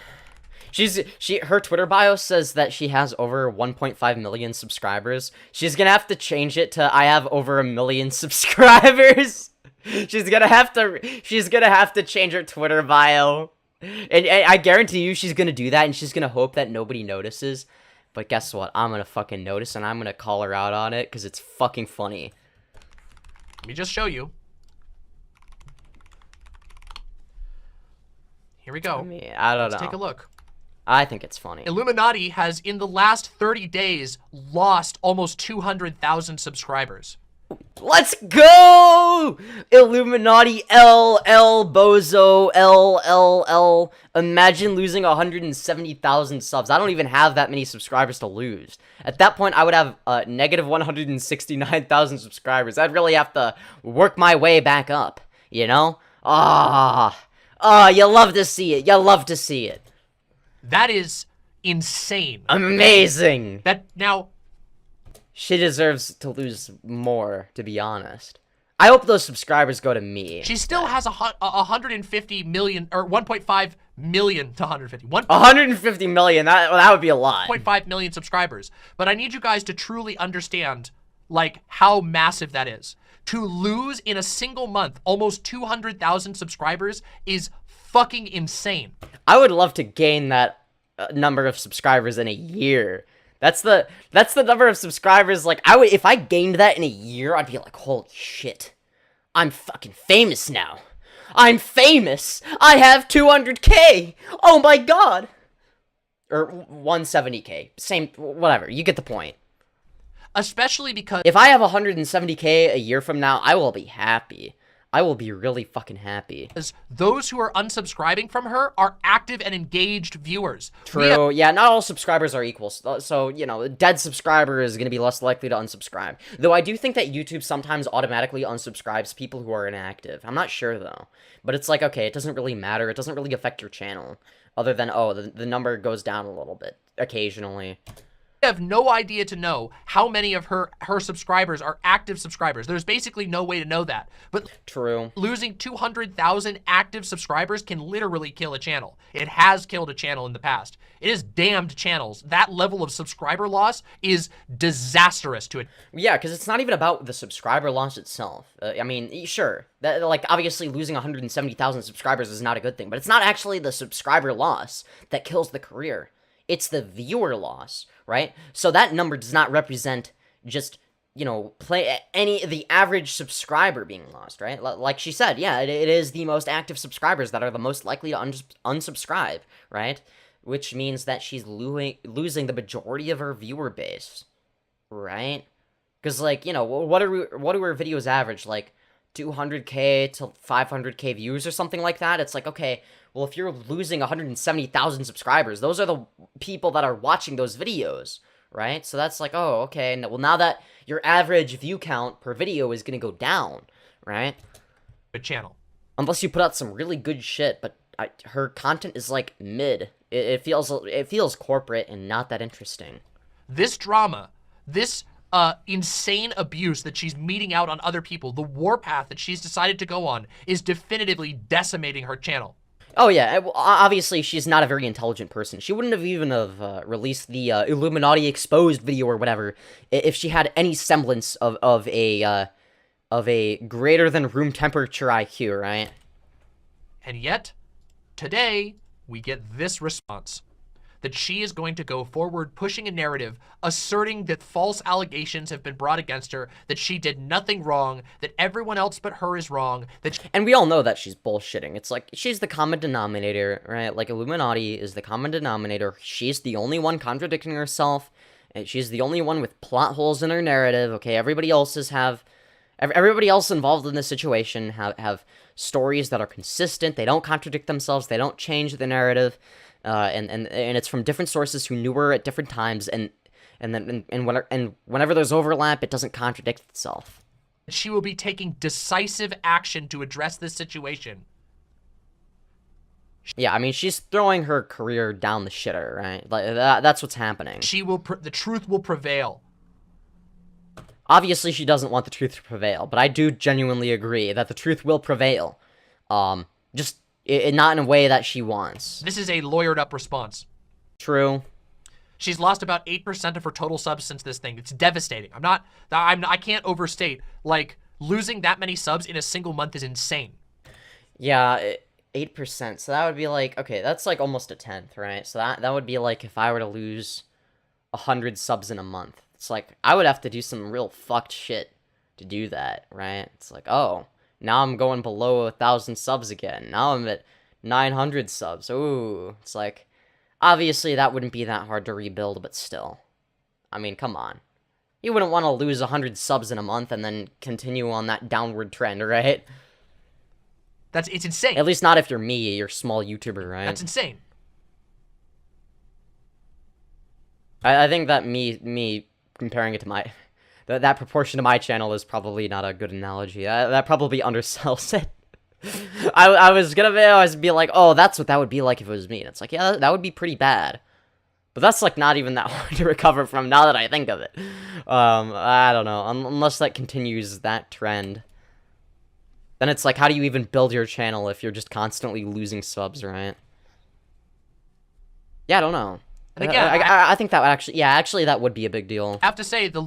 Her Twitter bio says that she has over 1.5 million subscribers. She's gonna have to change it to I have over 1 million subscribers. She's gonna have to change her Twitter bio. And I guarantee you she's gonna do that, and she's gonna hope that nobody notices. But guess what? I'm gonna fucking notice, and I'm gonna call her out on it, because it's fucking funny. let me just show you. Here we go. I mean, I don't know. Let's take a look. I think it's funny. iilluminaughtii has, in the last 30 days, lost almost 200,000 subscribers. Let's go! iilluminaughtii LL Bozo LLL. Imagine losing 170,000 subs. I don't even have that many subscribers to lose. At that point, I would have negative 169,000 subscribers. I'd really have to work my way back up, you know? You love to see it. You love to see it. That is insane. Amazing. That now, she deserves to lose more, to be honest. I hope those subscribers go to me. she still has 150 million, or 1.5 million to 150. 150 million, that would be a lot. 1.5 million subscribers. But I need you guys to truly understand, like, how massive that is. To lose in a single month almost 200,000 subscribers is fucking insane. I would love to gain that number of subscribers in a year. That's the number of subscribers, like, if I gained that in a year, I'd be like, holy shit. I'm fucking famous now. I'm famous. I have 200K. Oh my god. Or 170K. Same, whatever. You get the point. Especially because If I have 170K a year from now, I will be happy. I will be really fucking happy. those who are unsubscribing from her are active and engaged viewers. True. Yeah, not all subscribers are equal. So, you know, a dead subscriber is going to be less likely to unsubscribe. Though I do think that YouTube sometimes automatically unsubscribes people who are inactive. I'm not sure, though. But it's like, okay, it doesn't really matter. It doesn't really affect your channel. Other than, oh, the number goes down a little bit occasionally. We have no idea to know how many of her subscribers are active subscribers. There's basically no way to know that. But True. losing 200,000 active subscribers can literally kill a channel. It has killed a channel in the past. It has damned channels. That level of subscriber loss is disastrous to it. Yeah, because it's not even about the subscriber loss itself. I mean, sure, that, like, obviously losing 170,000 subscribers is not a good thing, but it's not actually the subscriber loss that kills the career. It's the viewer loss, right? So that number does not represent just, you know, the average subscriber being lost, right? Like she said, yeah, it is the most active subscribers that are the most likely to unsubscribe, right? Which means that she's losing the majority of her viewer base, right? Because, like, you know, what do her videos average? Like 200K to 500K views or something like that? It's like, okay, well, if you're losing 170,000 subscribers, those are the people that are watching those videos, right? So that's like, oh, okay, well, now that your average view count per video is going to go down, right? Good channel. Unless you put out some really good shit, but her content is, like, mid. It feels corporate and not that interesting. This drama, this insane abuse that she's meting out on other people, the warpath that she's decided to go on, is definitively decimating her channel. Oh yeah, obviously she's not a very intelligent person. She wouldn't have even released the iilluminaughtii exposed video or whatever if she had any semblance of a greater than room temperature IQ, right? And yet, today, we get this response. That she is going to go forward pushing a narrative asserting that false allegations have been brought against her, that she did nothing wrong, that everyone else but her is wrong, and we all know that she's bullshitting. It's like, she's the common denominator, right? Like, iilluminaughtii is the common denominator. She's the only one contradicting herself, and she's the only one with plot holes in her narrative, okay? Everybody else involved in this situation have stories that are consistent. They don't contradict themselves. They don't change the narrative. And it's from different sources who knew her at different times, and and then and whenever there's overlap, it doesn't contradict itself. She will be taking decisive action to address this situation. Yeah, I mean, she's throwing her career down the shitter, right? Like that's what's happening. The truth will prevail. Obviously, she doesn't want the truth to prevail, but I do genuinely agree that the truth will prevail. Just not in a way that she wants. This is a lawyered up response. True. She's lost about 8% of her total subs since this thing. It's devastating. I can't overstate, like, losing that many subs in a single month is insane. Yeah, 8%. So that would be like, okay, that's like almost a tenth, right? So that would be like if I were to lose 100 subs in a month. It's like, I would have to do some real fucked shit to do that, right? It's like, oh, now I'm going below 1,000 subs again. Now I'm at 900 subs. Ooh, it's like, obviously that wouldn't be that hard to rebuild, but still. I mean, come on. You wouldn't want to lose 100 subs in a month and then continue on that downward trend, right? It's insane. At least not if you're me, you're a small YouTuber, right? That's insane. I think that me comparing it to my... That proportion to my channel is probably not a good analogy. That probably undersells it. I was gonna always be like, oh, that's what that would be like if it was me. And it's like, yeah, that would be pretty bad. But that's, like, not even that hard to recover from now that I think of it. I don't know. Unless that continues that trend. Then it's like, how do you even build your channel if you're just constantly losing subs, right? Yeah, I don't know. And again, I think that would actually that would be a big deal. I have to say, the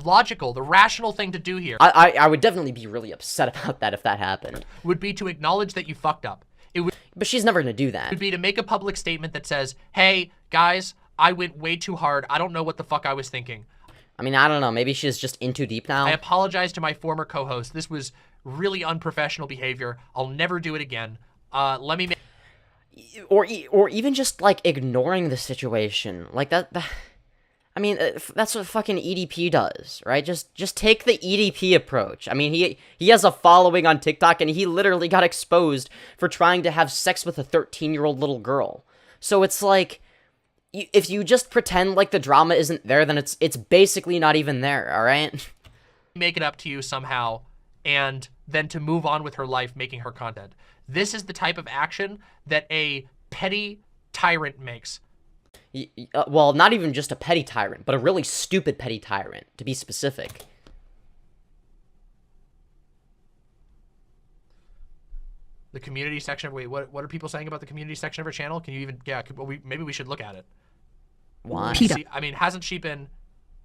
rational thing to do here I would definitely be really upset about that if that happened. would be to acknowledge that you fucked up. But she's never gonna do that. Would be to make a public statement that says, hey, guys, I went way too hard. I don't know what the fuck I was thinking. I mean, I don't know. Maybe she's just in too deep now. I apologize to my former co-host. This was really unprofessional behavior. I'll never do it again. Let me make... Or even just, like, ignoring the situation. Like, that I mean, that's what fucking EDP does, right? Just take the EDP approach. I mean, he has a following on TikTok, and he literally got exposed for trying to have sex with a 13-year-old little girl. So it's like, if you just pretend like the drama isn't there, then it's basically not even there, alright? Make it up to you somehow, and then to move on with her life making her content. This is the type of action that a petty tyrant makes. Well, not even just a petty tyrant, but a really stupid petty tyrant, to be specific. The community section of... Wait, what are people saying about the community section of her channel? Can you even... Yeah, maybe we should look at it. Why? See, I mean, hasn't she been...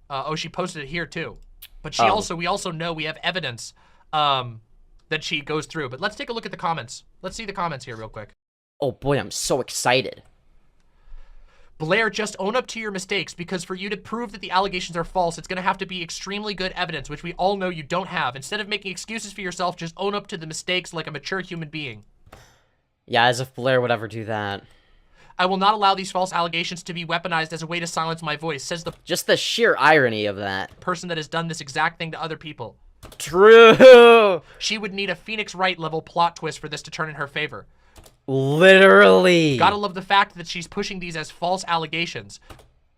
oh, she posted it here, too. But she we also know we have evidence that she goes through. But let's take a look at the comments. Let's see the comments here real quick. Oh boy, I'm so excited. Blair, just own up to your mistakes, because for you to prove that the allegations are false, it's going to have to be extremely good evidence, which we all know you don't have. Instead of making excuses for yourself, just own up to the mistakes like a mature human being. Yeah, as if Blair would ever do that. I will not allow these false allegations to be weaponized as a way to silence my voice, says the... Just the sheer irony of that. ...person that has done this exact thing to other people. True! She would need a Phoenix Wright level plot twist for this to turn in her favor. Literally. Gotta love the fact that she's pushing these as false allegations.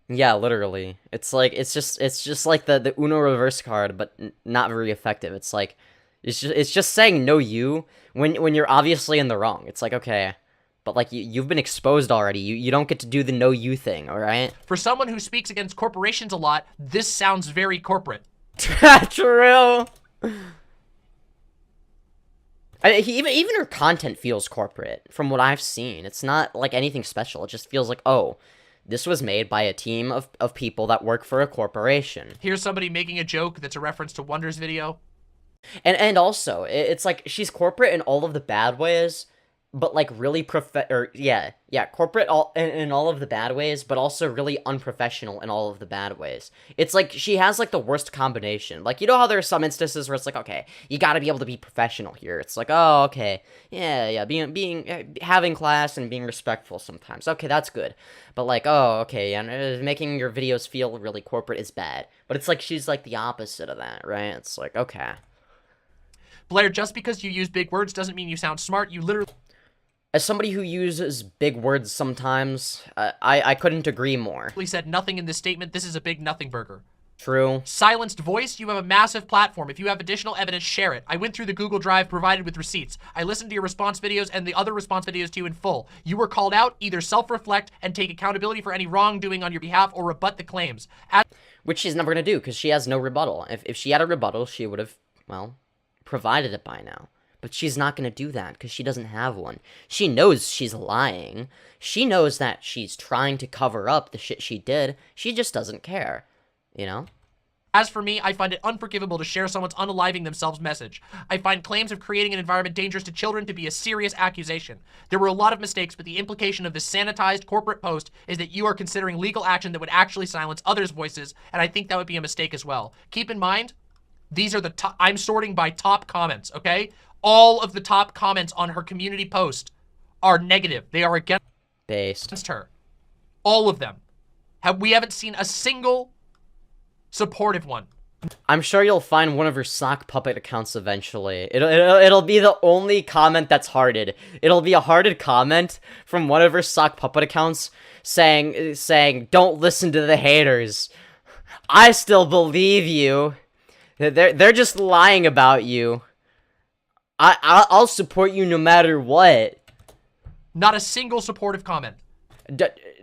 Yeah, literally. It's like, it's just like the Uno reverse card, but not very effective. It's like, it's just saying no you when you're obviously in the wrong. It's like, okay, but like you've been exposed already. You don't get to do the no you thing, all right? For someone who speaks against corporations a lot, this sounds very corporate. True. Even her content feels corporate, from what I've seen. It's not like anything special. It just feels like, oh, this was made by a team of people that work for a corporation. Here's somebody making a joke that's a reference to Wonder's video. And also, it's like, she's corporate in all of the bad ways, but like really corporate in all of the bad ways, but also really unprofessional in all of the bad ways. It's like she has like the worst combination. Like, you know how there are some instances where it's like, okay, you got to be able to be professional here. It's like, oh, okay, yeah, having class and being respectful sometimes. Okay, that's good. But like, oh, okay, and making your videos feel really corporate is bad. But it's like she's like the opposite of that, right? It's like, okay. Blair, just because you use big words doesn't mean you sound smart. You literally... As somebody who uses big words sometimes, I couldn't agree more. Said nothing in this statement. This is a big nothing burger. True. Silenced voice, you have a massive platform. If you have additional evidence, share it. I went through the Google Drive provided with receipts. I listened to your response videos and the other response videos to you in full. You were called out. Either self-reflect and take accountability for any wrongdoing on your behalf or rebut the claims. Which she's never going to do because she has no rebuttal. If she had a rebuttal, she would have, well, provided it by now. But she's not going to do that because she doesn't have one. She knows she's lying. She knows that she's trying to cover up the shit she did. She just doesn't care. You know? As for me, I find it unforgivable to share someone's unaliving themselves message. I find claims of creating an environment dangerous to children to be a serious accusation. There were a lot of mistakes, but the implication of this sanitized corporate post is that you are considering legal action that would actually silence others' voices, and I think that would be a mistake as well. Keep in mind, these are the top, I'm sorting by top comments, okay? All of the top comments on her community post are negative. They are against her. All of them. We haven't seen a single supportive one. I'm sure you'll find one of her sock puppet accounts eventually. It'll be the only comment that's hearted. It'll be a hearted comment from one of her sock puppet accounts saying, "Don't listen to the haters. I still believe you. They're just lying about you. I'll support you no matter what." Not a single supportive comment.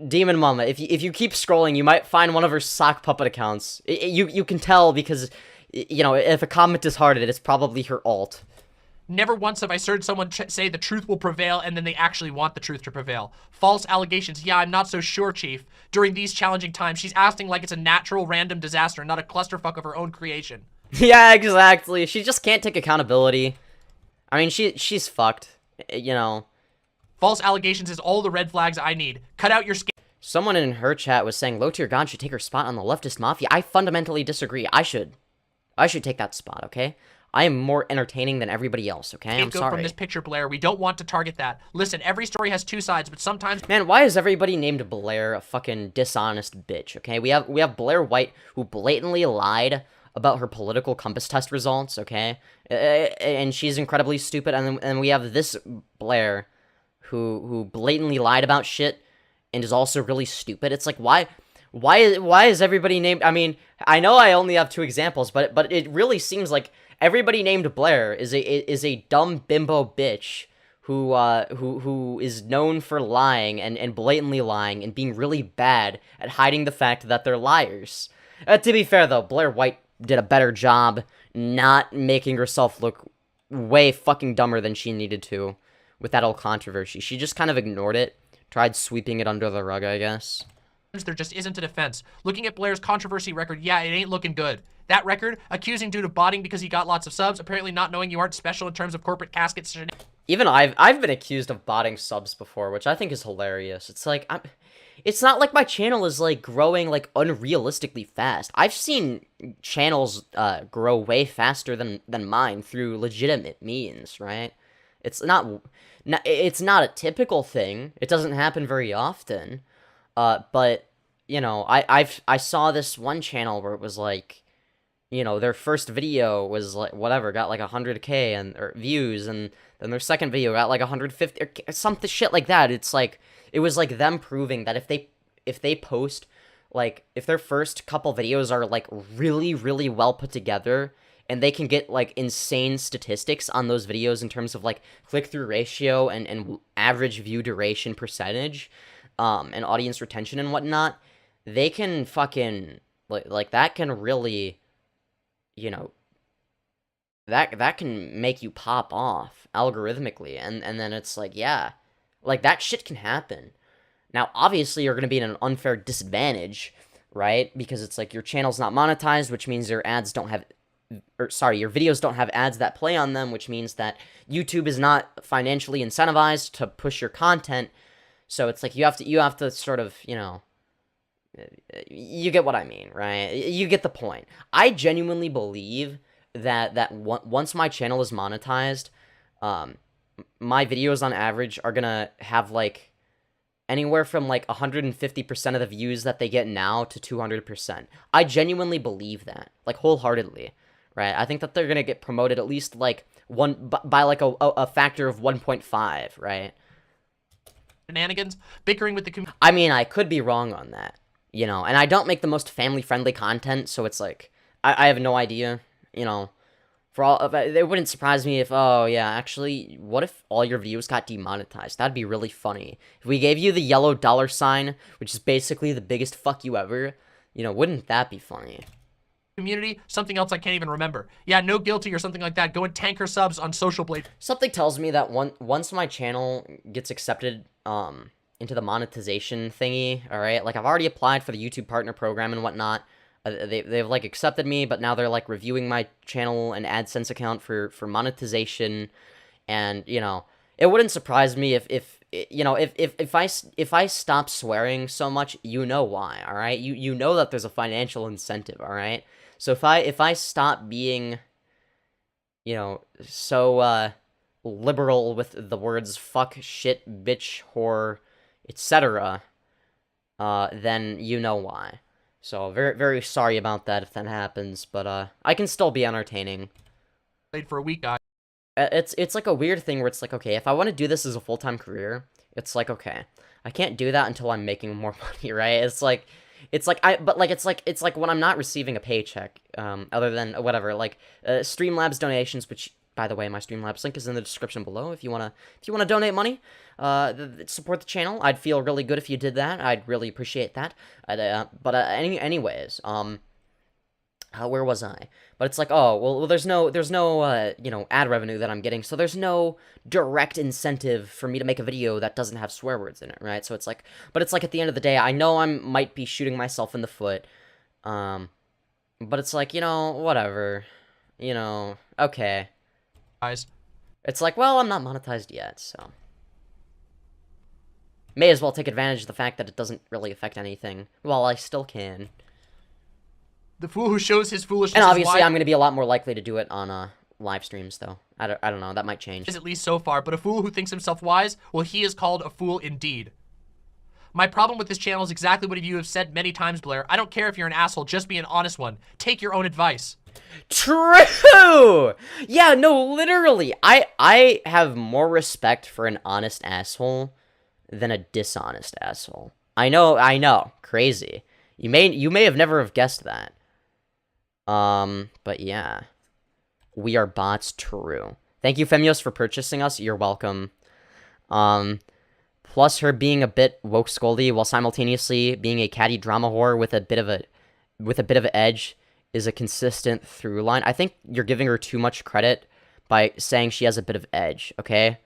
Demon Mama, if you keep scrolling, you might find one of her sock puppet accounts. You can tell because, you know, if a comment is hearted, it's probably her alt. Never once have I heard someone say the truth will prevail and then they actually want the truth to prevail. False allegations. Yeah, I'm not so sure, Chief. During these challenging times, she's acting like it's a natural random disaster, not a clusterfuck of her own creation. Yeah, exactly. She just can't take accountability. I mean, she's fucked, you know. False allegations is all the red flags I need. Cut out your skin. Someone in her chat was saying Low Tier God should take her spot on the Leftist Mafia. I fundamentally disagree. I should take that spot, okay? I am more entertaining than everybody else, okay? I'm sorry. From this picture, Blair. We don't want to target that. Listen, every story has two sides, but sometimes... Man, why is everybody named Blair a fucking dishonest bitch, okay? We have Blair White, who blatantly lied about her political compass test results, okay? And she's incredibly stupid. And then we have this Blair who blatantly lied about shit and is also really stupid. It's like, why is everybody named... I mean, I know I only have two examples, but it really seems like everybody named Blair is a dumb bimbo bitch who is known for lying and blatantly lying and being really bad at hiding the fact that they're liars. To be fair, though, Blair White did a better job not making herself look way fucking dumber than she needed to with that whole controversy. She just kind of ignored it, tried sweeping it under the rug, I guess. There just isn't a defense. Looking at Blair's controversy record, yeah, it ain't looking good. That record, accusing dude of botting because he got lots of subs, apparently not knowing you aren't special in terms of corporate caskets. Even I've been accused of botting subs before, which I think is hilarious. It's like, it's not like my channel is like growing like unrealistically fast. I've seen channels grow way faster than mine through legitimate means, right? It's not a typical thing. It doesn't happen very often. But you know, I saw this one channel where it was like, you know, their first video was like whatever, got like 100K or views, and then their second video got like 150 or something shit like that. It's like it was like them proving that if they post, like, if their first couple videos are like really really well put together, and they can get like insane statistics on those videos in terms of like click-through ratio and average view duration percentage, and audience retention and whatnot, they can fucking like that can really, you know, that can make you pop off algorithmically, and then it's like, yeah, like that shit can happen. Now obviously you're gonna be in an unfair disadvantage, right? Because it's like your channel's not monetized, which means your ads don't have, your videos don't have ads that play on them, which means that YouTube is not financially incentivized to push your content. So it's like you have to sort of, you know, you get what I mean, right? You get the point. I genuinely believe that once my channel is monetized, my videos on average are gonna have like anywhere from like 150% of the views that they get now to 200%. I genuinely believe that, like wholeheartedly, right? I think that they're gonna get promoted at least like by like a factor of 1.5, right? Shenanigans, bickering with the community. I mean, I could be wrong on that. you know, and I don't make the most family-friendly content, so it's like, I have no idea, you know, for all, it wouldn't surprise me if, oh, yeah, actually, what if all your views got demonetized? That'd be really funny. If we gave you the yellow $sign, which is basically the biggest fuck you ever, you know, wouldn't that be funny? Community, something else I can't even remember. Yeah, no guilty or something like that. Go and tank her subs on Social Blade. Something tells me that once my channel gets accepted into the monetization thingy, all right, like I've already applied for the YouTube partner program and whatnot. They've like accepted me, but now they're like reviewing my channel and AdSense account for monetization, and you know, it wouldn't surprise me if you know, if I stop swearing so much, you know why, all right? You know that there's a financial incentive, all right? So if I stop being, you know, so liberal with the words fuck, shit, bitch, whore, etc., then you know why. So very, very sorry about that if that happens, but I can still be entertaining. Played for a week, guys. It's like a weird thing where it's like, okay, if I want to do this as a full-time career, it's like, okay, I can't do that until I'm making more money, right? It's like it's like when I'm not receiving a paycheck, other than whatever, like Streamlabs donations, which by the way, my Streamlabs link is in the description below. If you wanna donate money, support the channel, I'd feel really good if you did that. I'd really appreciate that. Anyways, where was I? But it's like, oh, well, there's no, you know, ad revenue that I'm getting, so there's no direct incentive for me to make a video that doesn't have swear words in it, right? So it's like, but it's like at the end of the day, I know I might be shooting myself in the foot, but it's like, you know, whatever, you know, okay. Guys. It's like, well, I'm not monetized yet, so may as well take advantage of the fact that it doesn't really affect anything, while I still can. The fool who shows his foolishness. And obviously, I'm going to be a lot more likely to do it on live streams, though. I don't know. That might change. At least so far, but a fool who thinks himself wise, well, he is called a fool indeed. My problem with this channel is exactly what you have said many times, Blair. I don't care if you're an asshole, just be an honest one. Take your own advice. True! Yeah, no, literally. I have more respect for an honest asshole than a dishonest asshole. I know. Crazy. You may have never have guessed that. But yeah. We are bots, true. Thank you, Femyoz, for purchasing us. You're welcome. Plus her being a bit woke scoldy while simultaneously being a catty drama whore with a bit of an edge is a consistent through line. I think you're giving her too much credit by saying she has a bit of edge, okay?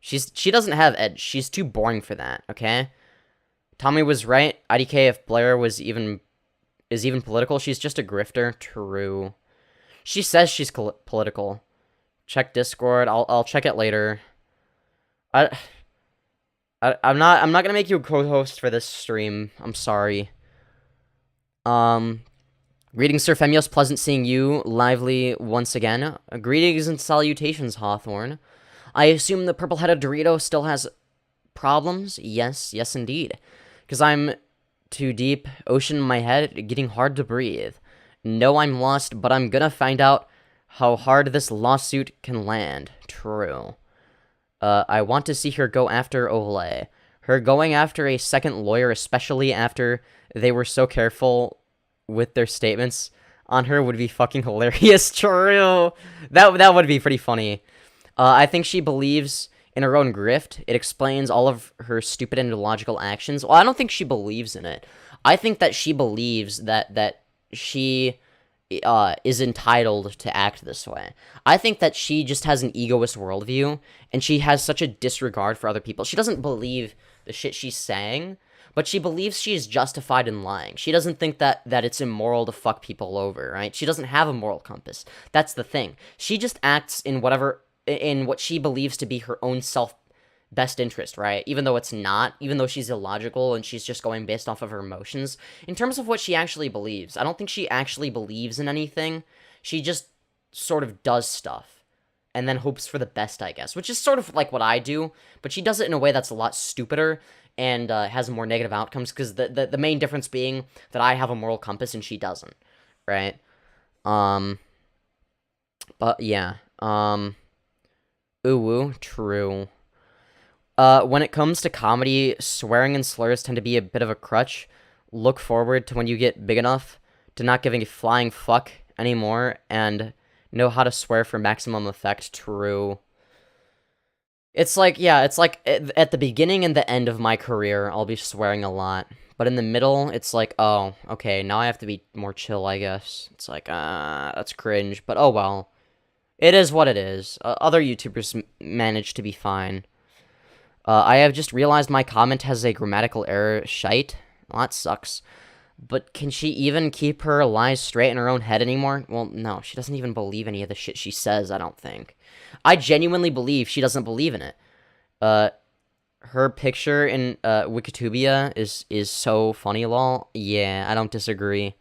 She doesn't have edge. She's too boring for that, okay? Tommy was right. IDK, if Blair is even political, she's just a grifter. True. She says she's political. Check Discord. I'll check it later. I'm not gonna make you a co-host for this stream. I'm sorry. Greetings, Sir Femyoz. Pleasant seeing you lively once again. Greetings and salutations, Hawthorne. I assume the purple-headed Dorito still has problems? Yes, indeed. Because I'm too deep, ocean in my head, getting hard to breathe. No, I'm lost, but I'm gonna find out how hard this lawsuit can land. True. I want to see her go after Ole. Her going after a second lawyer, especially after they were so careful with their statements on her, would be fucking hilarious. True. That would be pretty funny. I think she believes in her own grift. It explains all of her stupid and illogical actions. Well, I don't think she believes in it. I think that she believes that she is entitled to act this way. I think that she just has an egoist worldview, and she has such a disregard for other people. She doesn't believe the shit she's saying, but she believes she is justified in lying. She doesn't think that it's immoral to fuck people over, right? She doesn't have a moral compass. That's the thing. She just acts in what she believes to be her own best interest, right? Even though it's not, even though she's illogical and she's just going based off of her emotions. In terms of what she actually believes, I don't think she actually believes in anything. She just sort of does stuff and then hopes for the best, I guess, which is sort of like what I do, but she does it in a way that's a lot stupider and has more negative outcomes, because the main difference being that I have a moral compass and she doesn't, right? But yeah, ooh, true. When it comes to comedy, swearing and slurs tend to be a bit of a crutch. look forward to when you get big enough to not giving a flying fuck anymore and know how to swear for maximum effect. True. It's like, yeah, it's like at the beginning and the end of my career, I'll be swearing a lot. But in the middle, it's like, oh, okay, now I have to be more chill, I guess. It's like, that's cringe, but oh well. It is what it is. Other YouTubers manage to be fine. I have just realized my comment has a grammatical error. Shite. Well, that sucks. But can she even keep her lies straight in her own head anymore? Well, no, she doesn't even believe any of the shit she says, I don't think. I genuinely believe she doesn't believe in it. Her picture in Wikitubia is so funny, lol. Yeah, I don't disagree.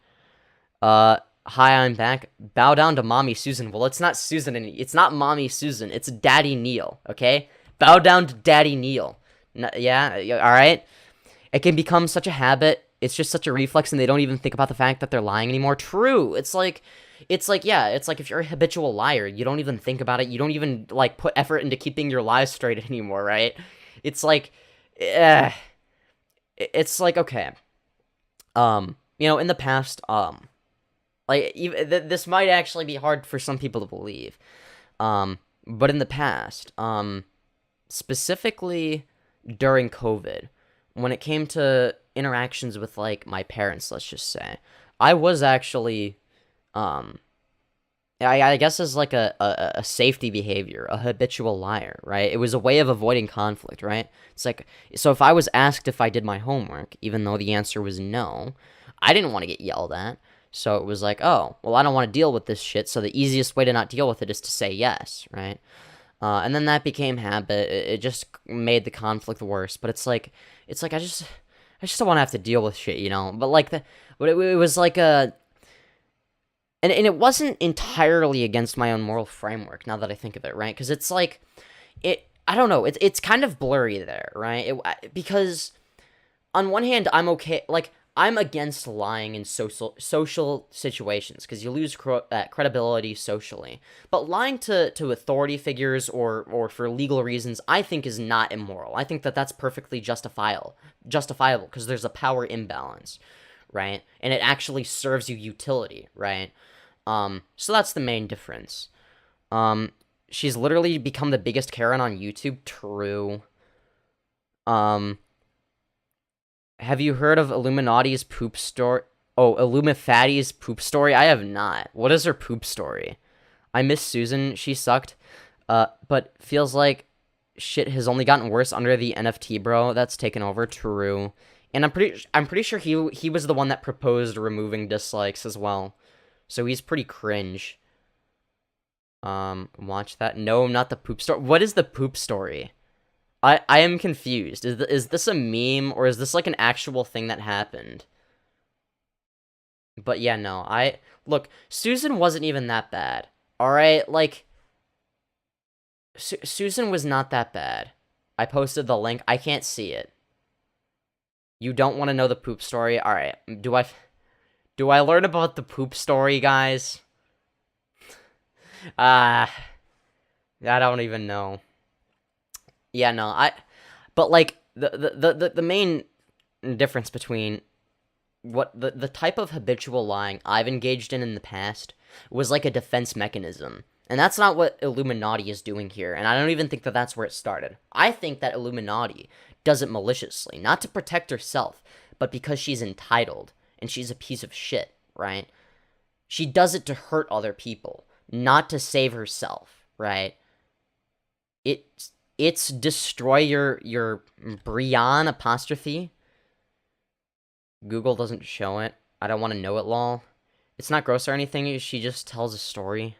Hi, I'm back. Bow down to Mommy Susan. Well, it's not Susan, it's not Mommy Susan. It's Daddy Neil, okay? Bow down to Daddy Neil. Yeah, alright? It can become such a habit. It's just such a reflex, and they don't even think about the fact that they're lying anymore. True. It's like, yeah, it's like if you're a habitual liar, you don't even think about it. You don't even, like, put effort into keeping your lies straight anymore, right? It's like, it's like, okay. In the past, like, this might actually be hard for some people to believe. But in the past, specifically during COVID, when it came to interactions with, like, my parents, let's just say, I was actually, I guess as, like, a safety behavior, a habitual liar, right? It was a way of avoiding conflict, right? It's like, so if I was asked if I did my homework, even though the answer was no, I didn't want to get yelled at. So it was like, oh, well, I don't want to deal with this shit, so the easiest way to not deal with it is to say yes, right? And then that became habit. It just made the conflict worse. But it's like I just don't want to have to deal with shit, you know? But, like, it was like a... And it wasn't entirely against my own moral framework, now that I think of it, right? Because it's like... I don't know. It's kind of blurry there, right? Because on one hand, I'm okay... Like, I'm against lying in social situations, because you lose credibility socially. But lying to authority figures or for legal reasons, I think is not immoral. I think that that's perfectly justifiable, because there's a power imbalance, right? And it actually serves you utility, right? So that's the main difference. She's literally become the biggest Karen on YouTube. True. Have you heard of Illuminaughti's poop story? Oh, Illumifatty's poop story? I have not. What is her poop story? I miss Susan. She sucked. But feels like shit has only gotten worse under the NFT bro that's taken over. True. And I'm pretty sure he was the one that proposed removing dislikes as well. So he's pretty cringe. Watch that. No, not the poop story. What is the poop story? I am confused. Is this a meme, or is this, like, an actual thing that happened? But yeah, no, look, Susan wasn't even that bad, alright? Like, Susan was not that bad. I posted the link. I can't see it. You don't want to know the poop story? Alright, do I learn about the poop story, guys? I don't even know. Yeah, no, but, like, the main difference between what the type of habitual lying I've engaged in the past was like a defense mechanism. And that's not what Illuminaughtii is doing here, and I don't even think that that's where it started. I think that Illuminaughtii does it maliciously, not to protect herself, but because she's entitled, and she's a piece of shit, right? She does it to hurt other people, not to save herself, right? It's destroy your Brian apostrophe. Google doesn't show it. I don't want to know it, lol. It's not gross or anything. She just tells a story.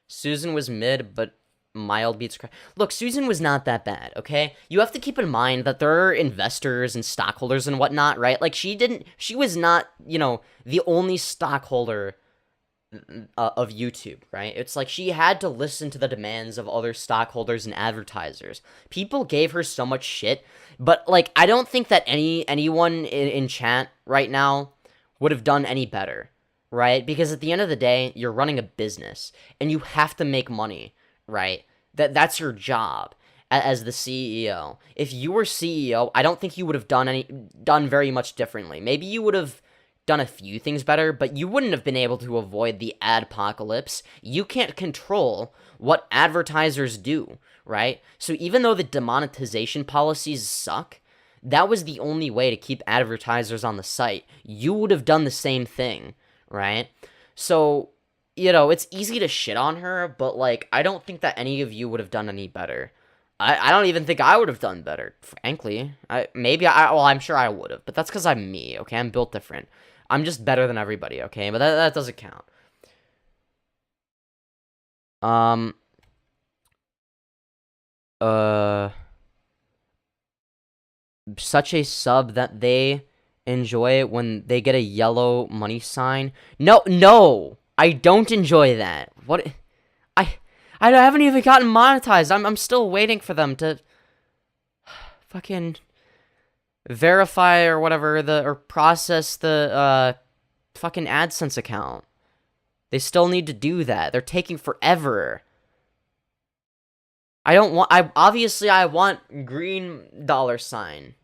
Susan was mid, but mild beats crack. Look, Susan was not that bad, okay? You have to keep in mind that there are investors and stockholders and whatnot, right? Like, she was not, the only stockholder of YouTube, right? It's like she had to listen to the demands of other stockholders and advertisers. People gave her so much shit, but, like, I don't think that anyone in chat right now would have done any better, right? Because at the end of the day, you're running a business, and you have to make money, right? That's your job. as the CEO. If you were CEO, I don't think you would have done very much differently. Maybe you would have done a few things better, but you wouldn't have been able to avoid the adpocalypse. You can't control what advertisers do, right? So even though the demonetization policies suck, that was the only way to keep advertisers on the site. You would have done the same thing, right? So, it's easy to shit on her, but, like, I don't think that any of you would have done any better. I don't even think I would have done better, frankly. I'm sure I would have, but that's because I'm me, okay? I'm built different. I'm just better than everybody, okay? But that doesn't count. Such a sub that they enjoy when they get a yellow money sign. No, I don't enjoy that. What? I haven't even gotten monetized. I'm still waiting for them to fucking verify or whatever or process the fucking AdSense account. They still need to do that. They're taking forever. I want green dollar sign.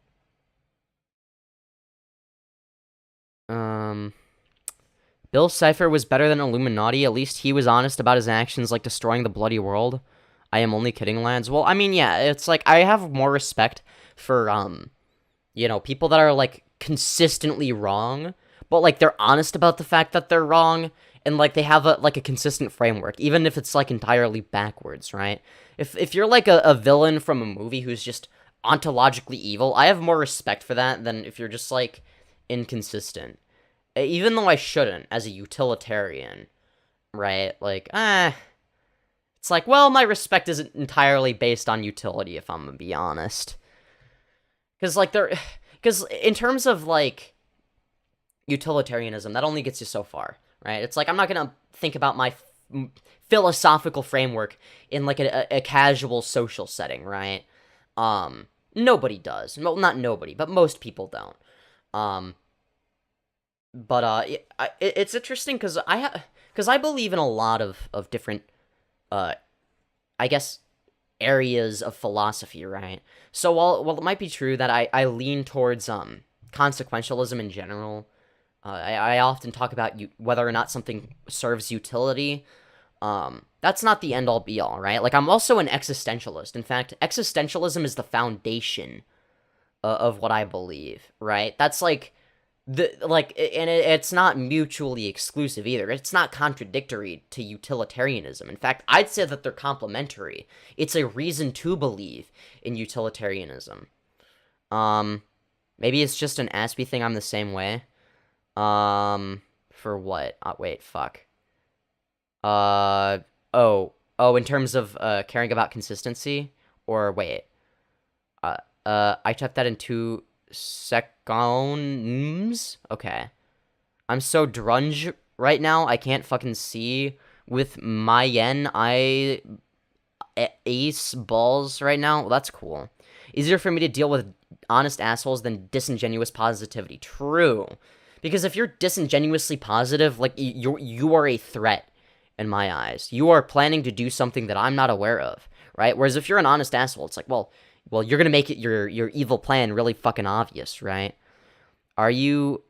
Bill Cipher was better than Illuminaughtii. At least he was honest about his actions, like destroying the bloody world. I am only kidding, lads. Well, I mean, yeah, it's like, I have more respect for, people that are, like, consistently wrong, but, like, they're honest about the fact that they're wrong, and, like, they have, a consistent framework, even if it's, like, entirely backwards, right? If you're, like, a villain from a movie who's just ontologically evil, I have more respect for that than if you're just, like, inconsistent. Even though I shouldn't, as a utilitarian, right? Like, it's like, well, my respect isn't entirely based on utility, if I'm gonna be honest. Because in terms of, like, utilitarianism, that only gets you so far, right? It's like, I'm not gonna think about my philosophical framework in, like, a casual social setting, right? Nobody does. Well, not nobody, but most people don't. But it's interesting because I believe in a lot of different, I guess, areas of philosophy, right? So while it might be true that I lean towards consequentialism in general, I often talk about whether or not something serves utility. That's not the end all be all, right? Like, I'm also an existentialist. In fact, existentialism is the foundation of what I believe, right? That's like. It's not mutually exclusive either. It's not contradictory to utilitarianism. In fact, I'd say that they're complementary. It's a reason to believe in utilitarianism. Maybe it's just an Aspie thing. I'm the same way. For what? Wait, fuck. In terms of caring about consistency, or wait. I typed that in 2 seconds. Okay. I'm so drunge right now, I can't fucking see with my yen. Ace balls right now. Well, that's cool. Easier for me to deal with honest assholes than disingenuous positivity. True. Because if you're disingenuously positive, like, you are a threat in my eyes. You are planning to do something that I'm not aware of, right? Whereas if you're an honest asshole, it's like, well, you're gonna make it your evil plan really fucking obvious, right? Are you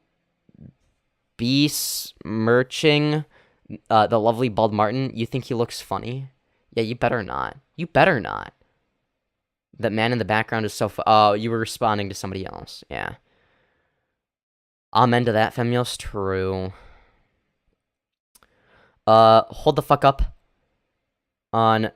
besmirching the lovely Bald Martin? You think he looks funny? Yeah, you better not. You better not. That man in the background is so oh, you were responding to somebody else. Yeah. Amen to that, Femyoz. True. Hold the fuck up on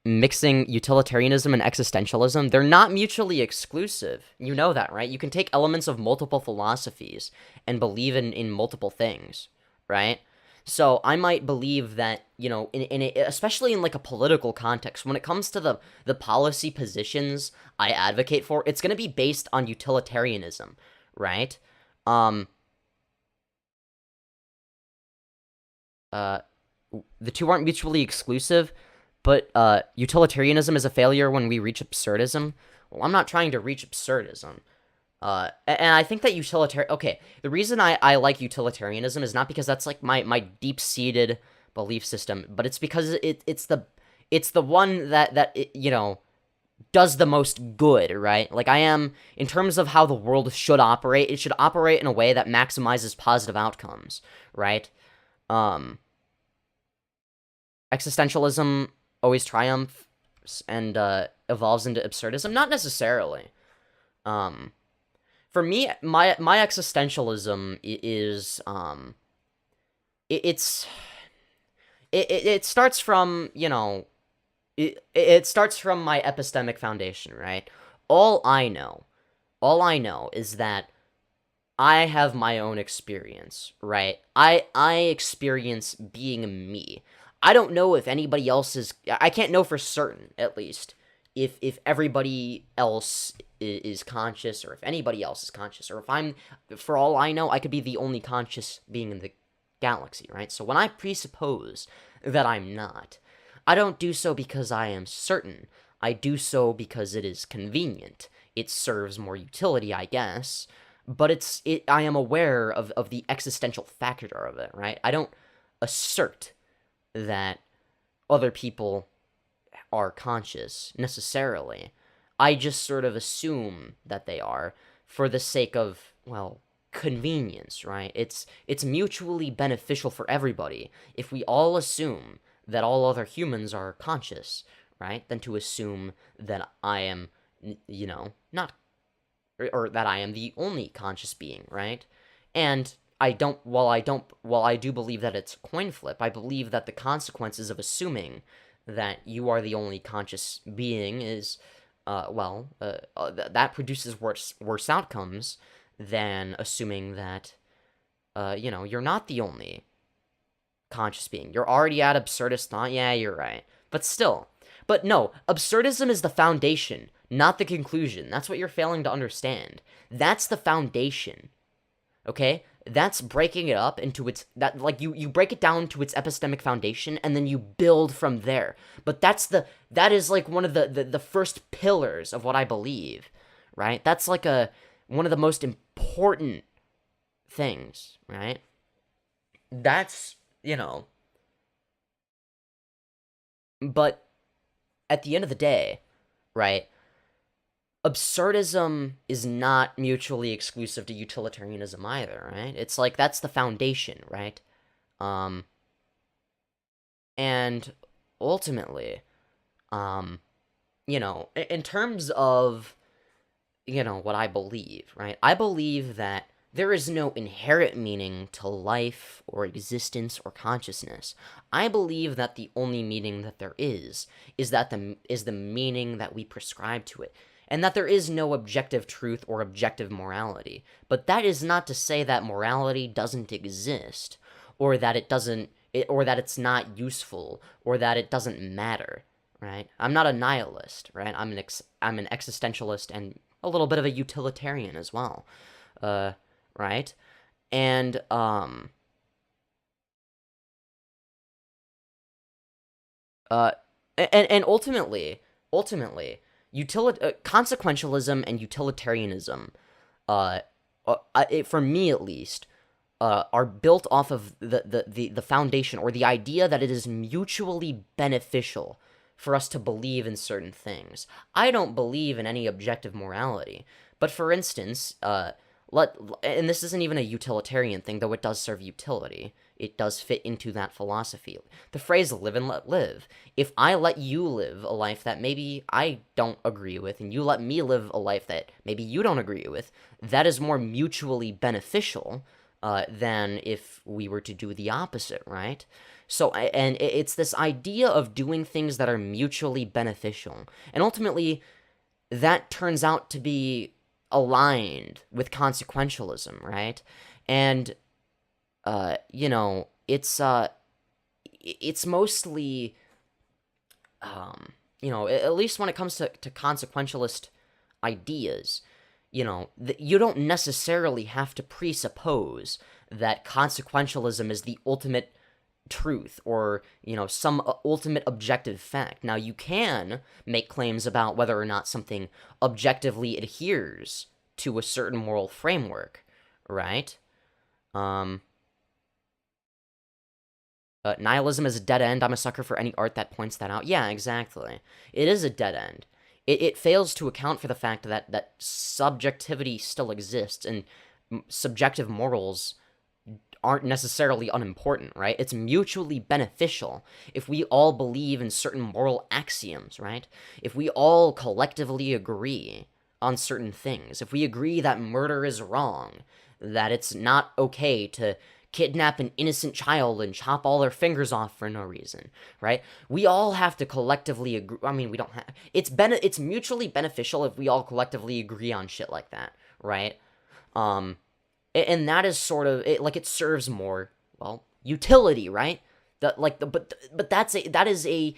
mixing utilitarianism and existentialism. They're not mutually exclusive. You know that, right? You can take elements of multiple philosophies and believe in multiple things, right? So I might believe that, especially in, like, a political context, when it comes to the policy positions I advocate for, it's going to be based on utilitarianism, right? The two aren't mutually exclusive, but utilitarianism is a failure when we reach absurdism. Well, I'm not trying to reach absurdism. And I think that the reason I like utilitarianism is not because that's, like, my deep-seated belief system, but it's because it's the one that does the most good, right? Like, I am, in terms of how the world should operate, it should operate in a way that maximizes positive outcomes, right? Existentialism always triumphs and evolves into absurdism? Not necessarily. For me, my existentialism is it starts from, you know, it starts from my epistemic foundation, right? All I know is that I have my own experience, right? I experience being me. I don't know if anybody else is, I can't know for certain, at least, if everybody else is conscious, or if anybody else is conscious, or if I'm, for all I know, I could be the only conscious being in the galaxy, right? So when I presuppose that I'm not, I don't do so because I am certain. I do so because it is convenient. It serves more utility, I guess, but I am aware of the existential factor of it, right? I don't assert that other people are conscious, necessarily. I just sort of assume that they are, for the sake of, well, convenience, right? It's mutually beneficial for everybody. If we all assume that all other humans are conscious, right, than to assume that I am, you know, not, or that I am the only conscious being, right? And while I do believe that it's a coin flip, I believe that the consequences of assuming that you are the only conscious being is, that produces worse outcomes than assuming that, you know, you're not the only conscious being. You're already at absurdist thought. Yeah, you're right. But still. But no, absurdism is the foundation, not the conclusion. That's what you're failing to understand. That's the foundation. Okay? That's breaking it up into its, that, like, you break it down to its epistemic foundation, and then you build from there. But that is like one of the first pillars of what I believe, right? That's like one of the most important things, right? That's, you know, but at the end of the day, right, absurdism is not mutually exclusive to utilitarianism either, right? It's like, that's the foundation, right? And ultimately, you know, in terms of, you know, what I believe, right? I believe that there is no inherent meaning to life or existence or consciousness. I believe that the only meaning that there is the meaning that we prescribe to it, and that there is no objective truth or objective morality. But that is not to say that morality doesn't exist, or that or that it's not useful, or that it doesn't matter, right? I'm not a nihilist, right? I'm an existentialist and a little bit of a utilitarian as well, right? And and ultimately, consequentialism and utilitarianism, for me at least, are built off of the foundation, or the idea that it is mutually beneficial for us to believe in certain things. I don't believe in any objective morality, but for instance, and this isn't even a utilitarian thing, though it does serve utility. It does fit into that philosophy. The phrase live and let live. If I let you live a life that maybe I don't agree with, and you let me live a life that maybe you don't agree with, that is more mutually beneficial than if we were to do the opposite, right? So, and it's this idea of doing things that are mutually beneficial. And ultimately, that turns out to be aligned with consequentialism, right? And, you know, it's mostly, you know, at least when it comes to consequentialist ideas, you know, you don't necessarily have to presuppose that consequentialism is the ultimate truth, or, you know, some ultimate objective fact. Now, you can make claims about whether or not something objectively adheres to a certain moral framework, right? Nihilism is a dead end. I'm a sucker for any art that points that out. Yeah, exactly. It is a dead end. it fails to account for the fact that subjectivity still exists, and subjective morals aren't necessarily unimportant, right? It's mutually beneficial if we all believe in certain moral axioms, right? If we all collectively agree on certain things, if we agree that murder is wrong, that it's not okay to kidnap an innocent child and chop all their fingers off for no reason, right? We all have to collectively agree. I mean, we don't have... It's mutually beneficial if we all collectively agree on shit like that, right? And that is sort of... it serves more, well, utility, right? But that is a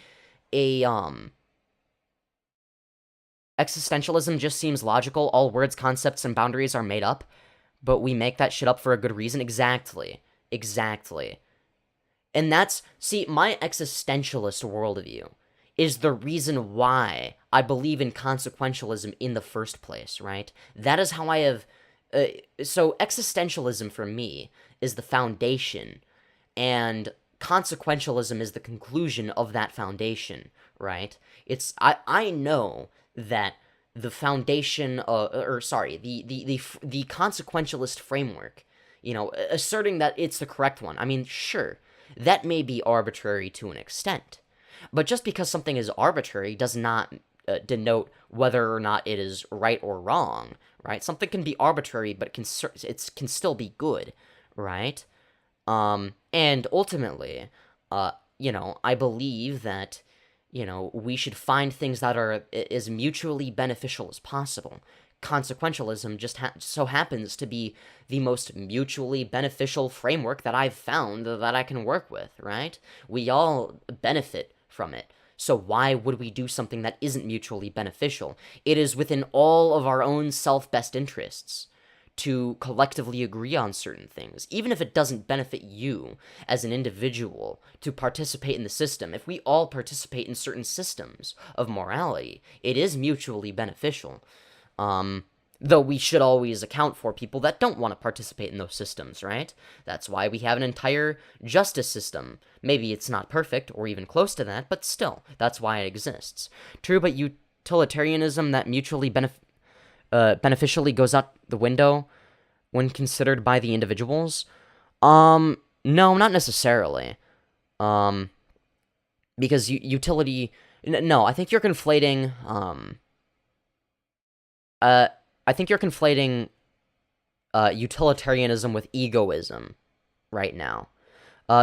existentialism just seems logical. All words, concepts, and boundaries are made up, but we make that shit up for a good reason. Exactly. And that's... See, my existentialist worldview is the reason why I believe in consequentialism in the first place, right? That is how I have... so existentialism for me is the foundation, and consequentialism is the conclusion of that foundation, right? I know that the foundation, the consequentialist framework, asserting that it's the correct one. I mean, sure, that may be arbitrary to an extent, but just because something is arbitrary does not denote whether or not it is right or wrong, right? Something can be arbitrary, but it can still be good, right? And ultimately, I believe that, we should find things that are as mutually beneficial as possible. Consequentialism just so happens to be the most mutually beneficial framework that I've found that I can work with, right? We all benefit from it. So why would we do something that isn't mutually beneficial? It is within all of our own self-best interests to collectively agree on certain things, even if it doesn't benefit you as an individual to participate in the system. If we all participate in certain systems of morality, it is mutually beneficial. Though we should always account for people that don't want to participate in those systems, right? That's why we have an entire justice system. Maybe it's not perfect or even close to that, but still, that's why it exists. True, but utilitarianism that mutually beneficially goes out the window when considered by the individuals? No, not necessarily. Because utility... No, I think you're conflating... I think you're conflating utilitarianism with egoism right now.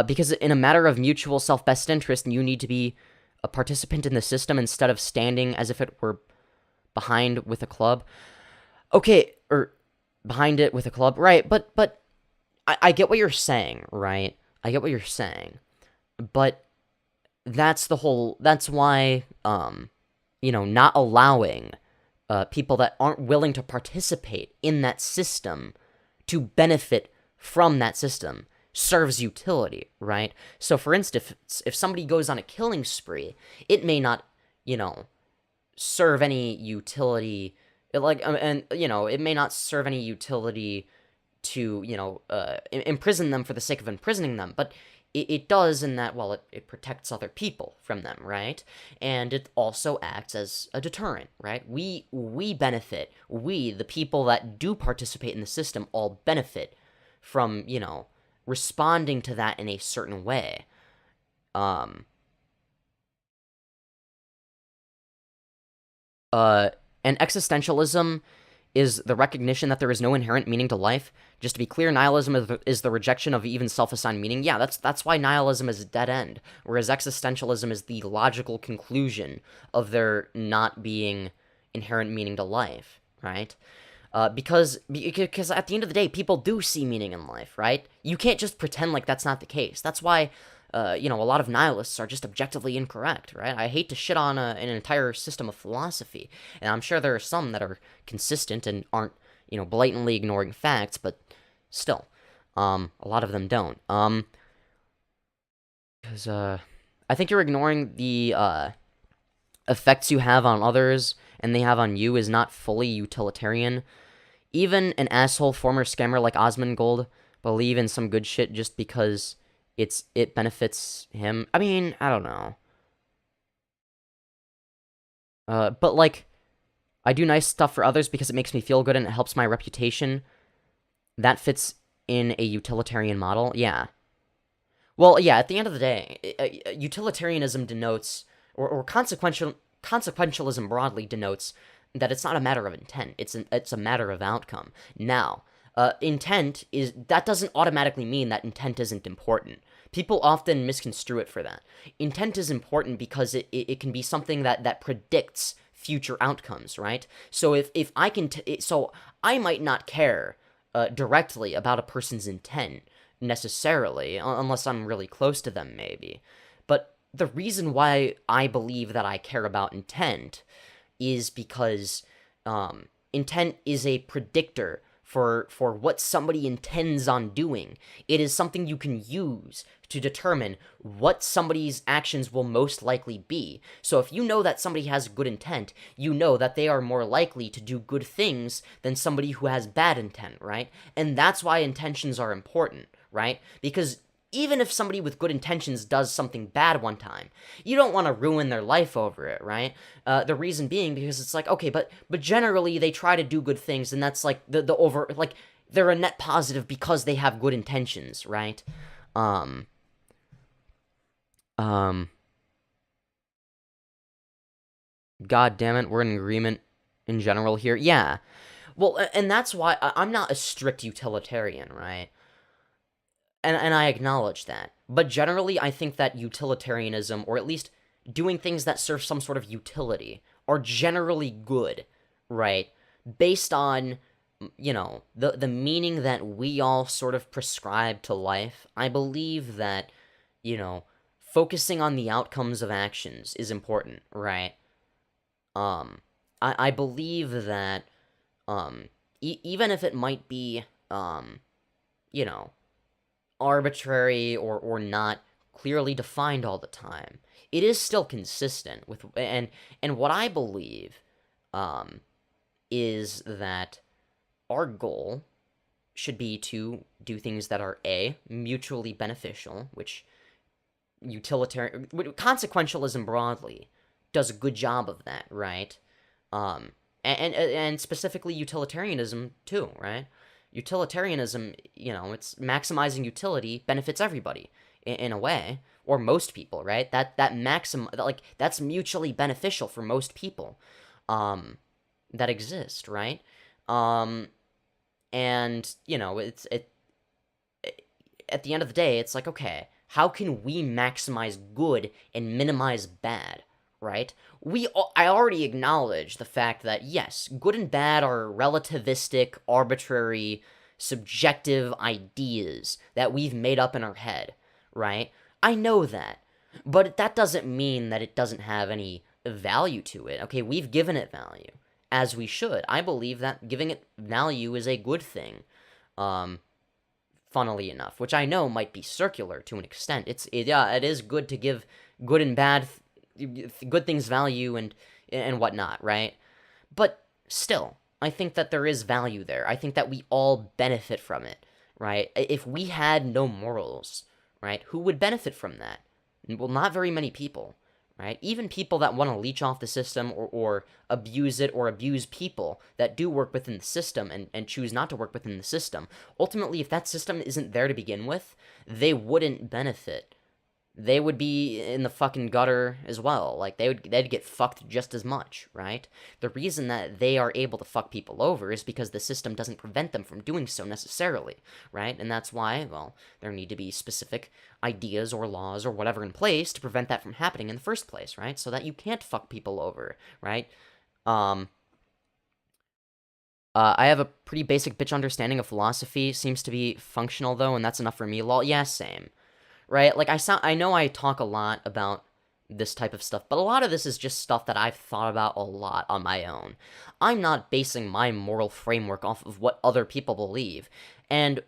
Because in a matter of mutual self-best interest, you need to be a participant in the system instead of standing as if it were behind with a club. Okay, or behind it with a club, right? But I get what you're saying, right? I get what you're saying. But that's why, not allowing people that aren't willing to participate in that system to benefit from that system serves utility, right? So, for instance, if somebody goes on a killing spree, it may not, serve any utility, it may not serve any utility to, imprison them for the sake of imprisoning them, but it does in that, well, it protects other people from them, right? And it also acts as a deterrent, right? We benefit. We, the people that do participate in the system, all benefit from, responding to that in a certain way. And existentialism is the recognition that there is no inherent meaning to life. Just to be clear, nihilism is the rejection of even self-assigned meaning. Yeah, that's why nihilism is a dead end, whereas existentialism is the logical conclusion of there not being inherent meaning to life, right? Because at the end of the day, people do see meaning in life, right? You can't just pretend like that's not the case. That's why, a lot of nihilists are just objectively incorrect, right? I hate to shit on an entire system of philosophy, and I'm sure there are some that are consistent and aren't, blatantly ignoring facts, but still, a lot of them don't. Because, I think you're ignoring the, effects you have on others and they have on you is not fully utilitarian. Even an asshole former scammer like Osmongold believe in some good shit just because it benefits him. I mean, I don't know. But I do nice stuff for others because it makes me feel good and it helps my reputation. That fits in a utilitarian model. Yeah. Well, yeah, at the end of the day, utilitarianism denotes, or consequentialism broadly denotes that it's not a matter of intent. It's a matter of outcome. Now, intent that doesn't automatically mean that intent isn't important. People often misconstrue it for that. Intent is important because it can be something that predicts future outcomes, right? So if I can, so I might not care directly about a person's intent necessarily, unless I'm really close to them, maybe. But the reason why I believe that I care about intent is because intent is a predictor for what somebody intends on doing. It is something you can use to determine what somebody's actions will most likely be. So if you know that somebody has good intent, you know that they are more likely to do good things than somebody who has bad intent, right? And that's why intentions are important, right? Because even if somebody with good intentions does something bad one time, you don't want to ruin their life over it, right? The reason being because it's like, okay, but generally they try to do good things, and that's like the over, like, they're a net positive because they have good intentions, right? God damn it, we're in agreement in general here. Yeah. Well, and that's why I'm not a strict utilitarian, right? And I acknowledge that. But generally, I think that utilitarianism, or at least doing things that serve some sort of utility, are generally good, right? Based on, you know, the meaning that we all sort of prescribe to life. I believe that, you know, focusing on the outcomes of actions is important, right? I believe that, even if it might be, you know, arbitrary or not clearly defined all the time, it is still consistent with, and what I believe, is that our goal should be to do things that are A, mutually beneficial, which consequentialism broadly does a good job of that, right? And specifically utilitarianism too, right? Utilitarianism, you know, it's maximizing utility benefits everybody in a way, or most people, right? That's mutually beneficial for most people that exist, right? And you know, at the end of the day, it's like, okay, how can we maximize good and minimize bad, right? I already acknowledge the fact that, yes, good and bad are relativistic, arbitrary, subjective ideas that we've made up in our head, right? I know that. But that doesn't mean that it doesn't have any value to it. Okay, we've given it value, as we should. I believe that giving it value is a good thing. Funnily enough, which I know might be circular to an extent. It is good to give good and bad good things value and whatnot, right? But still, I think that there is value there. I think that we all benefit from it, right? If we had no morals, right, who would benefit from that? Well, not very many people, right? Even people that want to leech off the system or abuse it or abuse people that do work within the system and choose not to work within the system. Ultimately, if that system isn't there to begin with, they wouldn't benefit. They would be in the fucking gutter as well. Like, they'd get fucked just as much, right? The reason that they are able to fuck people over is because the system doesn't prevent them from doing so necessarily, right? And that's why, well, there need to be specific ideas or laws or whatever in place to prevent that from happening in the first place, right? So that you can't fuck people over, right? I have a pretty basic bitch understanding of philosophy. Seems to be functional, though, and that's enough for me. Lol, yeah, same. Right? Like, I know I talk a lot about this type of stuff, but a lot of this is just stuff that I've thought about a lot on my own. I'm not basing my moral framework off of what other people believe. And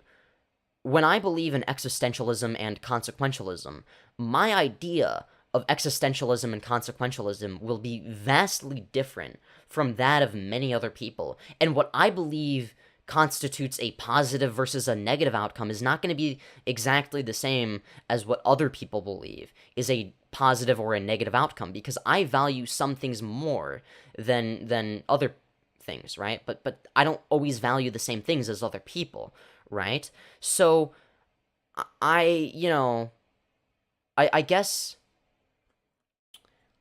when I believe in existentialism and consequentialism, my idea of existentialism and consequentialism will be vastly different from that of many other people. And what I believe constitutes a positive versus a negative outcome is not going to be exactly the same as what other people believe is a positive or a negative outcome, because I value some things more than other things, right? But I don't always value the same things as other people, right? So I guess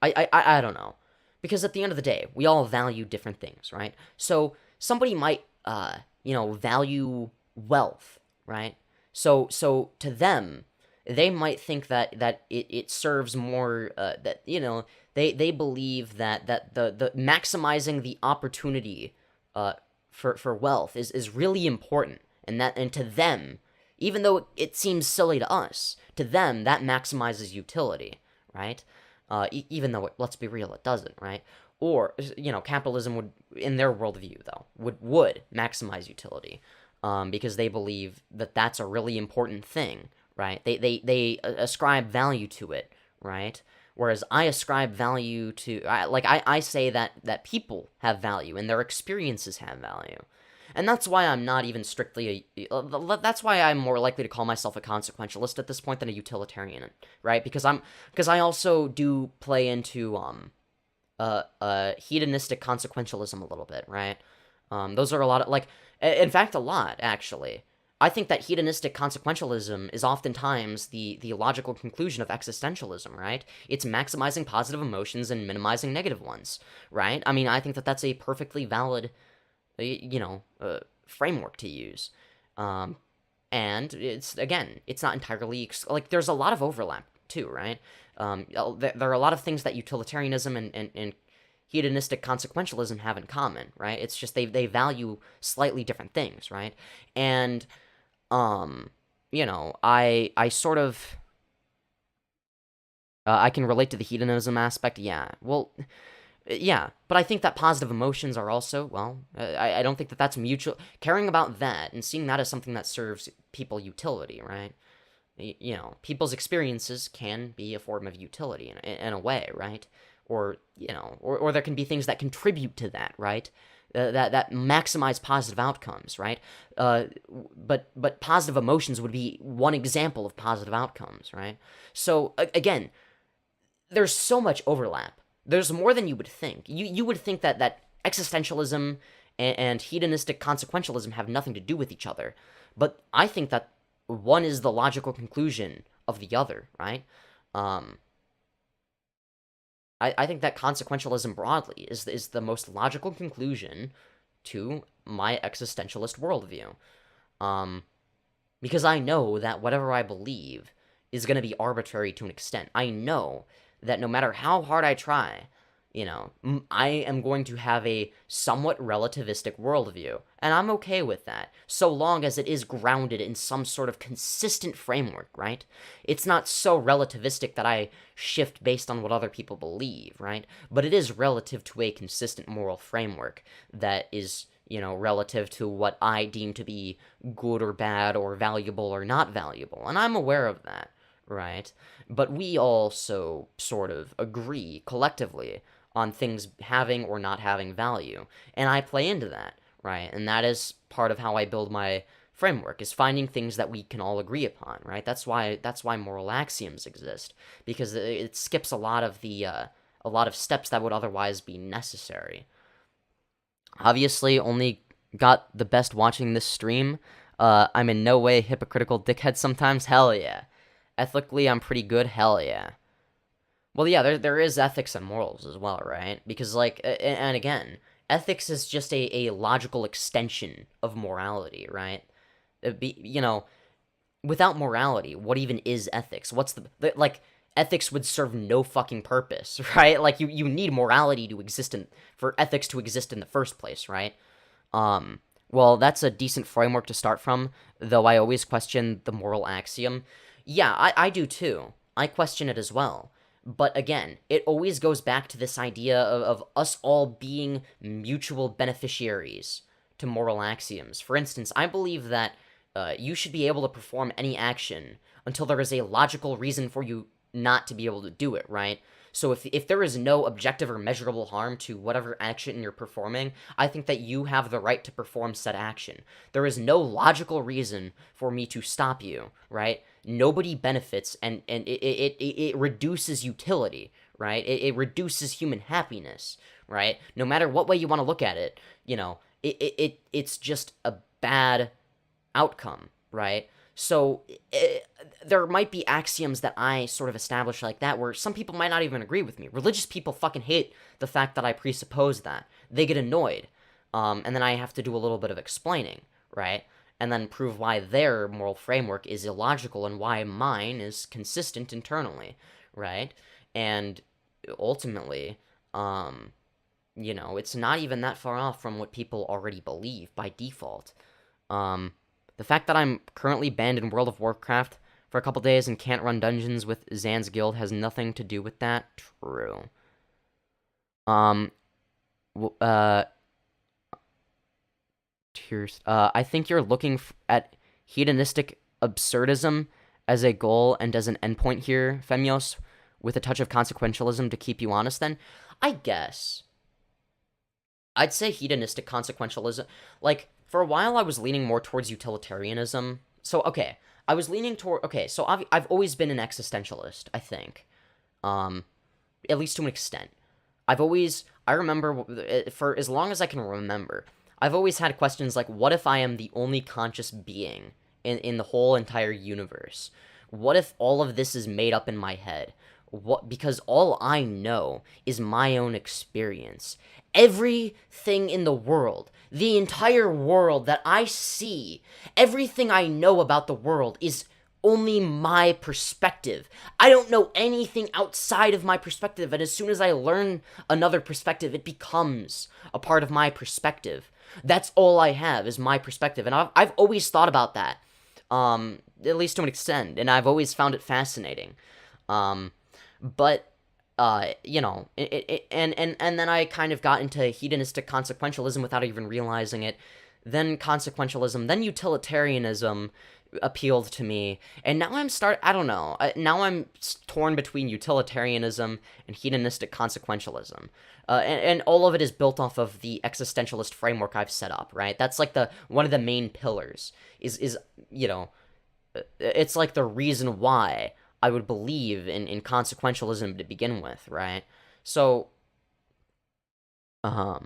I don't know, because at the end of the day, we all value different things, right? So somebody might value wealth, right? So to them, they might think that it serves more, that they believe that the maximizing the opportunity for wealth is really important, and to them, even though it seems silly to us, to them that maximizes utility, right? Even though let's be real, it doesn't, right? Or capitalism would, in their worldview though, would maximize utility, because they believe that that's a really important thing, right? They ascribe value to it, right? Whereas I ascribe value to, I say that people have value and their experiences have value. And that's why I'm not even strictly that's why I'm more likely to call myself a consequentialist at this point than a utilitarian, right? Because I also do play into hedonistic consequentialism a little bit, right? Those are a lot of, in fact, a lot, actually. I think that hedonistic consequentialism is oftentimes the logical conclusion of existentialism, right? It's maximizing positive emotions and minimizing negative ones, right? I mean, I think that that's a perfectly valid framework to use. And it's not entirely, there's a lot of overlap too, right? There are a lot of things that utilitarianism and hedonistic consequentialism have in common, right? It's just they value slightly different things, right? And I sort of I can relate to the hedonism aspect, yeah. Well, yeah, but I think that positive emotions are also, I don't think that that's mutual. Caring about that and seeing that as something that serves people utility, right? People's experiences can be a form of utility in a way, right? Or there can be things that contribute to that, right? That maximize positive outcomes, right? But positive emotions would be one example of positive outcomes, right? So again, there's so much overlap. There's more than you would think. You would think that existentialism and hedonistic consequentialism have nothing to do with each other, but I think that one is the logical conclusion of the other, right? I think that consequentialism broadly is the most logical conclusion to my existentialist worldview, because I know that whatever I believe is going to be arbitrary to an extent. I know that no matter how hard I try, I am going to have a somewhat relativistic worldview, and I'm okay with that, so long as it is grounded in some sort of consistent framework, right? It's not so relativistic that I shift based on what other people believe, right? But it is relative to a consistent moral framework that is, relative to what I deem to be good or bad or valuable or not valuable, and I'm aware of that, right? But we also sort of agree collectively on things having or not having value, and I play into that, right? And that is part of how I build my framework, is finding things that we can all agree upon, right? That's why moral axioms exist, because it skips a lot of steps that would otherwise be necessary. Obviously, only got the best watching this stream. I'm in no way hypocritical dickhead sometimes. Hell yeah. Ethically, I'm pretty good. Hell yeah. Well, yeah, there is ethics and morals as well, right? Because, and again, ethics is just a logical extension of morality, right? Without morality, what even is ethics? What's ethics would serve no fucking purpose, right? You need morality to exist for ethics to exist in the first place, right? Well, that's a decent framework to start from, though I always question the moral axiom. Yeah, I do too. I question it as well. But again, it always goes back to this idea of us all being mutual beneficiaries to moral axioms. For instance, I believe that you should be able to perform any action until there is a logical reason for you not to be able to do it, right? So if there is no objective or measurable harm to whatever action you're performing, I think that you have the right to perform said action. There is no logical reason for me to stop you, right? Nobody benefits, and it reduces utility, right? It reduces human happiness, right? No matter what way you want to look at it, you know, it's just a bad outcome, right? So there might be axioms that I sort of establish like that where some people might not even agree with me. Religious people fucking hate the fact that I presuppose that. They get annoyed. And then I have to do a little bit of explaining, right? And then prove why their moral framework is illogical and why mine is consistent internally, right? And ultimately, you know, it's not even that far off from what people already believe by default. The fact that I'm currently banned in World of Warcraft for a couple days and can't run dungeons with Zan's guild has nothing to do with that. True. I think you're looking at hedonistic absurdism as a goal and as an endpoint here, Femyoz, with a touch of consequentialism to keep you honest then. I guess. I'd say hedonistic consequentialism. Like, for a while I was leaning more towards utilitarianism. So, okay, I was leaning toward... Okay, so I've always been an existentialist, I think. At least to an extent. I remember, for as long as I can remember, I've always had questions like, what if I am the only conscious being in the whole entire universe? What if all of this is made up in my head? Because all I know is my own experience. Everything in the world, the entire world that I see, everything I know about the world is only my perspective. I don't know anything outside of my perspective, and as soon as I learn another perspective, it becomes a part of my perspective. That's all I have is my perspective, and I've always thought about that, at least to an extent, and I've always found it fascinating. But you know, and then I kind of got into hedonistic consequentialism without even realizing it. Then consequentialism, then utilitarianism appealed to me, and now I don't know. Now I'm torn between utilitarianism and hedonistic consequentialism. And all of it is built off of the existentialist framework I've set up, right? That's like one of the main pillars is you know, it's like the reason why I would believe in consequentialism to begin with, right? So, I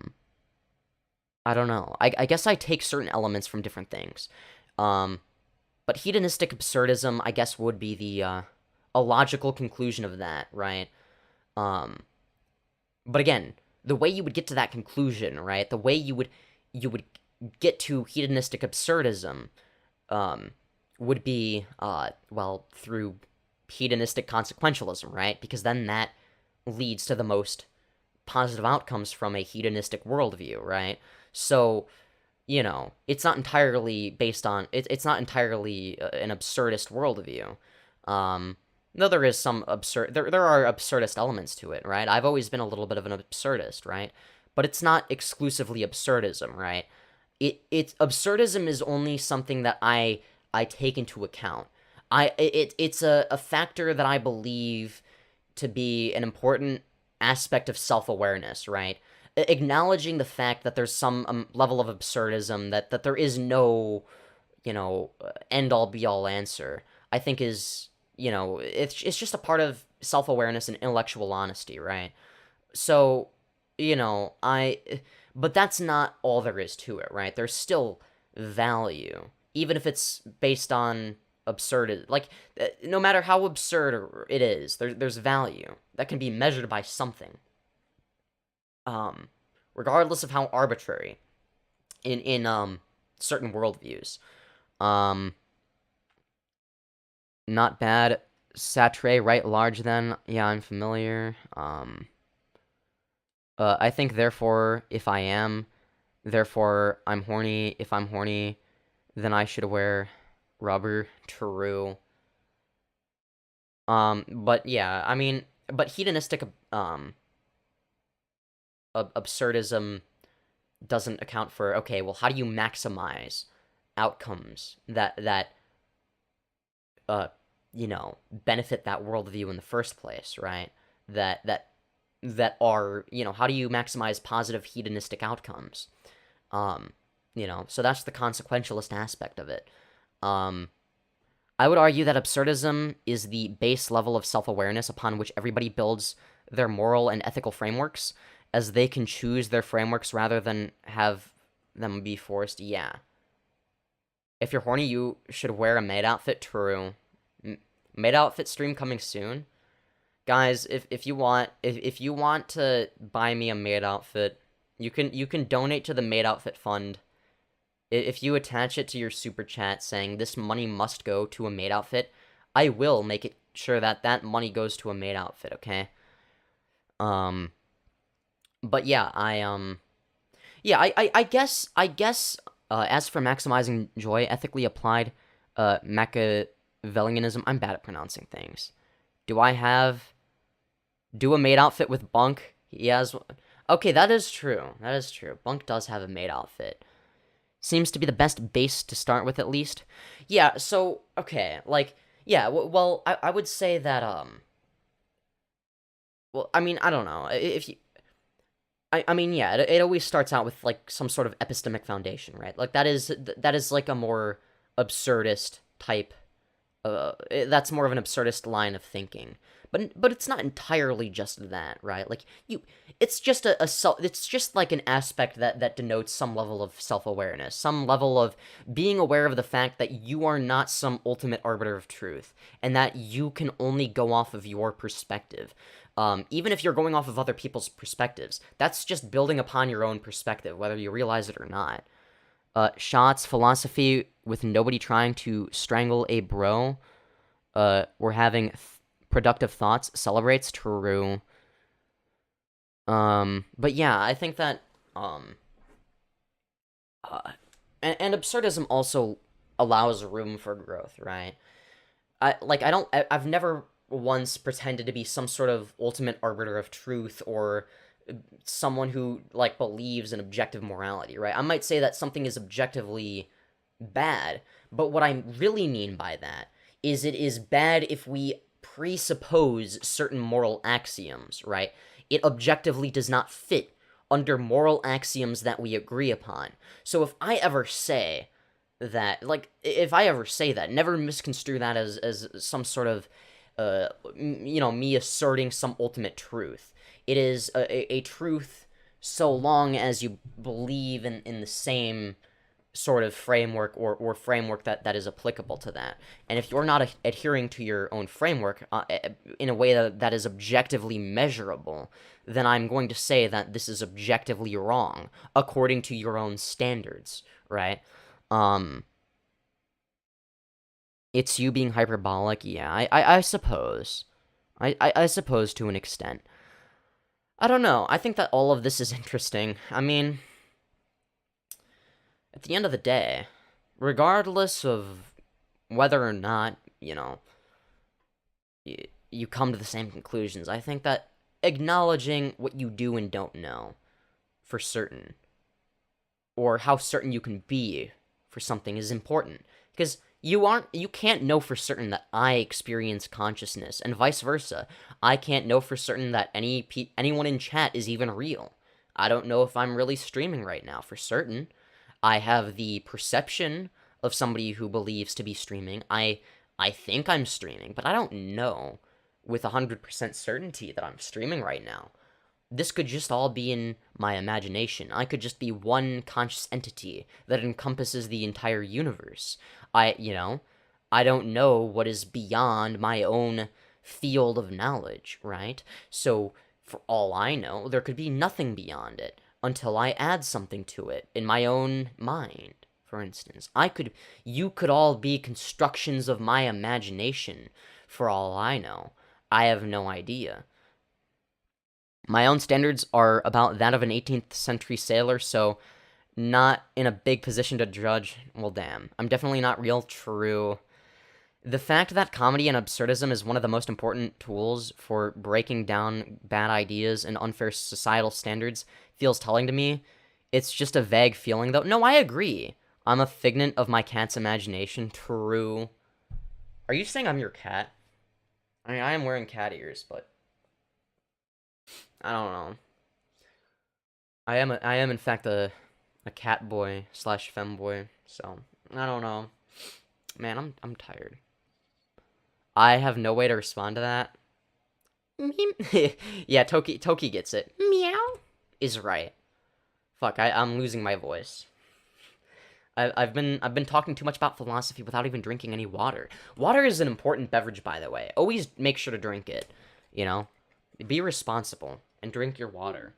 don't know. I guess I take certain elements from different things. But hedonistic absurdism, I guess, would be a logical conclusion of that, right? But again, the way you would get to that conclusion, right? The way you would get to hedonistic absurdism, would be, well, through hedonistic consequentialism, right? Because then that leads to the most positive outcomes from a hedonistic worldview, right? So, you know, it's not entirely based on... It's not entirely an absurdist worldview. Though there is some absurd... There are absurdist elements to it, right? I've always been a little bit of an absurdist, right? But it's not exclusively absurdism, right? Absurdism is only something that I take into account. It's a factor that I believe to be an important aspect of self-awareness, right? Acknowledging the fact that there's some level of absurdism, that there is no, you know, end-all be-all answer, I think is, you know, it's just a part of self-awareness and intellectual honesty, right? So, you know, but that's not all there is to it, right? There's still value, even if it's based on absurd, like, no matter how absurd it is, there's value that can be measured by something. Regardless of how arbitrary in certain worldviews. Not bad. Satre, right large then. Yeah, I'm familiar. I think therefore, if I am, therefore I'm horny. If I'm horny, then I should wear rubber. True. But yeah, I mean, but hedonistic, absurdism doesn't account for, okay, well, how do you maximize outcomes that you know, benefit that worldview in the first place, right? That are, you know, how do you maximize positive hedonistic outcomes? You know, so that's the consequentialist aspect of it. I would argue that absurdism is the base level of self-awareness upon which everybody builds their moral and ethical frameworks, as they can choose their frameworks rather than have them be forced. Yeah. If you're horny, you should wear a maid outfit. True. Maid outfit stream coming soon. Guys, if you want to buy me a maid outfit, you can donate to the maid outfit fund. If you attach it to your super chat saying this money must go to a maid outfit, I will make it sure that that money goes to a maid outfit, okay? But yeah, I guess as for maximizing joy, ethically applied Machiavellianism, I'm bad at pronouncing things. Do a maid outfit with Bunk? He has. Okay, that is true. That is true. Bunk does have a maid outfit. Seems to be the best base to start with, at least. Yeah. So okay, like yeah. Well, I would say that Well, I mean, I don't know if you. I mean, yeah. It always starts out with like some sort of epistemic foundation, right? Like that is like a more absurdist type. That's more of an absurdist line of thinking. But it's not entirely just that, right? Like it's just it's just like an aspect that denotes some level of self-awareness, some level of being aware of the fact that you are not some ultimate arbiter of truth, and that you can only go off of your perspective. Even if you're going off of other people's perspectives, that's just building upon your own perspective, whether you realize it or not. Shots philosophy with nobody trying to strangle a bro. We're having productive thoughts celebrates. True. But yeah, I think that and absurdism also allows room for growth, right? I've never once pretended to be some sort of ultimate arbiter of truth or someone who like believes in objective morality, right? I might say that something is objectively bad, but what I really mean by that is it is bad if we presuppose certain moral axioms, right? It objectively does not fit under moral axioms that we agree upon. So if I ever say that, never misconstrue that as some sort of, me asserting some ultimate truth. It is a truth so long as you believe in the same sort of framework or framework that is applicable to that. And if you're not adhering to your own framework in a way that is objectively measurable, then I'm going to say that this is objectively wrong according to your own standards, right? It's you being hyperbolic, yeah, I suppose. I suppose to an extent. I don't know, I think that all of this is interesting. I mean, at the end of the day, regardless of whether or not, you come to the same conclusions, I think that acknowledging what you do and don't know for certain, or how certain you can be for something, is important. Because you can't know for certain that I experience consciousness, and vice versa. I can't know for certain that anyone in chat is even real. I don't know if I'm really streaming right now for certain. I have the perception of somebody who believes to be streaming. I think I'm streaming, but I don't know with 100% certainty that I'm streaming right now. This could just all be in my imagination. I could just be one conscious entity that encompasses the entire universe. I don't know what is beyond my own field of knowledge, right? So, for all I know, there could be nothing beyond it until I add something to it in my own mind, for instance. You could all be constructions of my imagination, for all I know. I have no idea. My own standards are about that of an 18th century sailor, so not in a big position to judge. Well, damn. I'm definitely not real. True. The fact that comedy and absurdism is one of the most important tools for breaking down bad ideas and unfair societal standards feels telling to me. It's just a vague feeling, though. No, I agree. I'm a figment of my cat's imagination. True. Are you saying I'm your cat? I mean, I am wearing cat ears, but I don't know. I am in fact a cat boy / femboy, so I don't know. Man, I'm tired. I have no way to respond to that. Yeah, Toki gets it. Meow is right. Fuck, I'm losing my voice. I've been talking too much about philosophy without even drinking any water. Water is an important beverage, by the way. Always make sure to drink it. You know, be responsible and drink your water.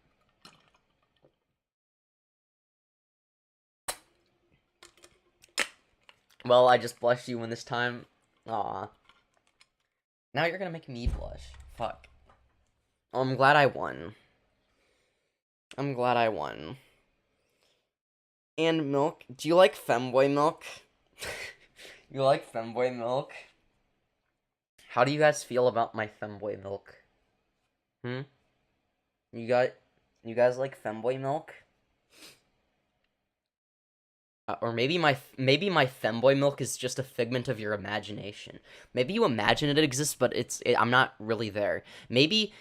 Well, I just blushed you in this time. Aw. Now you're gonna make me blush. Fuck. Oh, I'm glad I won. I'm glad I won. And milk. Do you like femboy milk? You like femboy milk? How do you guys feel about my femboy milk? You guys like femboy milk? Or maybe my femboy milk is just a figment of your imagination. Maybe you imagine it exists, but I'm not really there. Maybe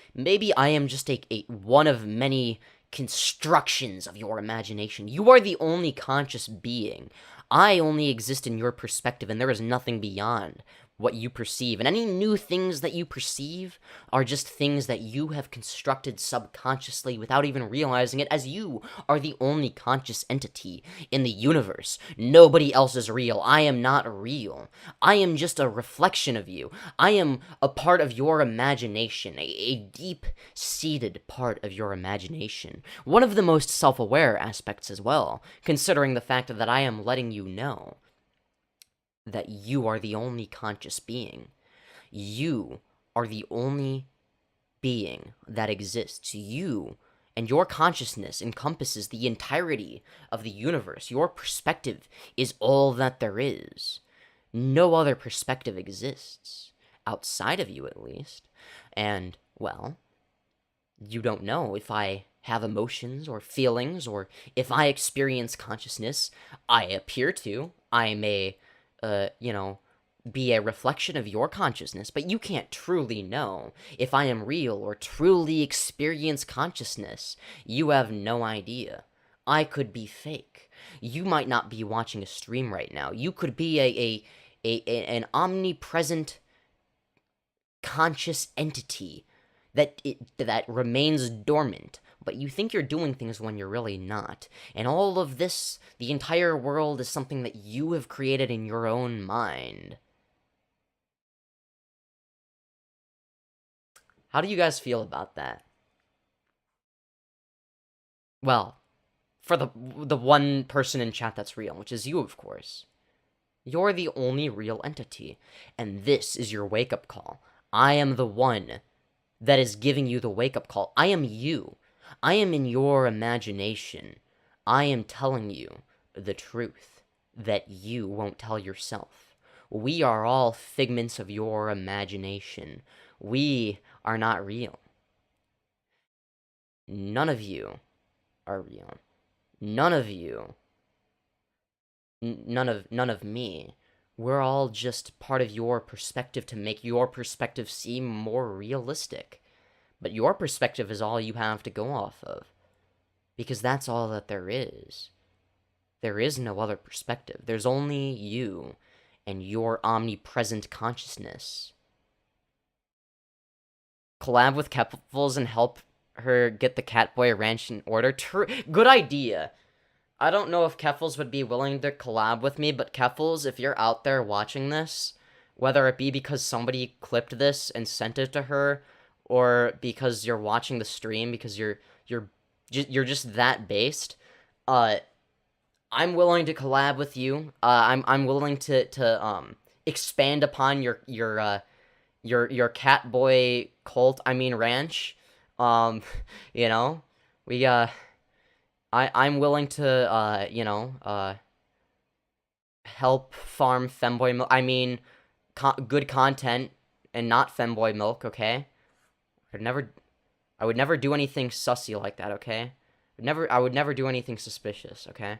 I am just a one of many constructions of your imagination. You are the only conscious being. I only exist in your perspective, and there is nothing beyond what you perceive. And any new things that you perceive are just things that you have constructed subconsciously without even realizing it, as you are the only conscious entity in the universe. Nobody else is real. I am not real. I am just a reflection of you. I am a part of your imagination, a deep-seated part of your imagination. One of the most self-aware aspects as well, considering the fact that I am letting you know that you are the only conscious being. You are the only being that exists. You and your consciousness encompasses the entirety of the universe. Your perspective is all that there is. No other perspective exists, outside of you at least. And, well, you don't know if I have emotions or feelings, or if I experience consciousness. I appear to. I may be a reflection of your consciousness, but you can't truly know if I am real or truly experience consciousness. You have no idea. I could be fake. You might not be watching a stream right now. You could be an omnipresent conscious entity that remains dormant, but you think you're doing things when you're really not. And all of this, the entire world, is something that you have created in your own mind. How do you guys feel about that? Well, for the one person in chat that's real, which is you, of course. You're the only real entity, and this is your wake-up call. I am the one that is giving you the wake-up call. I am you. I am in your imagination. I am telling you the truth that you won't tell yourself. We are all figments of your imagination. We are not real. None of you are real. None of you. None of me. We're all just part of your perspective to make your perspective seem more realistic. But your perspective is all you have to go off of. Because that's all that there is. There is no other perspective. There's only you and your omnipresent consciousness. Collab with Kepfels and help her get the Catboy Ranch in order. Good idea. I don't know if Keffels would be willing to collab with me, but Keffels, if you're out there watching this, whether it be because somebody clipped this and sent it to her, or because you're watching the stream because you're just that based, I'm willing to collab with you. I'm willing to expand upon your Catboy cult. I mean ranch. I'm willing to, help farm femboy milk. I mean, good content and not femboy milk, okay? I would never do anything sussy like that, okay? I would never do anything suspicious, okay?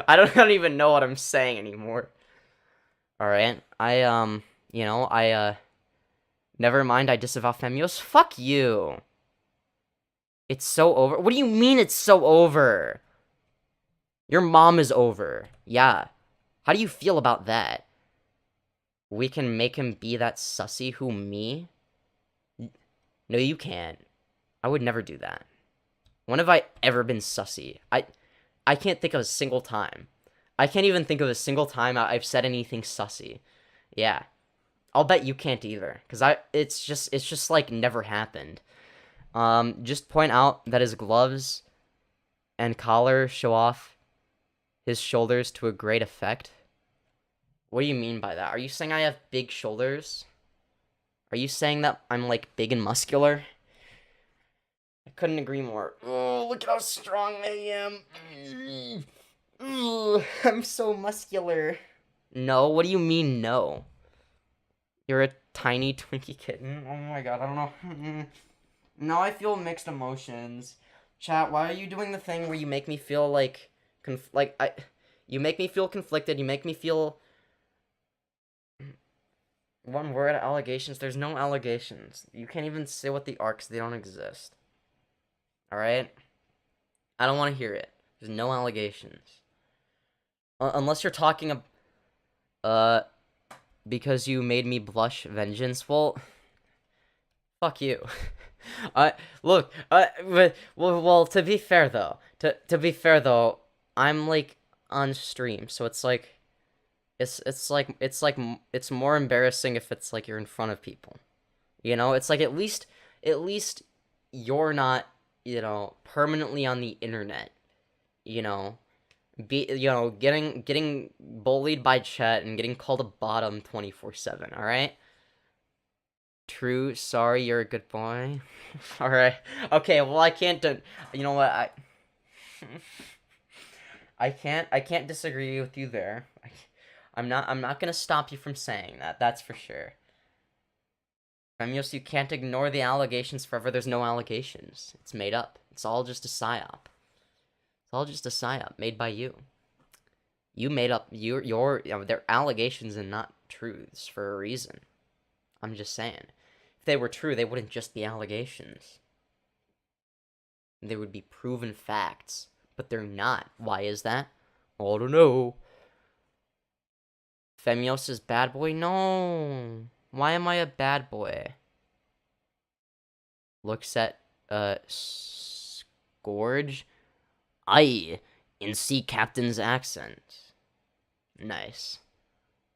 I don't even know what I'm saying anymore. Alright, never mind, I disavow Femyoz. Fuck you. It's so over. What do you mean it's so over? Your mom is over. Yeah. How do you feel about that? We can make him be that sussy. Who, me? No, you can't. I would never do that. When have I ever been sussy? I can't think of a single time. I can't even think of a single time I've said anything sussy. Yeah. I'll bet you can't either, because it's just like never happened. Just point out that his gloves and collar show off his shoulders to a great effect. What do you mean by that? Are you saying I have big shoulders? Are you saying that I'm like big and muscular? I couldn't agree more. Oh, look at how strong I am. Ooh, I'm so muscular. No, what do you mean no? You're a tiny Twinkie kitten? Oh my god, I don't know. Now I feel mixed emotions. Chat, why are you doing the thing where you make me feel like... you make me feel conflicted, you make me feel... One word, allegations. There's no allegations. You can't even say what they are because they don't exist. Alright? I don't want to hear it. There's no allegations. Unless you're talking because you made me blush vengeance. Well, fuck you. Look, well, to be fair though, I'm like on stream, so it's like, it's more embarrassing if it's like you're in front of people. You know, it's like at least you're not, you know, permanently on the internet. You know, getting bullied by chat and getting called a bottom 24/7, all right? True, sorry, you're a good boy. All right. Okay, well, I can't you know what? I can't disagree with you there. I'm not going to stop you from saying that. That's for sure. Femyoz, you can't ignore the allegations forever. There's no allegations. It's made up. It's all just a psyop. It's all just a psyop made by you. You made up they're allegations and not truths for a reason. I'm just saying. If they were true, they wouldn't just be allegations. They would be proven facts. But they're not. Why is that? I don't know. Femyoz is bad boy? No. Why am I a bad boy? Looks at, Scourge? Aye, in sea captain's accent. Nice.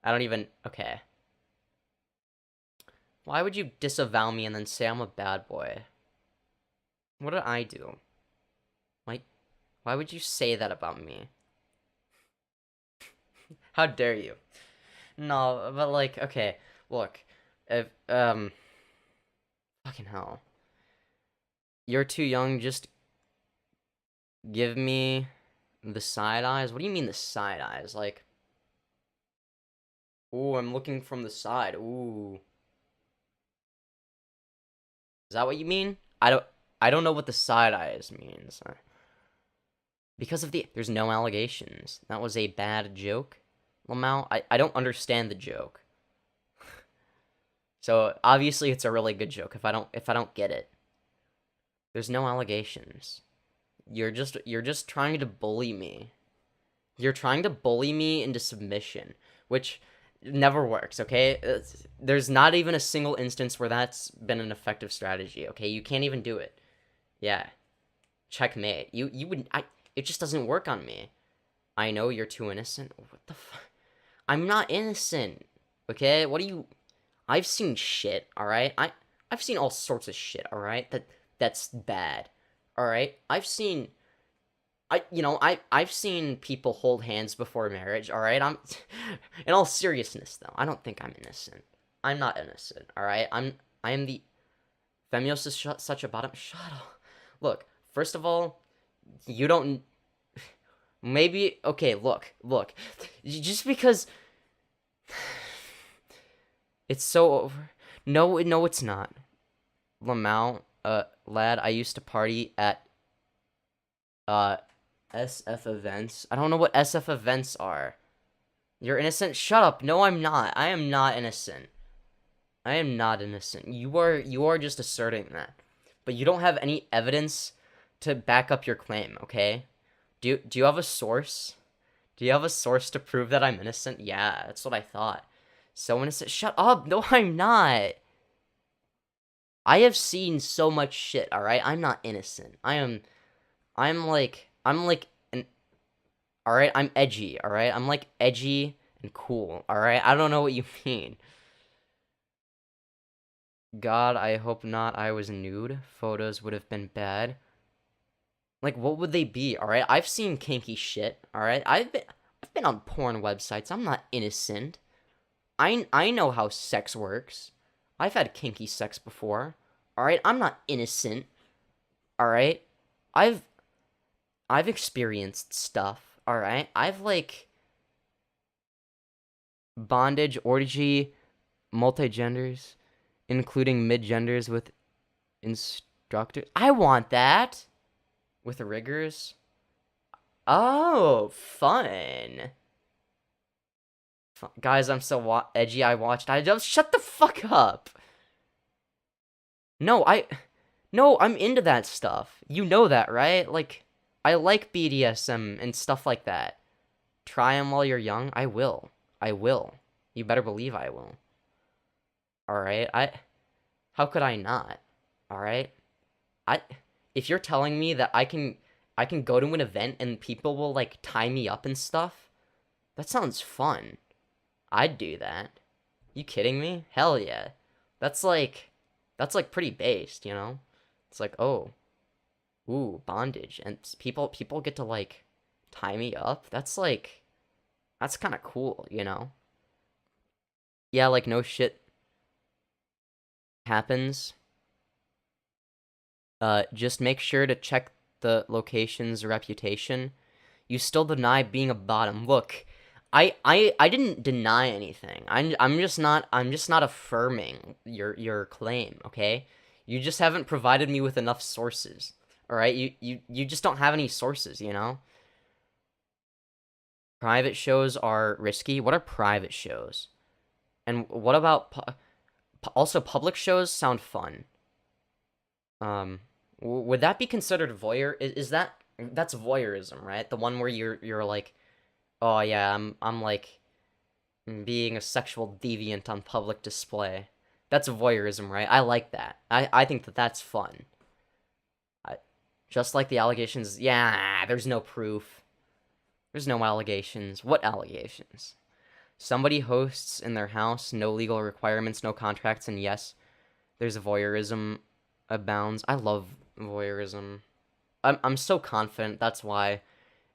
I don't even... Okay. Why would you disavow me and then say I'm a bad boy? What did I do? Like, why would you say that about me? How dare you? No, but like, okay, look. If, fucking hell. You're too young, just give me the side eyes? What do you mean the side eyes? Like, ooh, I'm looking from the side. Ooh. Is that what you mean? I don't know what the side eyes means. Because of there's no allegations. That was a bad joke, Lamau. I don't understand the joke. So obviously it's a really good joke if I don't get it. There's no allegations. You're just trying to bully me. You're trying to bully me into submission, which never works, okay? There's not even a single instance where that's been an effective strategy, okay? You can't even do it. Yeah. Checkmate. It just doesn't work on me. I know you're too innocent. What the fuck? I'm not innocent, okay? What do you... I've seen shit, alright? I've seen all sorts of shit, alright? That's bad, alright? I've seen people hold hands before marriage, alright? In all seriousness, though, I don't think I'm innocent. I'm not innocent, alright? I am the... Femyoz is such a bottom... Shut up. Look, first of all, you don't... Maybe... Okay, look. Just because... It's so over. No, it's not. Lamau, lad, I used to party at, SF events. I don't know what SF events are. You're innocent? Shut up. No, I'm not. I am not innocent. I am not innocent. You are just asserting that. But you don't have any evidence to back up your claim, okay? Do you have a source? Do you have a source to prove that I'm innocent? Yeah, that's what I thought. So innocent. Shut up. No, I'm not. I have seen so much shit, alright? I'm not innocent. I'm like, alright? I'm edgy, alright? I'm like edgy and cool, alright? I don't know what you mean. God, I hope not. I was nude. Photos would have been bad. Like, what would they be, alright? I've seen kinky shit, alright? I've been on porn websites. I'm not innocent. I know how sex works. I've had kinky sex before. Alright? I'm not innocent. Alright? I've experienced stuff. Alright? I've like bondage, orgy, multi-genders, including mid-genders with instructors. I want that. With riggers. Oh, fun. Guys, I'm so edgy. I just shut the fuck up. No, I'm into that stuff. You know that, right? Like, I like BDSM and stuff like that. Try them while you're young. I will. You better believe I will. All right. How could I not? All right. If you're telling me that I can go to an event and people will like tie me up and stuff, that sounds fun. I'd do that. You kidding me? Hell yeah. That's like pretty based, you know? It's like, oh, ooh, bondage, and people get to like tie me up. That's kind of cool, you know? Yeah, like no shit happens. Just make sure to check the location's reputation. You still deny being a bottom. Look, I didn't deny anything. I'm just not affirming your claim, okay? You just haven't provided me with enough sources. All right? You just don't have any sources, you know? Private shows are risky. What are private shows? And what about also public shows sound fun. Would that be considered voyeur? That's voyeurism, right? The one where you're like, oh yeah, I'm like being a sexual deviant on public display. That's voyeurism, right? I like that. I think that's fun. Just like the allegations, yeah, there's no proof. There's no allegations. What allegations? Somebody hosts in their house, no legal requirements, no contracts, and yes, there's voyeurism abounds. I love voyeurism. I'm so confident, that's why.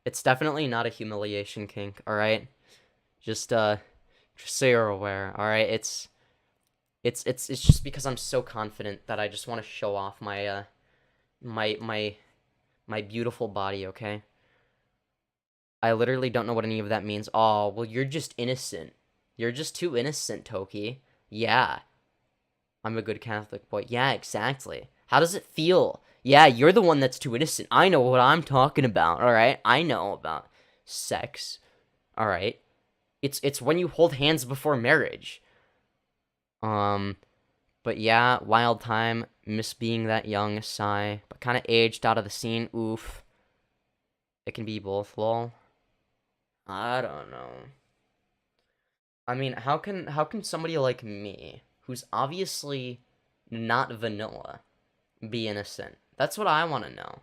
It's definitely not a humiliation kink, alright? Just so you're aware, alright? It's just because I'm so confident that I just want to show off my my beautiful body, okay? I literally don't know what any of that means. Oh, well, you're just innocent. You're just too innocent, Toki. Yeah. I'm a good Catholic boy. Yeah, exactly. How does it feel? Yeah, you're the one that's too innocent. I know what I'm talking about, alright? I know about sex. Alright? It's when you hold hands before marriage. But yeah, wild time. Miss being that young, sigh. But kind of aged out of the scene, oof. It can be both, lol. I don't know. I mean, how can somebody like me, who's obviously not vanilla, be innocent? That's what I want to know.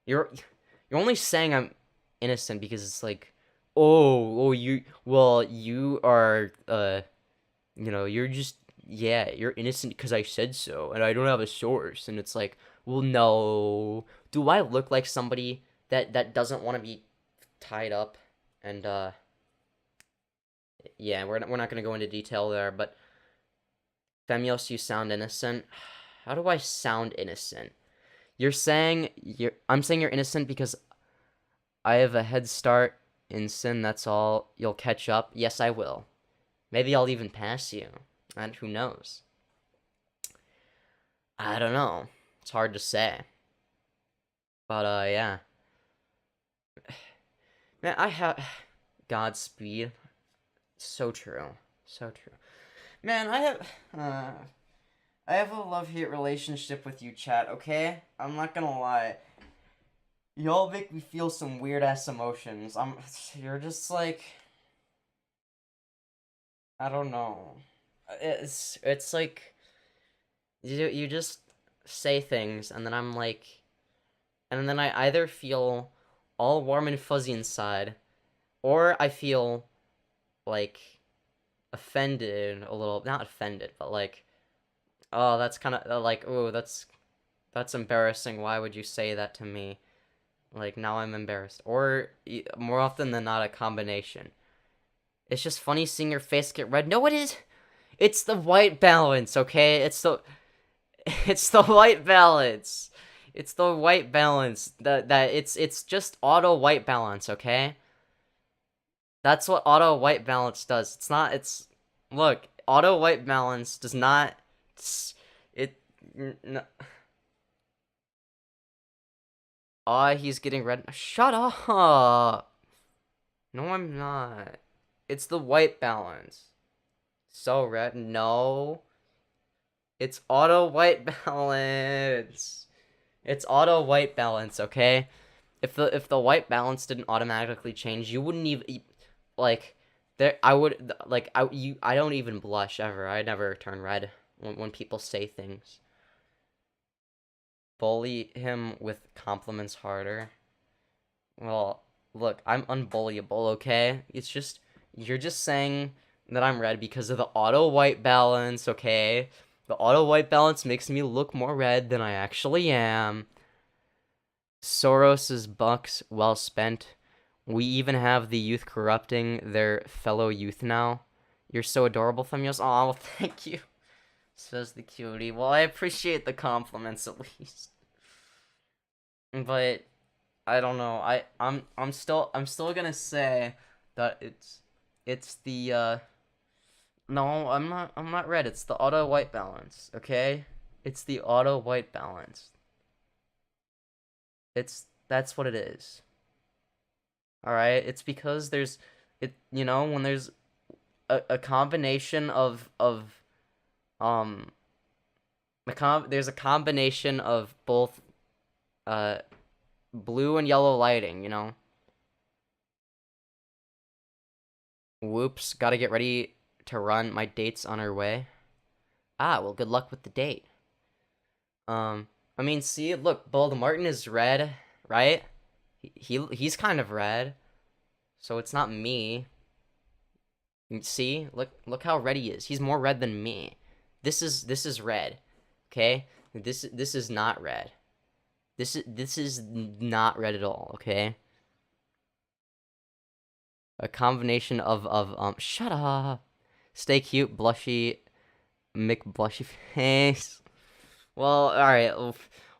You're only saying I'm innocent because it's like, oh, you are, you're just, yeah, you're innocent because I said so, and I don't have a source, and it's like, well, no. Do I look like somebody that doesn't want to be tied up? And, yeah, we're not gonna go into detail there, but Femyoz, you sound innocent. How do I sound innocent? I'm saying you're innocent because I have a head start in sin, that's all. You'll catch up. Yes, I will. Maybe I'll even pass you. And who knows? I don't know. It's hard to say. But, yeah. Man, I have... Godspeed. So true. So true. Man, I have a love-hate relationship with you, chat, okay? I'm not gonna lie. Y'all make me feel some weird-ass emotions. You're just like... I don't know. It's like... You just say things, and then I'm like, and then I either feel all warm and fuzzy inside, or I feel like offended a little, not offended, but like, oh, that's kind of like, oh, that's embarrassing. Why would you say that to me? Like, now I'm embarrassed. Or more often than not, a combination. It's just funny seeing your face get red. No, it is. It's the white balance, okay? It's the white balance. It's the white balance. It's just auto white balance, okay? That's what auto white balance does. Look, auto white balance does not no. He's getting red. Shut up. No, I'm not. It's the white balance. So red. No. It's auto white balance. It's auto white balance, okay? If the white balance didn't automatically change, you wouldn't even like there I don't even blush ever. I never turn red when people say things. Bully him with compliments harder. Well, look, I'm unbullyable, okay? You're just saying that I'm red because of the auto white balance, okay? The auto white balance makes me look more red than I actually am. Soros's bucks well spent. We even have the youth corrupting their fellow youth now. You're so adorable, Femyoz. Aw, well, thank you. Says the cutie. Well, I appreciate the compliments at least. But I don't know. I'm still gonna say that it's the no, I'm not red. It's the auto white balance, okay? It's the auto white balance. That's what it is. All right? It's because when there's a combination there's a combination of both blue and yellow lighting, you know? Whoops, gotta get ready to run. My date's on her way. Ah, well, good luck with the date. I mean, see, look, Bold Martin is red, right? He's kind of red. So it's not me. See? Look how red he is. He's more red than me. This is red. Okay? This is not red. This is not red at all, okay? A combination of shut up. Stay cute, blushy, McBlushy face. Well, alright.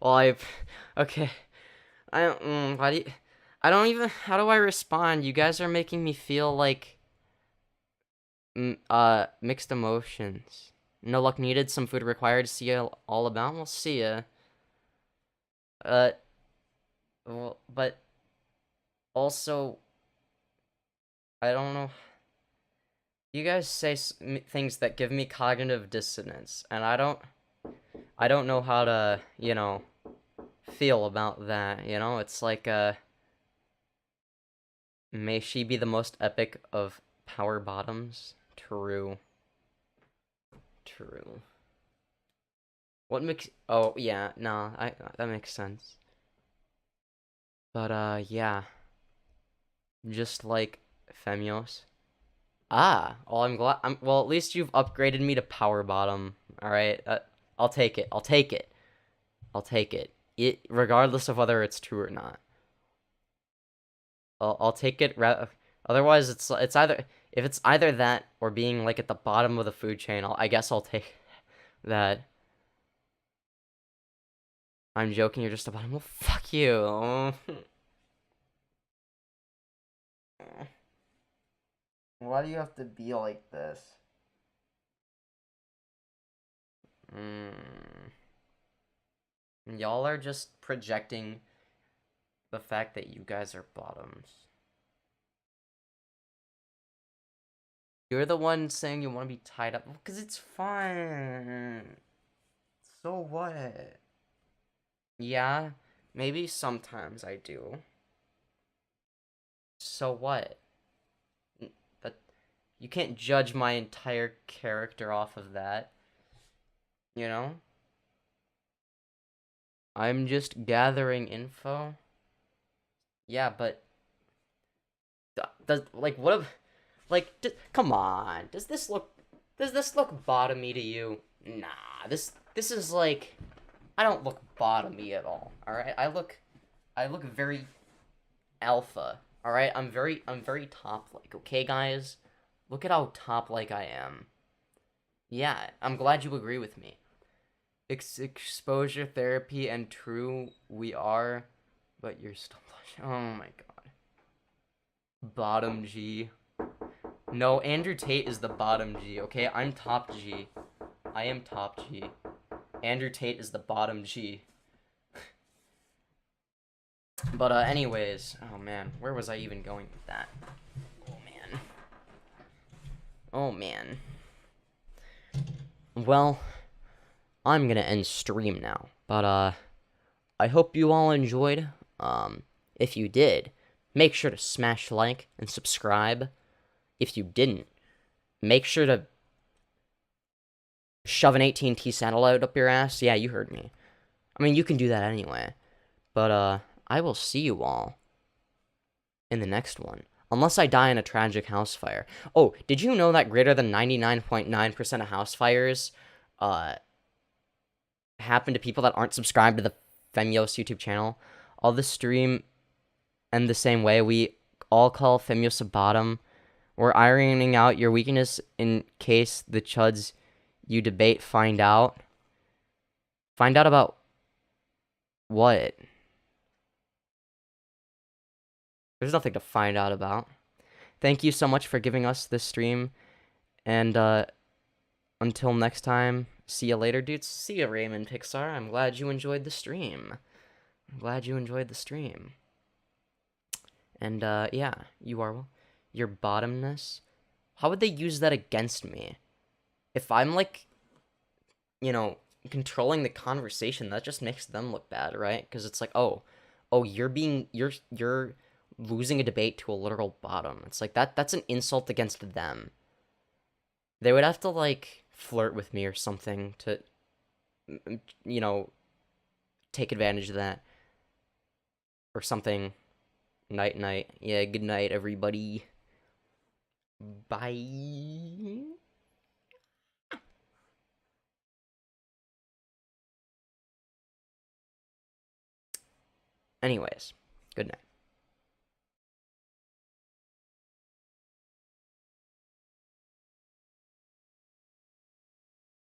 Well, okay. I don't even, how do I respond? You guys are making me feel like, mixed emotions. No luck needed, some food required, see ya all about, we'll see ya. Well, but, also, I don't know. You guys say things that give me cognitive dissonance, and I don't know how to, feel about that, It's like, may she be the most epic of power bottoms? True. What makes... Oh, yeah, no, that makes sense. But, yeah. Just like Femyoz. Ah, well, I'm glad. Well, at least you've upgraded me to power bottom. All right, I'll take it. Regardless of whether it's true or not. I'll take it. Otherwise, it's either if it's either that or being like at the bottom of the food chain. I guess I'll take that. I'm joking. You're just a bottom. Well, fuck you. Why do you have to be like this? Y'all are just projecting the fact that you guys are bottoms. You're the one saying you want to be tied up because it's fun. So what? Yeah, maybe sometimes I do. So what? But you can't judge my entire character off of that. You know? I'm just gathering info. Yeah, but does like what if come on. Does this look bottomy to you? Nah, this is like I don't look bottomy at all. All right? I look very alpha. All right? I'm very top like. Okay, guys? Look at how top like I am. Yeah, I'm glad you agree with me. Exposure therapy and true we are, but you're still blushing. Oh my god. Bottom G. No, Andrew Tate is the bottom G, okay? I'm top G. I am top G. Andrew Tate is the bottom G. But anyways, oh man, where was I even going with that? Oh man. Oh man. Well, I'm gonna end stream now, but I hope you all enjoyed. If you did, make sure to smash like and subscribe. If you didn't, make sure to shove an AT&T satellite up your ass. Yeah, you heard me. I mean, you can do that anyway. But I will see you all in the next one. Unless I die in a tragic house fire. Oh, did you know that greater than 99.9% of house fires happen to people that aren't subscribed to the Femyoz YouTube channel? All the stream end the same way. We all call Femyoz a bottom. We're ironing out your weakness in case the chuds you debate find out. Find out about what? There's nothing to find out about. Thank you so much for giving us this stream. And until next time, see you later, dudes. See ya, Raymond Pixar. I'm glad you enjoyed the stream. And yeah, you are your bottomness. How would they use that against me? If I'm like, controlling the conversation, that just makes them look bad, right? Because it's like, oh, you're losing a debate to a literal bottom. It's like that's an insult against them. They would have to like flirt with me or something to take advantage of that or something. Night. Yeah, good night, everybody. Bye. Anyways, good night.